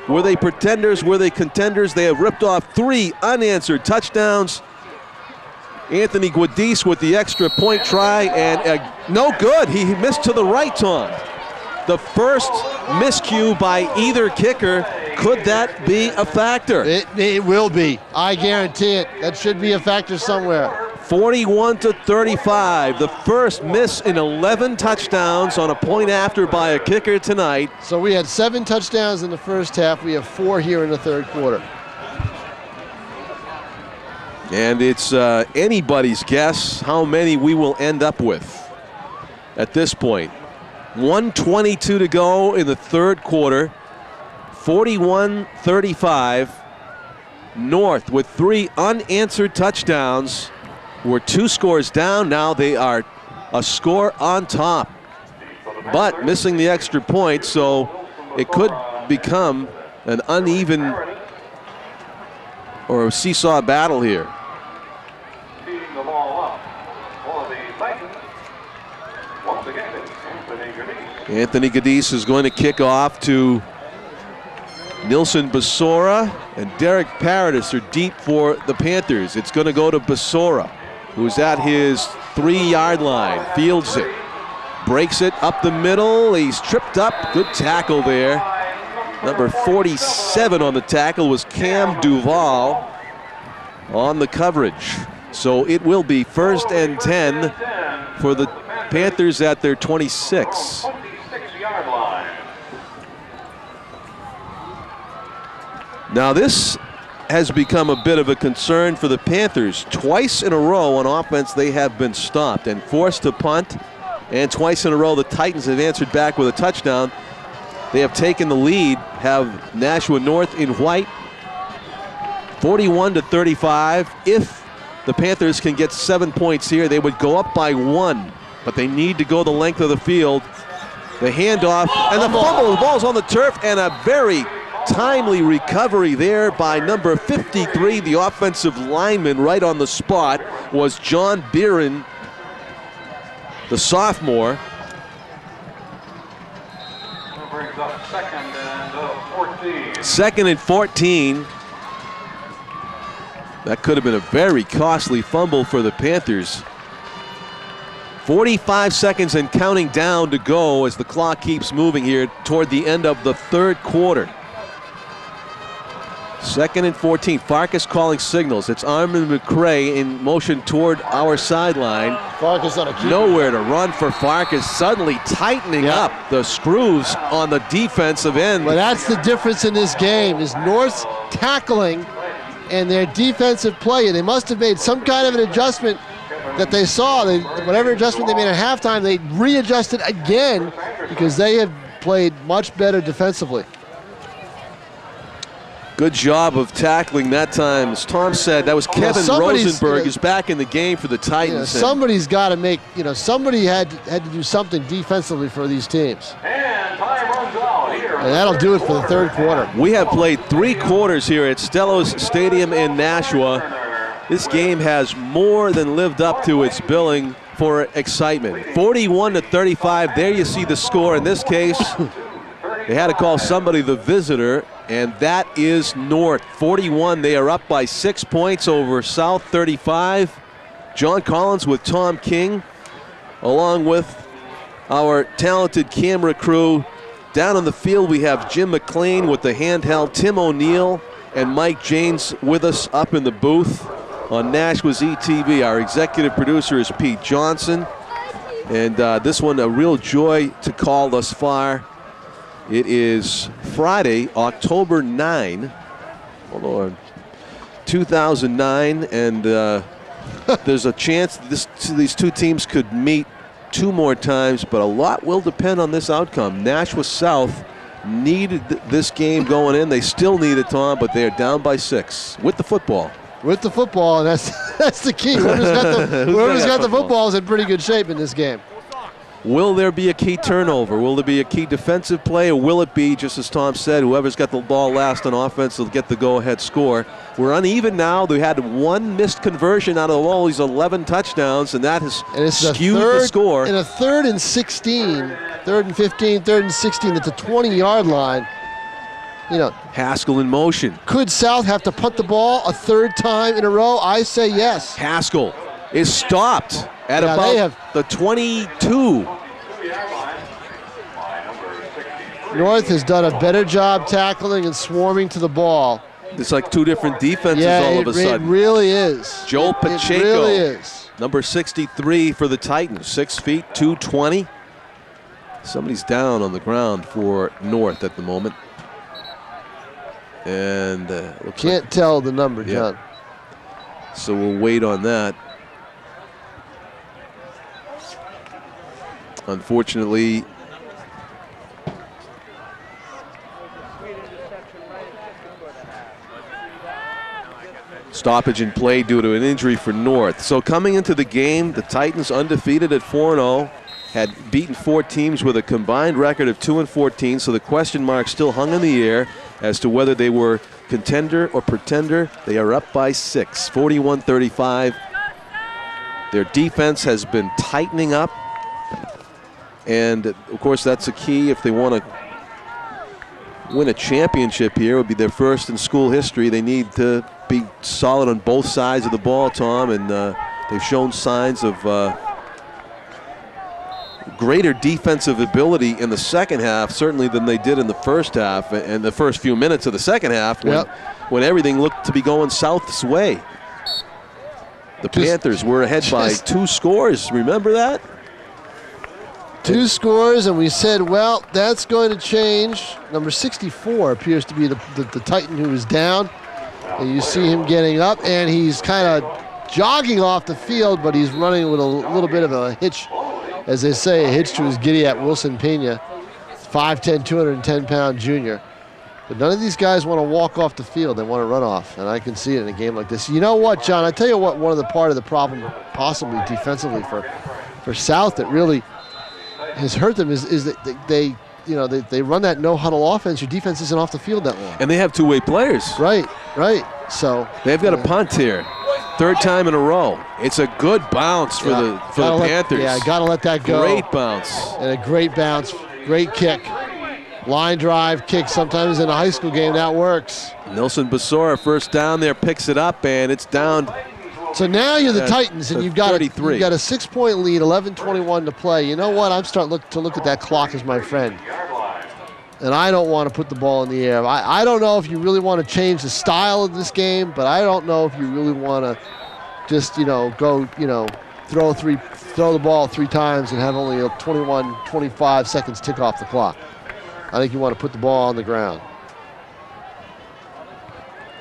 A: Were they pretenders? Were they contenders? They have ripped off 3 unanswered touchdowns. Anthony Guadis with the extra point try, and no good. He missed to the right, Tom. The first miscue by either kicker. Could that be a factor?
B: It will be. I guarantee it. That should be a factor somewhere.
A: 41-35. The first miss in 11 touchdowns on a point after by a kicker tonight.
B: So we had 7 touchdowns in the first half. We have 4 here in the third quarter.
A: And it's anybody's guess how many we will end up with at this point. 1:22 to go in the third quarter. 41-35. North with 3 unanswered touchdowns. We're 2 scores down. Now they are a score on top, but missing the extra point, so it could become an uneven or a seesaw battle here.
C: The ball up for the Titans. Once again, it's
A: Anthony Gadis is going to kick off to Nilson Basora, and Derek Paradis are deep for the Panthers. It's going to go to Basora, who's at his 3-yard line, fields it, breaks it up the middle. He's tripped up. Good tackle there. Number 47 on the tackle was Cam Duval on the coverage. So it will be 1st and 10 for the Panthers at their 26.
C: 26-yard line.
A: Now this has become a bit of a concern for the Panthers. Twice in a row on offense they have been stopped and forced to punt, and twice in a row the Titans have answered back with a touchdown. They have taken the lead, have Nashua North in white, 41-35. If the Panthers can get 7 points here, they would go up by 1, but they need to go the length of the field. The handoff and the fumble. The ball's on the turf, and a very timely recovery there by number 53, the offensive lineman right on the spot, was John Beeran, the sophomore.
C: That brings up 2nd and 14.
A: 2nd and 14. That could have been a very costly fumble for the Panthers. 45 seconds and counting down to go as the clock keeps moving here toward the end of the third quarter. 2nd and 14. Farkas calling signals. It's Armin McCray in motion toward our sideline.
B: Farkas on a keeper.
A: Nowhere to run for Farkas. Suddenly tightening up the screws on the defensive end.
B: But that's the difference in this game, is North's tackling and their defensive play. They must have made some kind of an adjustment that they saw. Whatever adjustment they made at halftime, they readjusted again because they have played much better defensively.
A: Good job of tackling that time. As Tom said, that was Kevin Rosenberg is back in the game for the Titans.
B: Somebody's got to make, somebody had to do something defensively for these teams.
C: And time runs out here.
B: And that'll do it for the third quarter.
A: We have played 3 quarters here at Stellos Stadium in Nashua. This game has more than lived up to its billing for excitement. 41-35, there you see the score. In this case, they had to call somebody the visitor, and that is North. 41, they are up by 6 points over South 35. John Collins with Tom King, along with our talented camera crew, Down on the field, we have Jim McLean with the handheld, Tim O'Neill and Mike Janes with us up in the booth on Nashua's ETV. Our executive producer is Pete Johnson. And this one, a real joy to call thus far. It is Friday, October 9, 2009, and there's a chance these two teams could meet 2 more times, but a lot will depend on this outcome. Nashua South needed this game going in. They still need it, Tom, but they are down by 6 with the football. With the football, and that's the key. Whoever's got the football is in pretty good shape in this game. Will there be a key turnover? Will there be a key defensive play, or will it be, just as Tom said, whoever's got the ball last on offense will get the go-ahead score? We're uneven now. They had 1 missed conversion out of all these 11 touchdowns, and that has skewed the score. In a 3rd and 16, 3rd and 15, 3rd and 16 at the 20-yard line. You know, Haskell in motion. Could South have to punt the ball a 3rd time in a row? I say yes. Haskell is stopped at about the 22. North has done a better job tackling and swarming to the ball. It's like 2 different defenses all of a sudden. It really is. Joe Pacheco, it really is. Number 63 for the Titans, 6 feet, 220. Somebody's down on the ground for North at the moment. And can't tell the number, John. So we'll wait on that. Unfortunately, stoppage in play due to an injury for North. So coming into the game, the Titans undefeated at 4-0, had beaten 4 teams with a combined record of 2-14. So the question mark still hung in the air as to whether they were contender or pretender. They are up by 6, 41-35. Their defense has been tightening up. And, of course, that's a key if they want to win a championship here. It would be their first in school history. They need to be solid on both sides of the ball, Tom, and they've shown signs of greater defensive ability in the second half, certainly than they did in the first half and the first few minutes of the second half when everything looked to be going South's way. The Panthers were ahead by 2 scores. Remember that? 2 scores, and we said, well, that's going to change. Number 64 appears to be the Titan who is down. And you see him getting up, and he's kind of jogging off the field, but he's running with a little bit of a hitch, as they say, a hitch to his giddy at Wilson Pena, 5'10", 210-pound junior. But none of these guys want to walk off the field. They want to run off, and I can see it in a game like this. You know what, John? I tell you what, one of the part of the problem, possibly defensively for South, that really has hurt them is that they run that no huddle offense. Your defense isn't off the field that long, and they have 2-way players. Right. So they've got a punt here, 3rd time in a row. It's a good bounce for the Panthers. Yeah, got to let that go. Great bounce. And a great bounce, great kick. Line drive kick, sometimes in a high school game that works. Nilson Basora first down there, picks it up, and it's down. So now you're the Titans, and you've got a 6-point lead, 11:21 to play. You know what? I'm starting to look at that clock as my friend. And I don't want to put the ball in the air. I don't know if you really want to change the style of this game, but I don't know if you really want to just, go, throw the ball 3 times and have only 25 seconds tick off the clock. I think you want to put the ball on the ground.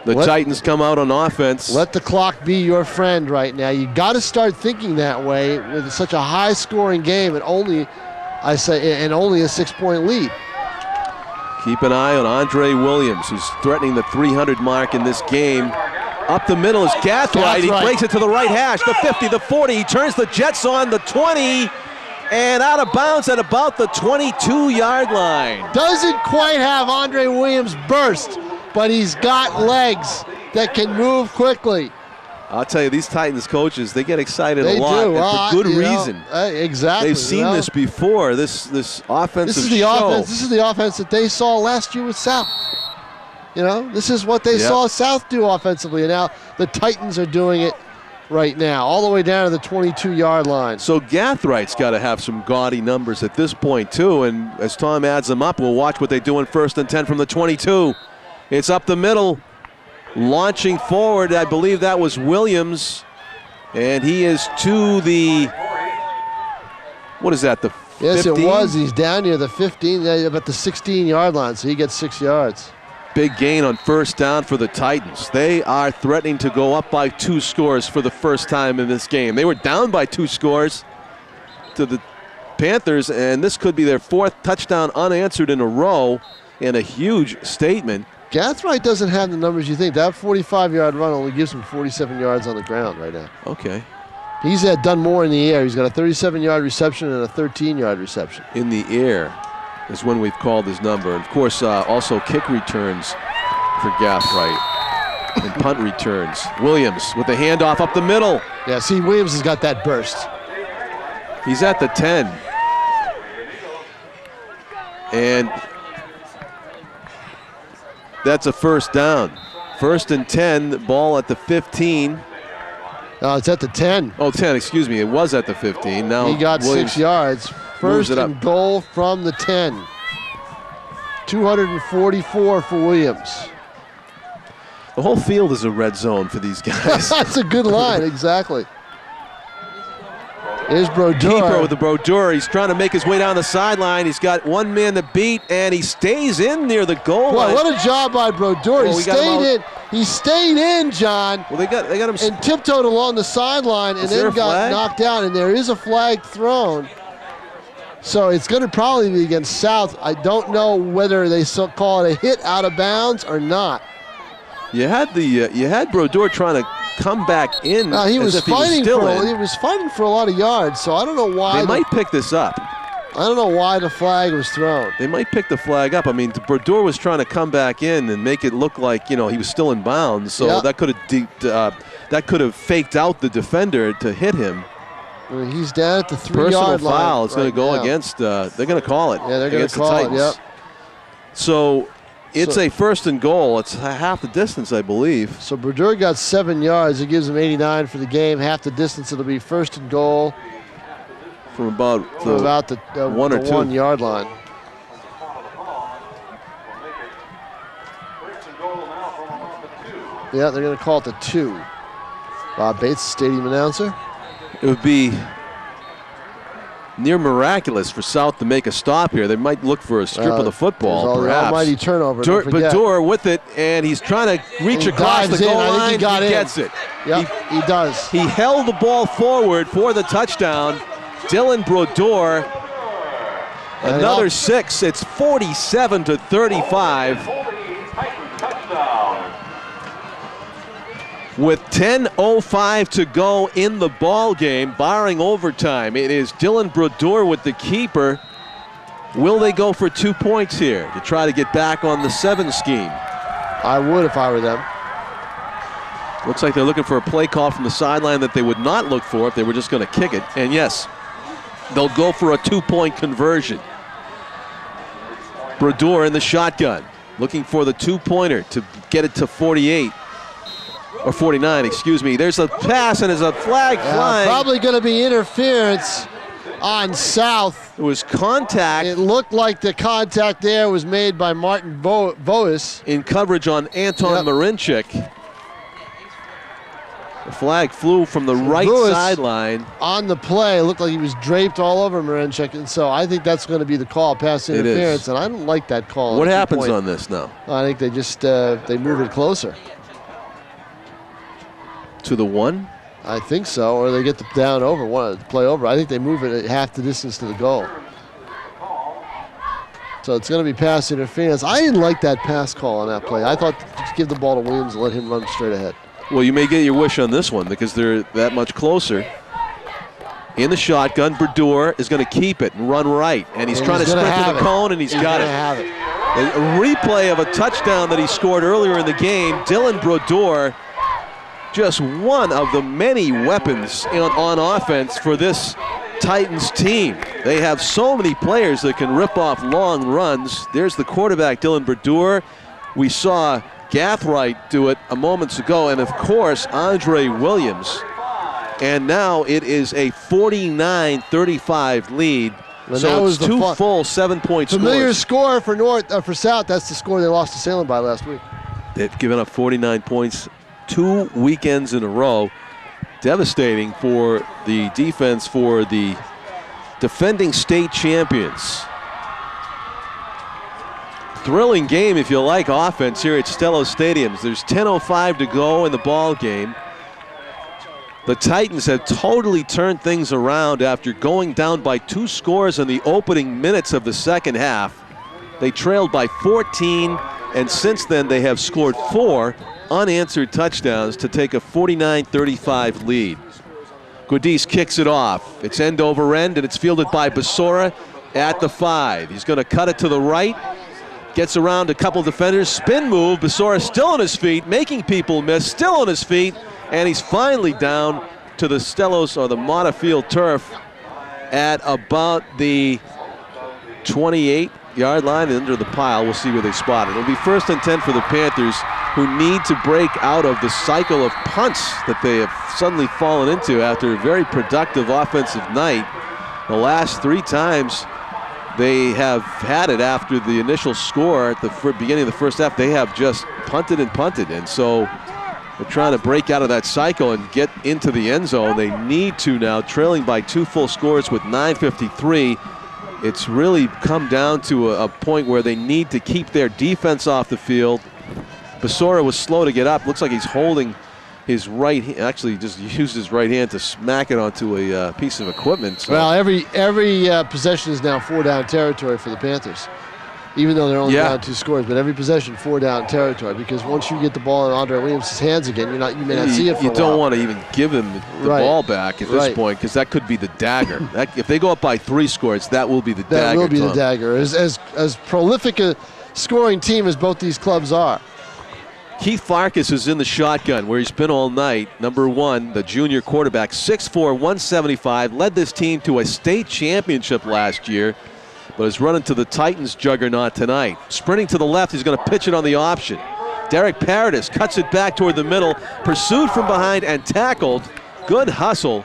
A: The Titans come out on offense. Let the clock be your friend right now. You got to start thinking that way with such a high-scoring game and only a 6-point lead. Keep an eye on Andre Williams, who's threatening the 300 mark in this game. Up the middle is Gathright. He breaks it to the right hash, the 50, the 40. He turns the Jets on the 20. And out of bounds at about the 22-yard line. Doesn't quite have Andre Williams burst, but he's got legs that can move quickly. I'll tell you, these Titans coaches, they get excited a lot, and for good reason. Exactly. They've seen this before, this offensive show. This is the offense that they saw last year with South. This is what they saw South do offensively, and now the Titans are doing it
B: right now, all the way down to the 22-yard line.
A: So Gathwright's got to have some gaudy numbers at this point, too. And as Tom adds them up, we'll watch what they do in 1st and 10 from the 22. It's up the middle. Launching forward, I believe that was Williams. And he is to the, what is that, the 15?
B: Yes, it was. He's down near the 15, about the 16-yard line, so he gets 6 yards.
A: Big gain on 1st down for the Titans. They are threatening to go up by 2 scores for the first time in this game. They were down by 2 scores to the Panthers, and this could be their 4th touchdown unanswered in a row, and a huge statement.
B: Gathwright doesn't have the numbers you think. That 45-yard run only gives him 47 yards on the ground right now.
A: Okay.
B: He's done more in the air. He's got a 37-yard reception and a 13-yard reception.
A: In the air is when we've called his number. And of course, also kick returns for Gathwright and punt returns. Williams with the handoff up the middle.
B: Yeah, see, Williams has got that burst.
A: He's at the 10. And that's a 1st down. 1st and 10, the ball at the 15.
B: It's at the 10.
A: Oh, 10, excuse me. It was at the 15. Now
B: he got
A: Williams
B: 6 yards. 1st and goal from the 10. 244 for Williams.
A: The whole field is a red zone for these guys.
B: That's a good line, exactly. Here's Brodeur.
A: Keeper with the Brodeur. He's trying to make his way down the sideline. He's got one man to beat, and he stays in near the goal line.
B: What a job by Brodeur. He stayed in. He stayed in, John.
A: Well, they got him.
B: And tiptoed along the sideline and then got knocked down. And there is a flag thrown. So it's going to probably be against South. I don't know whether they call it a hit out of bounds or not.
A: You had Brodeur trying to come back in.
B: He was fighting for a lot of yards. So I don't know why
A: they might pick this up.
B: I don't know why the flag was thrown.
A: They might pick the flag up. I mean, Brodeur was trying to come back in and make it look like he was still in bounds. So that could have faked out the defender to hit him.
B: I mean, he's down at the 3-yard line.
A: Personal foul. It's going to go against. They're going to call it.
B: Yeah, they're going to call it. Yep.
A: So it's a 1st and goal. It's half the distance, I believe.
B: So Brodeur got 7 yards. It gives him 89 for the game. Half the distance. It'll be 1st and goal.
A: From about
B: the
A: 1 or 2
B: 1-yard line. Yeah, they're going to call it the 2. Bob Bates, stadium announcer.
A: It would be near miraculous for South to make a stop here. They might look for a strip of the football, perhaps.
B: Almighty turnover.
A: Brodeur with it, and he's trying to reach across the goal line. He gets it.
B: Yep, he does.
A: He held the ball forward for the touchdown. Dylan Badaour, another 6. It's 47-35. With 10:05 to go in the ball game, barring overtime, it is Dylan Badaour with the keeper. Will they go for 2 points here to try to get back on the 7 scheme?
B: I would if I were them.
A: Looks like they're looking for a play call from the sideline that they would not look for if they were just going to kick it. And yes, they'll go for a 2-point conversion. Brodeur in the shotgun, looking for the 2-pointer to get it to 48. Or 49, excuse me. There's a pass and there's a flag flying.
B: Probably going to be interference on South.
A: It was contact.
B: It looked like the contact there was made by Martin Boas.
A: In coverage on Anton Marinchik. The flag flew from the right sideline.
B: On the play, it looked like he was draped all over Marinchik, and so I think that's going to be the call, pass interference, and I don't like that call.
A: What happens on this now?
B: I think they just they move it closer.
A: To the 1?
B: I think so, or they get the down over, play over. I think they move it at half the distance to the goal. So it's going to be pass interference. I didn't like that pass call on that play. I thought just give the ball to Williams and let him run straight ahead.
A: Well, you may get your wish on this one because they're that much closer. In the shotgun, Brodeur is going to keep it and run right. And he's trying to sprint to the cone, and he's got it. A replay of a touchdown that he scored earlier in the game. Dylan Badaour, just one of the many weapons on offense for this Titans team. They have so many players that can rip off long runs. There's the quarterback, Dylan Badaour. We saw Gathwright do it a moments ago, and of course, Andre Williams And now it is a 49-35 lead.
B: And
A: so it's two full 7-point scores.
B: Familiar score for for South. That's the score they lost to Salem by last week.
A: They've given up 49 points 2 weekends in a row. Devastating for the defense for the defending state champions. Thrilling game if you like offense here at Stellos Stadium. There's 10:05 to go in the ball game. The Titans have totally turned things around after going down by 2 scores in the opening minutes of the second half. They trailed by 14, and since then they have scored 4 unanswered touchdowns to take a 49-35 lead. Guadis kicks it off. It's end over end, and it's fielded by Badaour at the 5. He's going to cut it to the right. Gets around a couple defenders. Spin move. Badaour still on his feet, making people miss. Still on his feet. And he's finally down to the Stellos or the Mata Field turf at about the 28-yard line under the pile. We'll see where they spot it. It'll be 1st and 10 for the Panthers, who need to break out of the cycle of punts that they have suddenly fallen into after a very productive offensive night. The last 3 times they have had it after the initial score at the beginning of the first half, they have just punted and punted. And so they're trying to break out of that cycle and get into the end zone. They need to now, trailing by 2 full scores with 9:53. It's really come down to a point where they need to keep their defense off the field. Badaour was slow to get up. Looks like he's holding his right hand. Actually, just used his right hand to smack it onto a piece of equipment. So.
B: Well, every possession is now 4-down territory for the Panthers. Even though they're only down 2 scores, but every possession 4-down territory, because once you get the ball in Andre Williams' hands again, you may not see it for a while.
A: You don't want to even give him the ball back at this point, because that could be the dagger. If they go up by 3 scores, that will be the dagger.
B: That will be the dagger. As prolific a scoring team as both these clubs are.
A: Keith Farkas is in the shotgun where he's been all night. Number 1, the junior quarterback, 6'4", 175, led this team to a state championship last year, but is running to the Titans juggernaut tonight. Sprinting to the left, he's going to pitch it on the option. Derek Paradis cuts it back toward the middle, pursued from behind and tackled. Good hustle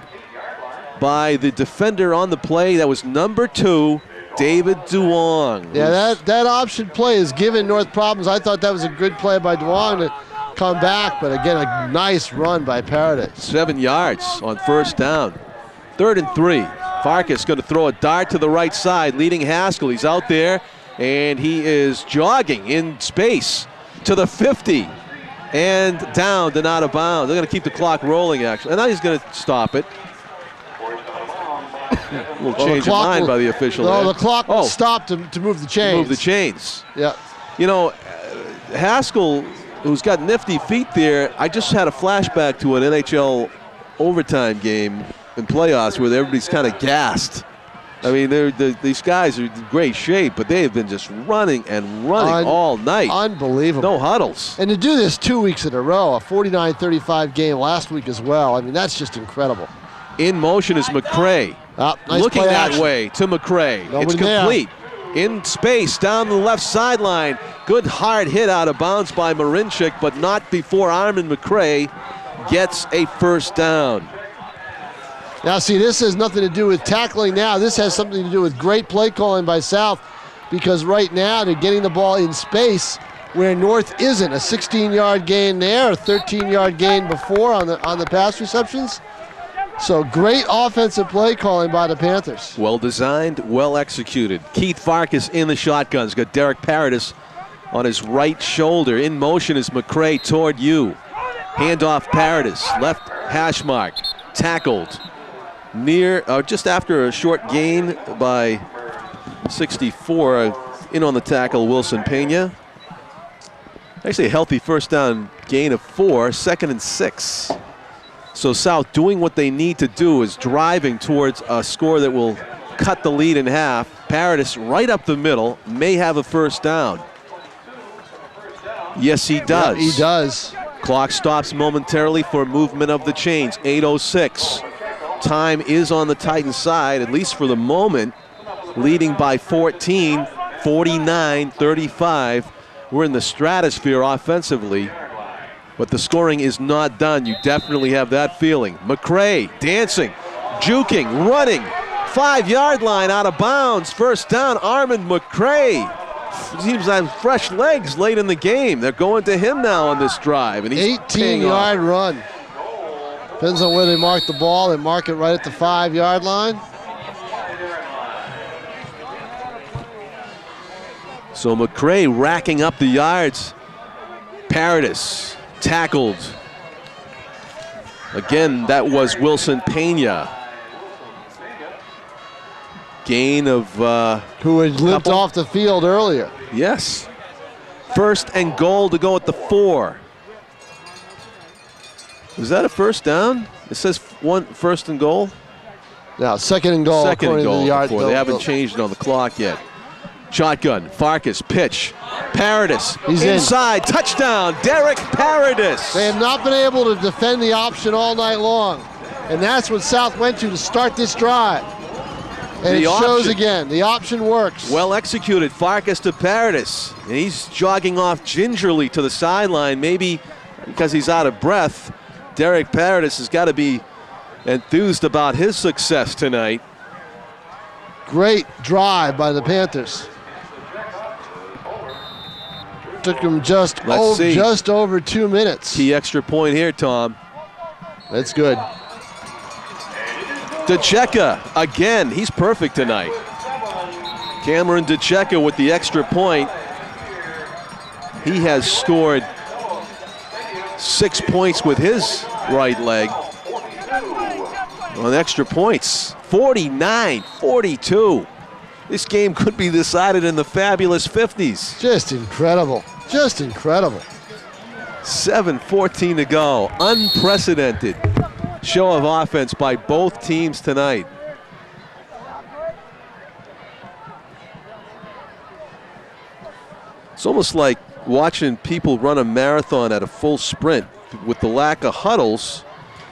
A: by the defender on the play. That was number 2, David Duong.
B: Yeah, that option play has given North problems. I thought that was a good play by Duong to come back, but again, a nice run by Paradis.
A: 7 yards on 1st down. 3rd and 3. Farkas going to throw a dart to the right side, leading Haskell. He's out there, and he is jogging in space to the 50. And down and out of bounds. They're going to keep the clock rolling, actually. And now he's going to stop it. A little change of mind by the official.
B: No, the clock will stop to move the chains.
A: Move the chains.
B: Yeah.
A: You know, Haskell, who's got nifty feet there, I just had a flashback to an NHL overtime game in playoffs where everybody's kind of gassed. I mean, these guys are in great shape, but they have been just running and running all night.
B: Unbelievable.
A: No huddles.
B: And to do this 2 weeks in a row, a 49-35 game last week as well, I mean, that's just incredible.
A: In motion is McCray.
B: Nice
A: looking that
B: action.
A: way to McCray.
B: Nobody
A: it's complete. There. In space, down the left sideline. Good hard hit out of bounds by Marinchik, but not before Armin McCray gets a 1st down.
B: Now, see, this has nothing to do with tackling now. This has something to do with great play calling by South, because right now they're getting the ball in space where North isn't. A 16-yard gain there, a 13-yard gain before on the pass receptions. So great offensive play calling by the Panthers.
A: Well designed, well executed. Keith Farkas in the shotgun. He's got Derek Paradis on his right shoulder. In motion is McCray toward you. Handoff Paradis, left hash mark, tackled near, just after a short gain by 64. In on the tackle, Wilson Pena. Actually a healthy 1st down gain of 4, 2nd and 6. So South doing what they need to do is driving towards a score that will cut the lead in half. Paradis right up the middle, may have a 1st down. Yes, he does.
B: Yeah, he does.
A: Clock stops momentarily for movement of the chains. 8:06. Time is on the Titans side, at least for the moment, leading by 14, 49-35. We're in the stratosphere offensively. But the scoring is not done. You definitely have that feeling. McCray dancing, juking, running. 5-yard line out of bounds. First down, Armand McCray. Seems to have fresh legs late in the game. They're going to him now on this drive. And he's
B: 18-yard run. Depends on where they mark the ball. They mark it right at the 5-yard line.
A: So McCray racking up the yards. Paradis tackled. Again, that was Wilson Pena. Gain of
B: who had limped off the field earlier.
A: Yes. First and goal to go at the 4. Was that a first down? It says first and goal.
B: Now second and goal.
A: Second and goal.
B: To the
A: They haven't changed it on the clock yet. Shotgun, Farkas, pitch. Paradis,
B: he's
A: inside, touchdown, Derek Paradis.
B: They have not been able to defend the option all night long. And that's what South went to start this drive. And it shows again, the option works.
A: Well executed, Farkas to Paradis. And he's jogging off gingerly to the sideline, maybe because he's out of breath. Derek Paradis has got to be enthused about his success tonight.
B: Great drive by the Panthers. Took him just over 2 minutes.
A: Key extra point here, Tom.
B: That's good.
A: DeCecca, again, he's perfect tonight. Cameron DeCecca with the extra point. He has scored 6 points with his right leg on extra points. 49-42. This game could be decided in the fabulous 50s.
B: Just incredible. Just incredible.
A: 7:14 to go. Unprecedented show of offense by both teams tonight. It's almost like watching people run a marathon at a full sprint. With the lack of huddles,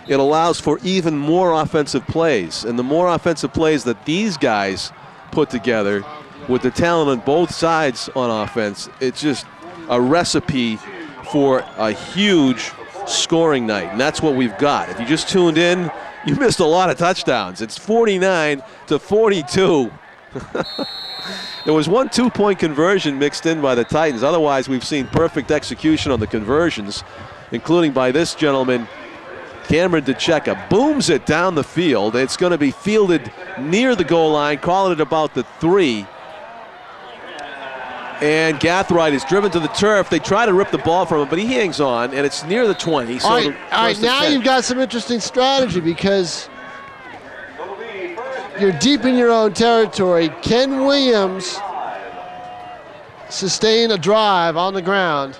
A: it allows for even more offensive plays. And the more offensive plays that these guys put together with the talent on both sides on offense, it's just a recipe for a huge scoring night. And that's what we've got. If you just tuned in, you missed a lot of touchdowns. It's 49-42. There was one 2-point conversion mixed in by the Titans. Otherwise, we've seen perfect execution on the conversions, including by this gentleman, Cameron DeCecca. Booms it down the field. It's going to be fielded near the goal line, calling it about the 3. And Gathright is driven to the turf. They try to rip the ball from him, but he hangs on, and it's near the 20. So
B: all right, now you've got some interesting strategy because you're deep in your own territory. Ken Williams sustain a drive on the ground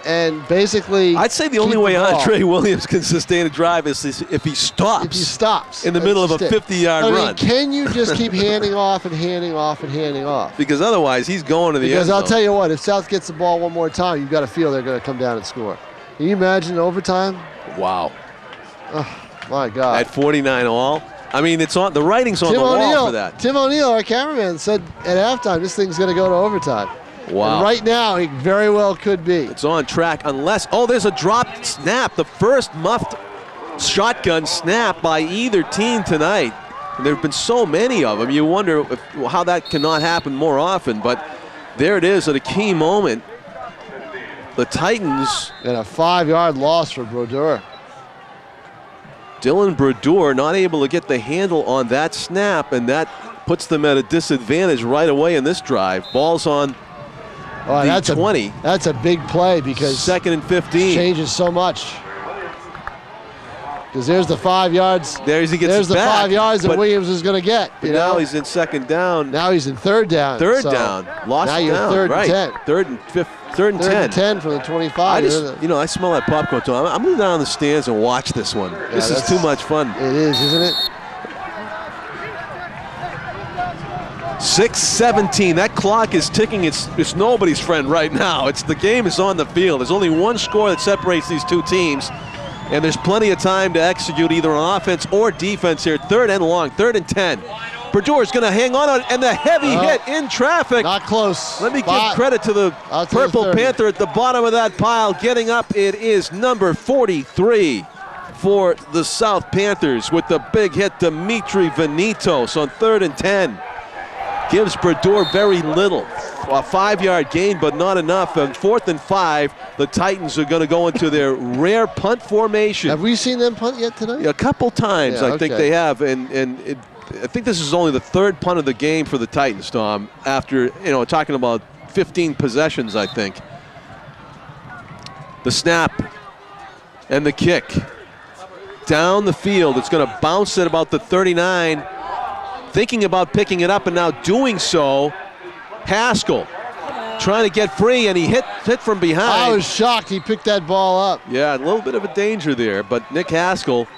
B: and basically
A: I'd say the only way Andre Williams can sustain a drive is if he stops.
B: If he stops.
A: In the middle of a 50-yard run.
B: Can you just keep handing off and handing off and handing off?
A: Because otherwise he's going to the end
B: Because I'll
A: zone.
B: tell you what, if South gets the ball one more time, you've got to feel they're going to come down and score. Can you imagine overtime?
A: Wow.
B: Oh, my God.
A: At 49 all. I mean, it's on the writing's on the wall for that.
B: Tim O'Neill, our cameraman, said at halftime this thing's going to go to overtime.
A: Wow.
B: And right now, it very well could be.
A: It's on track unless, there's a dropped snap. The first muffed shotgun snap by either team tonight. And there have been so many of them. You wonder how that cannot happen more often. But there it is at a key moment. The Titans.
B: And a 5-yard loss for Brodeur.
A: Dylan Badaour not able to get the handle on that snap, and that puts them at a disadvantage right away in this drive. Ball's on the 20.
B: That's a big play because
A: 2nd and 15.
B: Changes so much. Because there's the 5 yards.
A: There's the
B: 5 yards that Williams is going to get.
A: Now he's in 2nd down.
B: Now he's in 3rd down.
A: Third down. Lost
B: now you're
A: down.
B: 3rd
A: right.
B: and 10.
A: 3rd and 10
B: from the 25.
A: I smell that popcorn too. I'm moving down the stands and watch this one.
B: Yeah,
A: this is too much fun.
B: It is, isn't it?
A: 6:17. That clock is ticking. It's nobody's friend right now. The game is on the field. There's only one score that separates these two teams, and there's plenty of time to execute either on offense or defense here. 3rd and long. 3rd and 10. Badaour's going to hang on, and the heavy hit in traffic.
B: Not close.
A: Let me give credit to the Purple Panther at the bottom of that pile. Getting up, it is number 43 for the South Panthers with the big hit, Dimitri Venitos on 3rd and 10. Gives Badaour very little. A 5-yard gain, but not enough. On 4th and 5, the Titans are going to go into their rare punt formation.
B: Have we seen them punt yet tonight?
A: A couple times,
B: Yeah,
A: I think they have. And I think this is only the 3rd punt of the game for the Titans, Tom, after, talking about 15 possessions, I think. The snap and the kick. Down the field. It's going to bounce at about the 39. Thinking about picking it up, and now doing so. Haskell trying to get free, and he hit from behind.
B: I was shocked he picked that ball up.
A: Yeah, a little bit of a danger there, but Nick Haskell,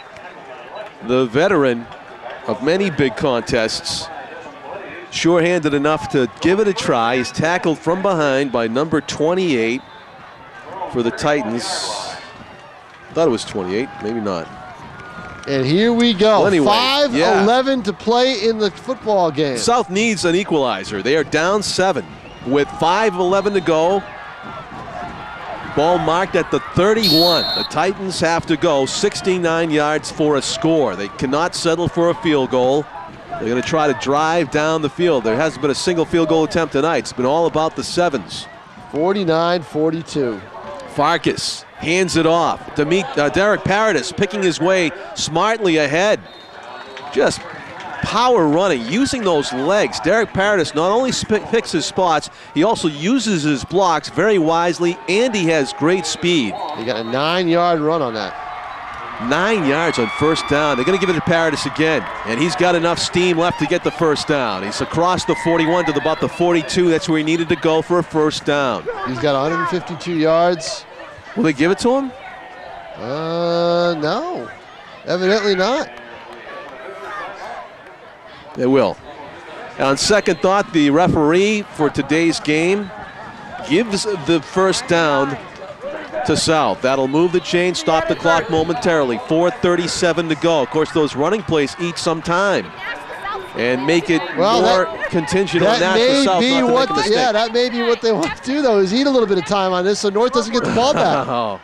A: the veteran of many big contests, sure-handed enough to give it a try. He's tackled from behind by number 28 for the Titans. Thought it was 28, maybe not.
B: And here we go.
A: Well, anyway,
B: 5:11 to play in the football game.
A: South needs an equalizer. They are down 7 with 5:11 to go. Ball marked at the 31. The Titans have to go 69 yards for a score. They cannot settle for a field goal. They're going to try to drive down the field. There hasn't been a single field goal attempt tonight. It's been all about the 7s.
B: 49-42.
A: Farkas hands it off. Derek Paradis picking his way smartly ahead. Just power running, using those legs. Derek Paradis not only picks his spots, he also uses his blocks very wisely, and he has great speed.
B: He got a 9-yard run on that.
A: 9 yards on 1st down. They're going to give it to Paradis again, and he's got enough steam left to get the 1st down. He's across the 41 to about the 42. That's where he needed to go for a 1st down.
B: He's got 152 yards.
A: Will they give it to him?
B: No. Evidently not.
A: They will. On second thought, the referee for today's game gives the 1st down to South. That'll move the chain, stop the clock momentarily. 4:37 to go. Of course, those running plays eat some time and make it more contingent on that for South not to make a mistake.
B: Yeah, that may be what they want to do, though, is eat a little bit of time on this so North doesn't get the ball back.
A: Oh,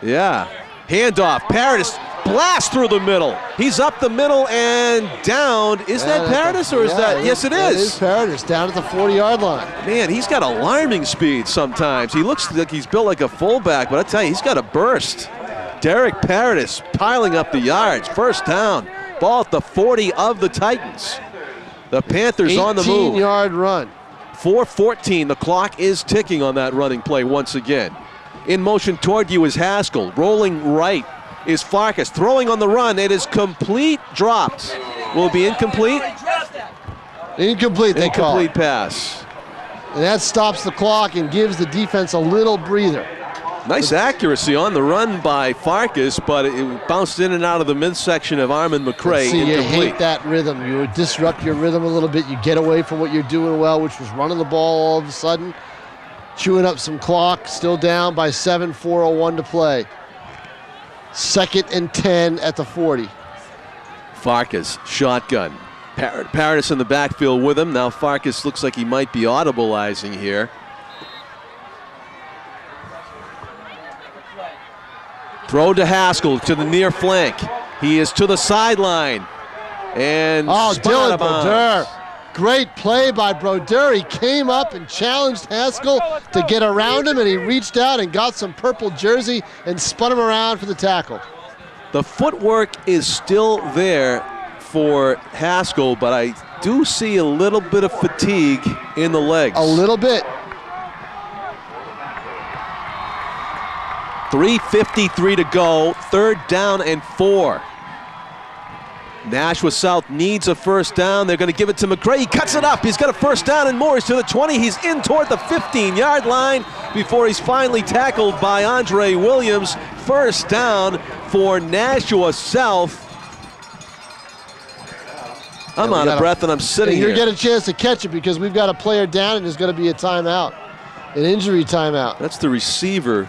A: yeah. Handoff. Paradis blast through the middle. He's up the middle and down. Is that Paradis or is that? Yes, it is.
B: It is Paradis down at the 40-yard line.
A: Man, he's got alarming speed sometimes. He looks like he's built like a fullback, but I tell you, he's got a burst. Derek Paradis piling up the yards. 1st down. Ball at the 40 of the Titans. The Panthers on the move.
B: 18-yard run.
A: 4:14. The clock is ticking on that running play once again. In motion toward you is Haskell. Rolling right is Farkas. Throwing on the run. It is complete. Dropped. Will it be incomplete?
B: Incomplete, they call it.
A: Incomplete pass.
B: And that stops the clock and gives the defense a little breather.
A: Nice accuracy on the run by Farkas, but it bounced in and out of the midsection of Armand McCray.
B: See, you hate that rhythm. You would disrupt your rhythm a little bit. You get away from what you're doing well, which was running the ball all of a sudden. Chewing up some clock, still down by 7, 4:01 to play. 2nd and 10 at the 40.
A: Farkas, shotgun. Paradis in the backfield with him. Now Farkas looks like he might be audibilizing here. Throw to Haskell to the near flank. He is to the sideline. And
B: Dylan Badaour. Great play by Brodeur. He came up and challenged Haskell to get around him, and he reached out and got some purple jersey and spun him around for the tackle.
A: The footwork is still there for Haskell, but I do see a little bit of fatigue in the legs.
B: A little bit.
A: 3:53 to go, 3rd down and 4. Nashua South needs a 1st down. They're going to give it to McCray. He cuts it up. He's got a 1st down and more. He's to the 20. He's in toward the 15-yard line before he's finally tackled by Andre Williams. 1st down for Nashua South. I'm out of breath and I'm sitting here.
B: You're going to get a chance to catch it because we've got a player down and there's going to be a timeout, an injury timeout.
A: That's the receiver,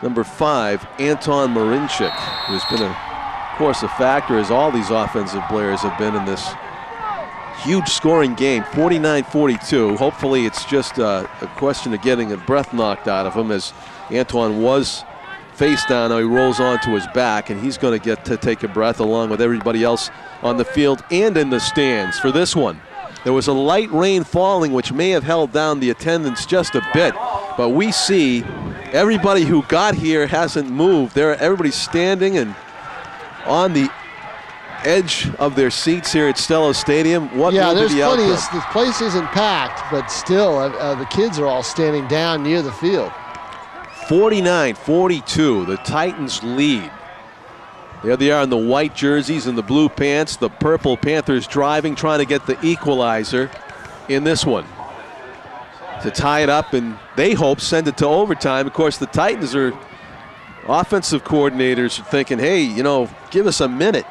A: number 5, Anton Marinchik, who's been of course a factor as all these offensive players have been in this huge scoring game, 49-42. Hopefully it's just a question of getting a breath knocked out of him, as Antoine was face down. Now he rolls onto his back, and he's going to get to take a breath along with everybody else on the field and in the stands for this one. There was a light rain falling, which may have held down the attendance just a bit, but we see everybody who got here hasn't moved. Everybody's standing and on the edge of their seats here at Stellos Stadium.
B: There's plenty. The place isn't packed, but still, the kids are all standing down near the field.
A: 49-42, the Titans lead. There they are in the white jerseys and the blue pants. The purple Panthers driving, trying to get the equalizer in this one to tie it up, and they hope send it to overtime. Of course, the Titans are offensive coordinators are thinking, hey, give us a minute.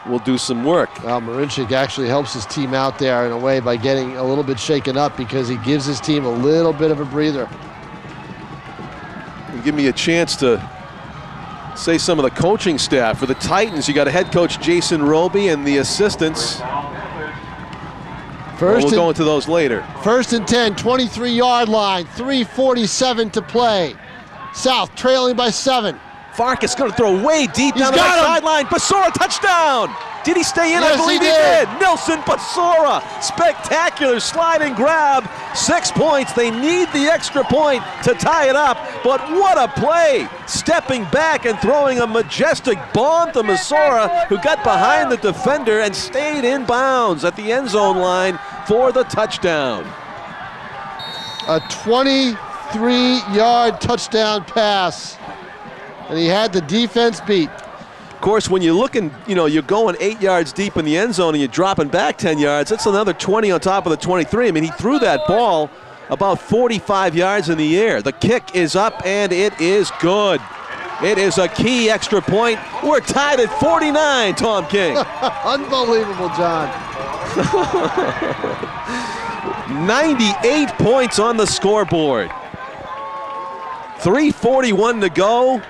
A: We'll do some work.
B: Well, Marinchik actually helps his team out there in a way by getting a little bit shaken up, because he gives his team a little bit of a breather.
A: And give me a chance to say some of the coaching staff. For the Titans, you got a head coach, Jason Robie, and the assistants. We'll go into those later.
B: 1st and 10, 23-yard line, 3:47 to play. South trailing by 7.
A: Farkas going to throw way deep down the right sideline. Badaour, touchdown! Did he stay in?
B: Yes,
A: I believe he did. Nilson Badaour, spectacular sliding grab. 6 points. They need the extra point to tie it up. But what a play! Stepping back and throwing a majestic bomb to Badaour, who got behind the defender and stayed in bounds at the end zone line for the touchdown.
B: A 23-yard touchdown pass. And he had the defense beat.
A: Of course, when you're looking, you're going 8 yards deep in the end zone and you're dropping back 10 yards, that's another 20 on top of the 23. I mean, he threw that ball about 45 yards in the air. The kick is up, and it is good. It is a key extra point. We're tied at 49, Tom King.
B: Unbelievable, John.
A: 98 points on the scoreboard. 3:41 to go.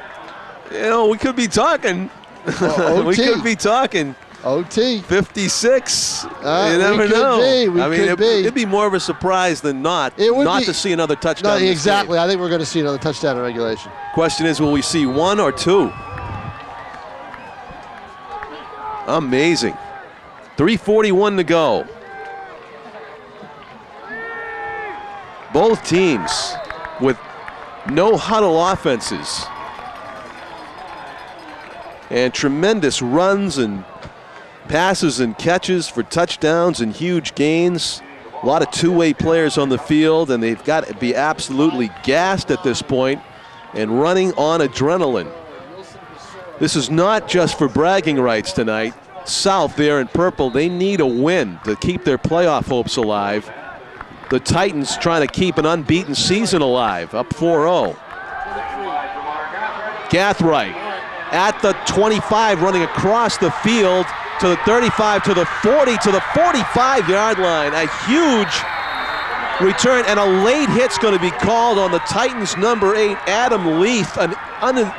A: We could be talking. We could be talking.
B: OT.
A: 56. You never know. It'd be more of a surprise than not to see another touchdown.
B: No, exactly. I think we're going to see another touchdown in regulation.
A: Question is, will we see 1 or 2? Amazing. 3:41 to go. Both teams with no huddle offenses. And tremendous runs and passes and catches for touchdowns and huge gains. A lot of two-way players on the field, and they've got to be absolutely gassed at this point and running on adrenaline. This is not just for bragging rights tonight. South there in purple, they need a win to keep their playoff hopes alive. The Titans trying to keep an unbeaten season alive, up 4-0. Gathright at the 25, running across the field to the 35, to the 40, to the 45-yard line. A huge return, and a late hit's going to be called on the Titans' number 8, Adam Leith. An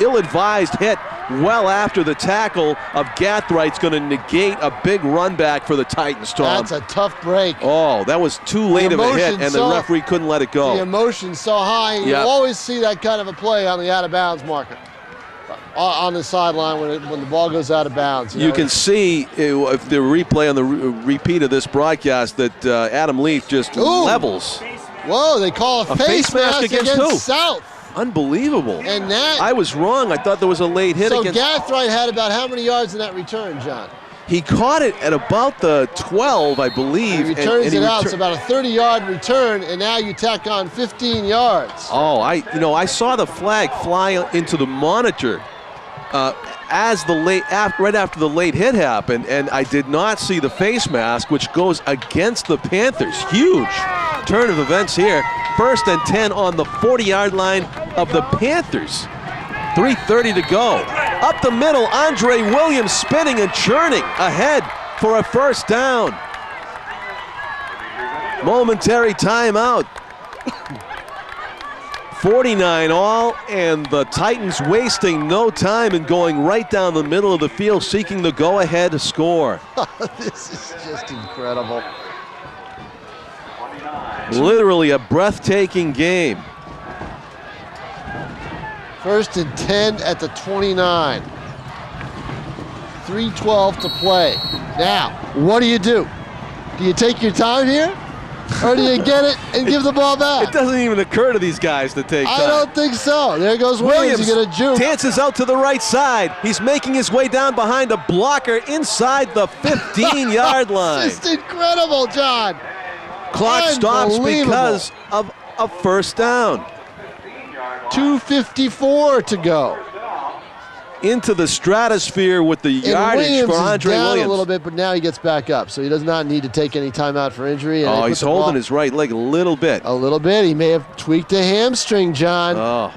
A: ill-advised hit well after the tackle of Gathwright's going to negate a big run back for the Titans, Tom.
B: That's a tough break.
A: Oh, that was too late of a hit, and the referee couldn't let it go.
B: The emotion's so high, and you always see that kind of a play on the out-of-bounds marker. On the sideline when the ball goes out of bounds.
A: You can see if the replay on the repeat of this broadcast that Adam Leith just levels.
B: Whoa, they call a face mask against South.
A: Unbelievable.
B: And that,
A: I was wrong. I thought there was a late hit against.
B: So Gathright had about how many yards in that return, John?
A: He caught it at about the 12, I believe.
B: He returns it out. It's about a 30-yard return, and now you tack on 15 yards.
A: Oh, I saw the flag fly into the monitor right after the late hit happened, and I did not see the face mask, which goes against the Panthers. Huge turn of events here. 1st and 10 on the 40-yard line of the Panthers. 3:30 to go. Up the middle, Andre Williams spinning and churning ahead for a first down. Momentary timeout. 49 all, and the Titans wasting no time and going right down the middle of the field, seeking the go-ahead score.
B: This is just incredible.
A: Literally a breathtaking game.
B: 1st and 10 at the 29. 3:12 to play. Now, what do? Do you take your time here? Or do you get it and give the ball back?
A: It doesn't even occur to these guys to take time.
B: I don't think so. There goes Williams. You get a juke.
A: Dances out to the right side. He's making his way down behind a blocker inside the 15-yard line.
B: It's incredible, John.
A: Clock stops because of a first down.
B: 2:54 to go.
A: Into the stratosphere with the yardage for Andre
B: Williams.
A: Williams.
B: A little bit, but now he gets back up, so he does not need to take any time out for injury. And
A: he's holding his right leg a little bit.
B: A little bit. He may have tweaked a hamstring, John.
A: Oh.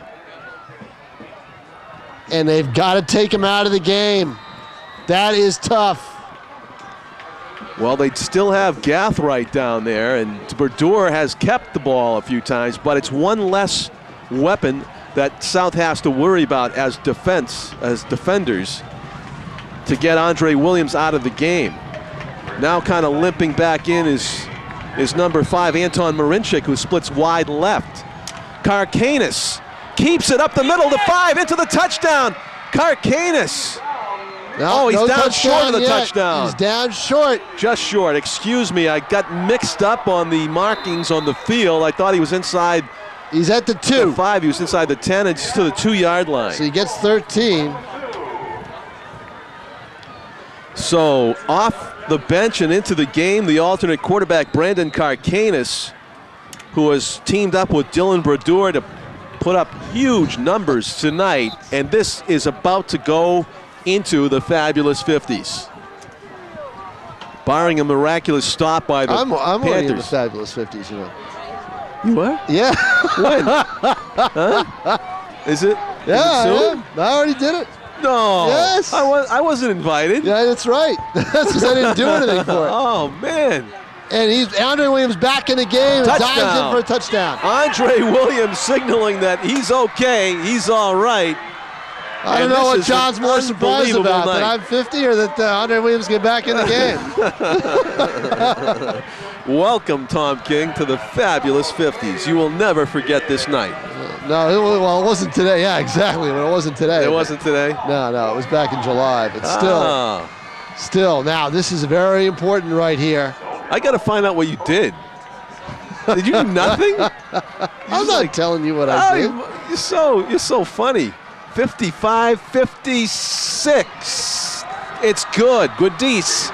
B: And they've got to take him out of the game. That is tough.
A: Well, they still have Gathright down there, and Badaour has kept the ball a few times, but it's one less weapon that South has to worry about as defenders to get Andre Williams out of the game. Now kind of limping back in is number 5, Anton Marinchik, who splits wide left. Karkanis keeps it up the middle to 5 into the touchdown. Karkanis. He's down short of the touchdown.
B: He's down short.
A: Just short. Excuse me, I got mixed up on the markings on the field. I thought he was inside.
B: He's at the 2.
A: The 5, he was inside the 10, and just to the 2-yard line.
B: So he gets 13.
A: So off the bench and into the game, the alternate quarterback, Brandon Karkanis, who has teamed up with Dylan Badaour to put up huge numbers tonight, and this is about to go into the fabulous 50s. Barring a miraculous stop by the
B: I'm
A: Panthers.
B: already in the fabulous 50s, you know.
A: You what?
B: Yeah.
A: When? Huh? Is it?
B: Yeah,
A: Is it soon?
B: I already did it.
A: No.
B: Yes.
A: I wasn't invited.
B: Yeah, that's right. That's because I didn't do anything for it.
A: Oh, man.
B: And Andre Williams back in the game.
A: Touchdown.
B: And dives in for a touchdown.
A: Andre Williams signaling that he's okay, he's all right.
B: I don't know what John's more surprised about, that I'm 50 or that Andre Williams get back in the game.
A: Welcome, Tom King, to the fabulous 50s. You will never forget this night.
B: No, it wasn't today. Yeah, exactly. But it wasn't today.
A: It wasn't today?
B: No, it was back in July. But still, now this is very important right here.
A: I got to find out what you did. Did you do nothing?
B: I'm not telling you what I did.
A: You're so funny. 55-56. It's good. Goodies.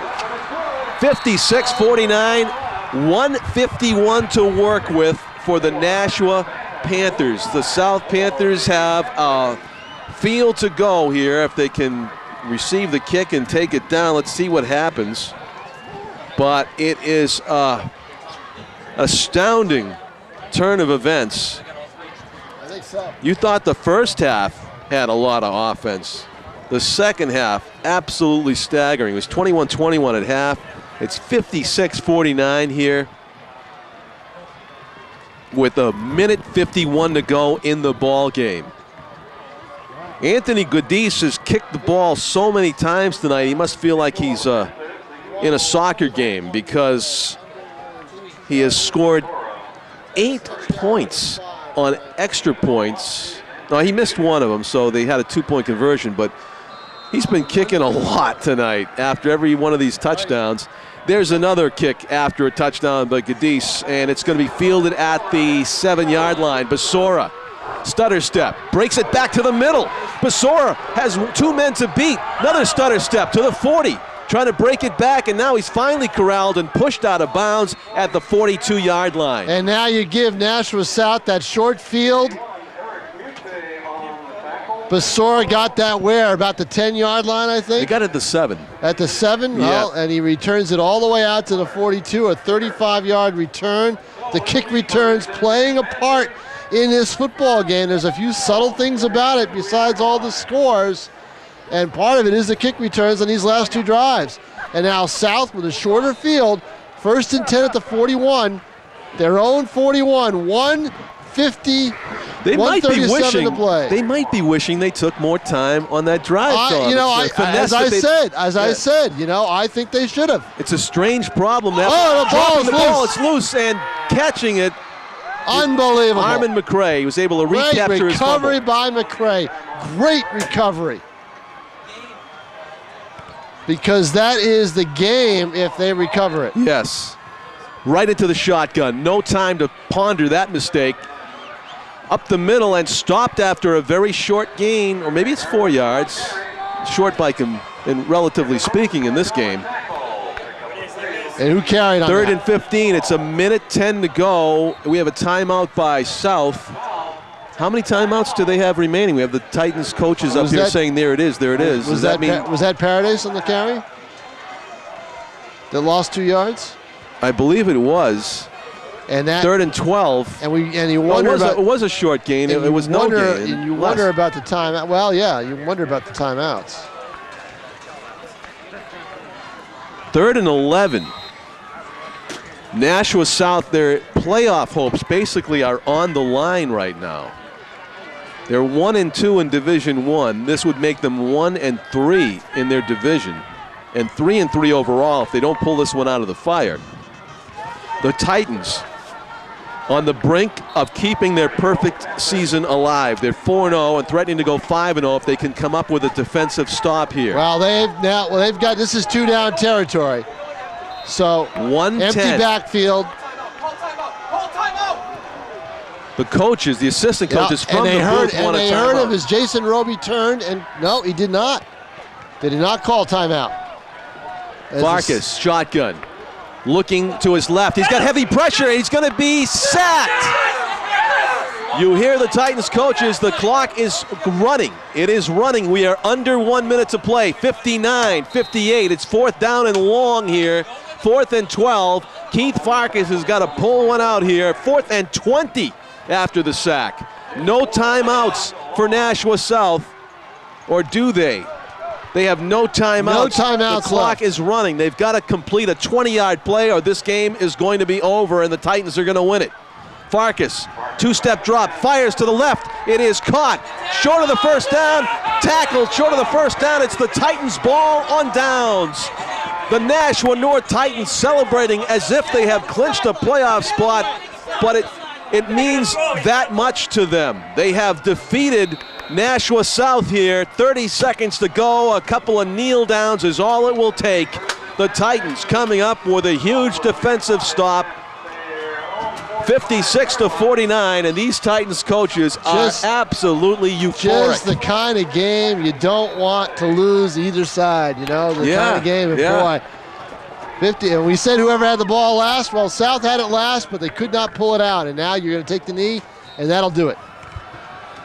A: 56-49. 151 to work with for the Nashua Panthers. The South Panthers have a field to go here if they can receive the kick and take it down. Let's see what happens. But it is an astounding turn of events.
B: I think so.
A: You thought the first half had a lot of offense. The second half, absolutely staggering. It was 21-21 at half. It's 56-49 here with a minute 51 to go in the ball game. Anthony Goodis has kicked the ball so many times tonight, he must feel like he's in a soccer game because he has scored 8 points on extra points. No, he missed one of them, so they had a 2-point conversion, but he's been kicking a lot tonight after every one of these touchdowns. There's another kick after a touchdown by Goodis, and it's going to be fielded at the 7-yard line. Basora, stutter step, breaks it back to the middle. Basora has 2 men to beat. Another stutter step to the 40, trying to break it back, and now he's finally corralled and pushed out of bounds at the 42-yard line.
B: And now you give Nashua South that short field. Basora got that where? About the 10-yard line, I think?
A: They got it at the 7.
B: At the 7?
A: Yeah.
B: Well, and he returns it all the way out to the 42, a 35-yard return. The kick returns playing a part in this football game. There's a few subtle things about it besides all the scores, and part of it is the kick returns on these last 2 drives. And now South with a shorter field, 1st and 10 at the 41, their own 41, 1:50
A: They might be
B: 1:37
A: wishing.
B: to play.
A: They might be wishing they took more time on that drive.
B: As I said, I think they should have.
A: It's a strange problem.
B: The ball is loose.
A: It's loose and catching it.
B: Unbelievable.
A: Armin McCray was able to recapture his fumble.
B: Great recovery by McCray. Great recovery. Because that is the game if they recover it.
A: Yes. Right into the shotgun. No time to ponder that mistake. Up the middle and stopped after a very short gain, or maybe it's 4 yards. Short by relatively speaking in this game.
B: And who carried on
A: Third
B: that?
A: and 15. It's a minute 10 to go. We have a timeout by South. How many timeouts do they have remaining? We have the Titans coaches up here saying, there it is, there it is.
B: Was that Paradise on the carry? That lost 2 yards?
A: I believe it was.
B: And that
A: 3rd and 12.
B: And you wonder
A: it was a short gain. It was no gain.
B: And you wonder about the timeout. Well, yeah, you wonder about the timeouts.
A: 3rd and 11. Nashua South, their playoff hopes basically are on the line right now. They're 1-2 in Division I. This would make them 1-3 in their division, and 3-3 overall if they don't pull this one out of the fire. The Titans on the brink of keeping their perfect season alive. They're 4-0 and threatening to go 5-0 if they can come up with a defensive stop here.
B: Well, they've got, this is 2-down territory. So
A: 1-10.
B: Empty backfield.
A: The coaches, the assistant coaches from the booth want a timeout.
B: And they heard him as Jason Robie turned, and no, he did not. They did not call timeout.
A: Farkas, shotgun, looking to his left. He's got heavy pressure. He's going to be sacked. You hear the Titans coaches, the clock is running. It is running. We are under 1 minute to play. 59-58. It's 4th down and long here. 4th and 12. Keith Farkas has got to pull one out here. 4th and 20 after the sack. No timeouts for Nashua South. Or do they? They have no timeouts.
B: No timeouts.
A: The clock is running. They've got to complete a 20-yard play or this game is going to be over and the Titans are going to win it. Farkas, 2-step drop, fires to the left. It is caught. Short of the first down. Tackled short of the first down. It's the Titans' ball on downs. The Nashua North Titans celebrating as if they have clinched a playoff spot, but it means that much to them. They have defeated Nashua South here. 30 seconds to go. A couple of kneel downs is all it will take. The Titans coming up with a huge defensive stop. 56-49, and these Titans coaches are absolutely euphoric.
B: Just the kind of game you don't want to lose either side, the kind of game, boy. 50, and we said whoever had the ball last, well, South had it last, but they could not pull it out, and now you're going to take the knee, and that'll do it.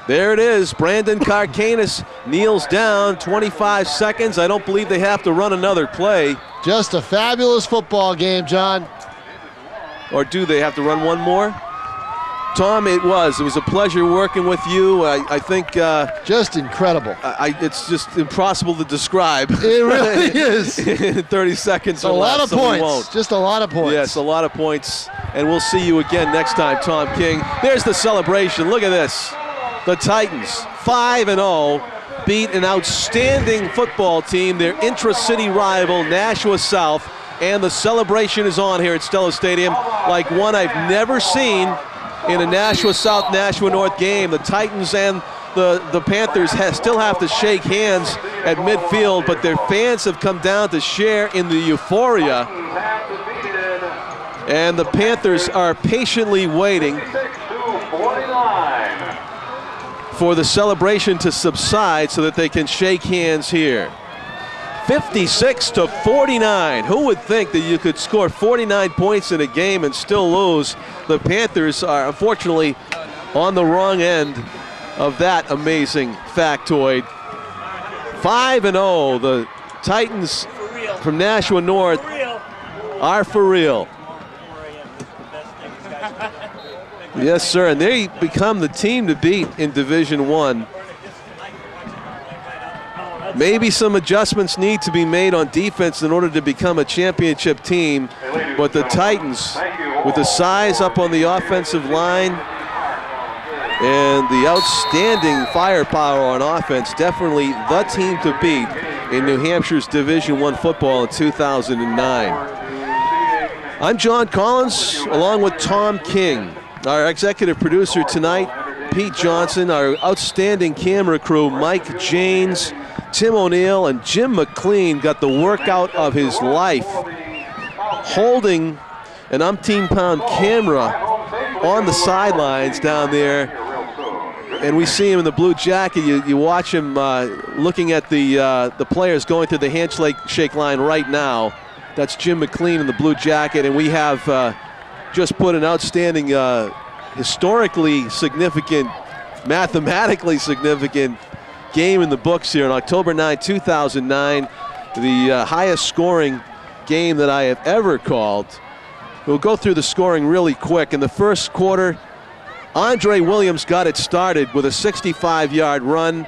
A: There it is. Brandon Carcanis kneels down, 25 seconds. I don't believe they have to run another play.
B: Just a fabulous football game, John.
A: Or do they have to run one more? Tom, it was a pleasure working with you. I think
B: just incredible.
A: It's just impossible to describe.
B: It really is.
A: In 30 seconds.
B: A lot of points. Just a lot of points.
A: Yes, a lot of points. And we'll see you again next time, Tom King. There's the celebration. Look at this. The Titans, 5-0, beat an outstanding football team, their intra-city rival, Nashua South. And the celebration is on here at Stellos Stadium like one I've never seen in a Nashua South, Nashua North game. The Titans and the Panthers still have to shake hands at midfield, but their fans have come down to share in the euphoria. And the Panthers are patiently waiting for the celebration to subside so that they can shake hands here. 56-49. Who would think that you could score 49 points in a game and still lose? The Panthers are unfortunately on the wrong end of that amazing factoid. 5-0. The Titans from Nashua North are for real. Yes, sir, and they become the team to beat in Division I. Maybe some adjustments need to be made on defense in order to become a championship team, but the Titans, with the size up on the offensive line And the outstanding firepower on offense, definitely the team to beat in New Hampshire's Division I football in 2009. I'm John Collins, along with Tom King. Our executive producer tonight, Pete Johnson. Our outstanding camera crew, Mike Janes, Tim O'Neill, and Jim McLean got the workout of his life, holding an umpteen-pound camera on the sidelines down there. And we see him in the blue jacket. You watch him looking at the players going through the handshake line right now. That's Jim McLean in the blue jacket, and we have just put an outstanding, historically significant, mathematically significant game in the books here on October 9, 2009, the highest scoring game that I have ever called. We'll go through the scoring really quick. In the first quarter, Andre Williams got it started with a 65-yard run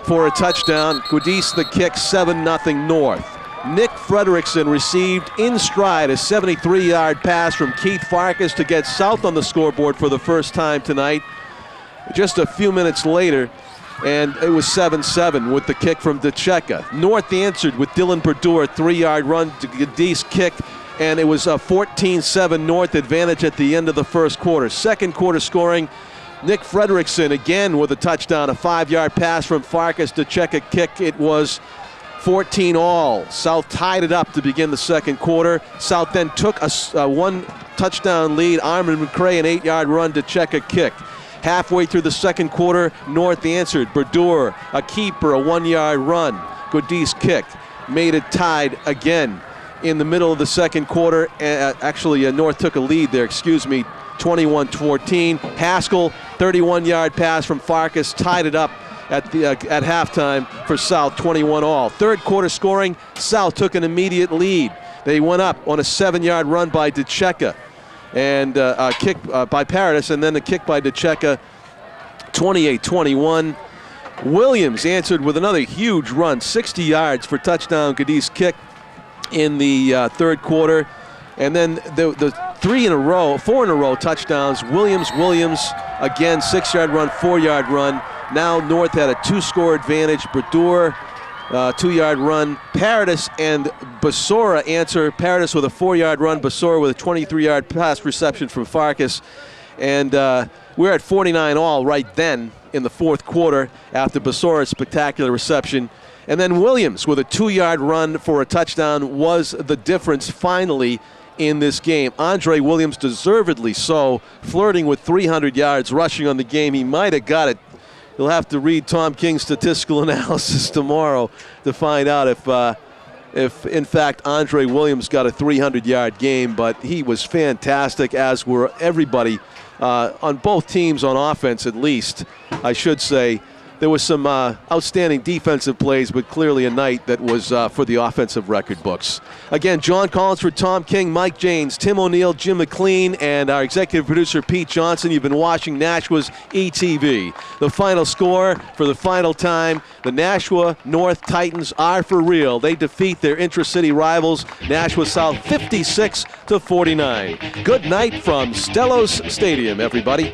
A: for a touchdown. Gudice the kick, 7-0 North. Nick Frederickson received in stride a 73-yard pass from Keith Farkas to get South on the scoreboard for the first time tonight. Just a few minutes later, and it was 7-7 with the kick from DeCecca. North answered with Dylan Badaour, 3-yard run to Gudice kick, and it was a 14-7 North advantage at the end of the first quarter. Second quarter scoring, Nick Frederickson again with a touchdown, a 5-yard pass from Farkas, DeCecca kick. It was 14-all. South tied it up to begin the second quarter. South then took a one touchdown lead. Armin McCray, an 8-yard run, DeCecca kick. Halfway through the second quarter, North answered. Badaour, a keeper, a 1-yard run. Gudice kick. Made it tied again in the middle of the second quarter. Actually, North took a lead there, 21-14. Haskell, 31-yard pass from Farkas, tied it up at halftime for South, 21-all. Third quarter scoring, South took an immediate lead. They went up on a 7-yard run by DeCecca and a kick by Paradis, and then a kick by DeCecca, 28-21. Williams answered with another huge run, 60 yards for touchdown Gudice kick in the third quarter. And then the 4 in a row touchdowns. Williams, again, 6-yard run, 4-yard run. Now North had a 2-score advantage. Badaour, 2-yard run. Paradis and Basora answer. Paradis with a 4-yard run. Basora with a 23-yard pass reception from Farkas. And we're at 49-all right then in the fourth quarter after Basora's spectacular reception. And then Williams with a 2-yard run for a touchdown was the difference finally in this game. Andre Williams, deservedly so, flirting with 300 yards rushing on the game. He might have got it. You'll have to read Tom King's statistical analysis tomorrow to find out if in fact Andre Williams got a 300-yard game, but he was fantastic, as were everybody on both teams on offense, at least, I should say. There was some outstanding defensive plays, but clearly a night that was for the offensive record books. Again, John Collins for Tom King, Mike Janes, Tim O'Neill, Jim McLean, and our executive producer, Pete Johnson. You've been watching Nashua's ETV. The final score for the final time, the Nashua North Titans are for real. They defeat their intra-city rivals, Nashua South, 56-49. Good night from Stellos Stadium, everybody.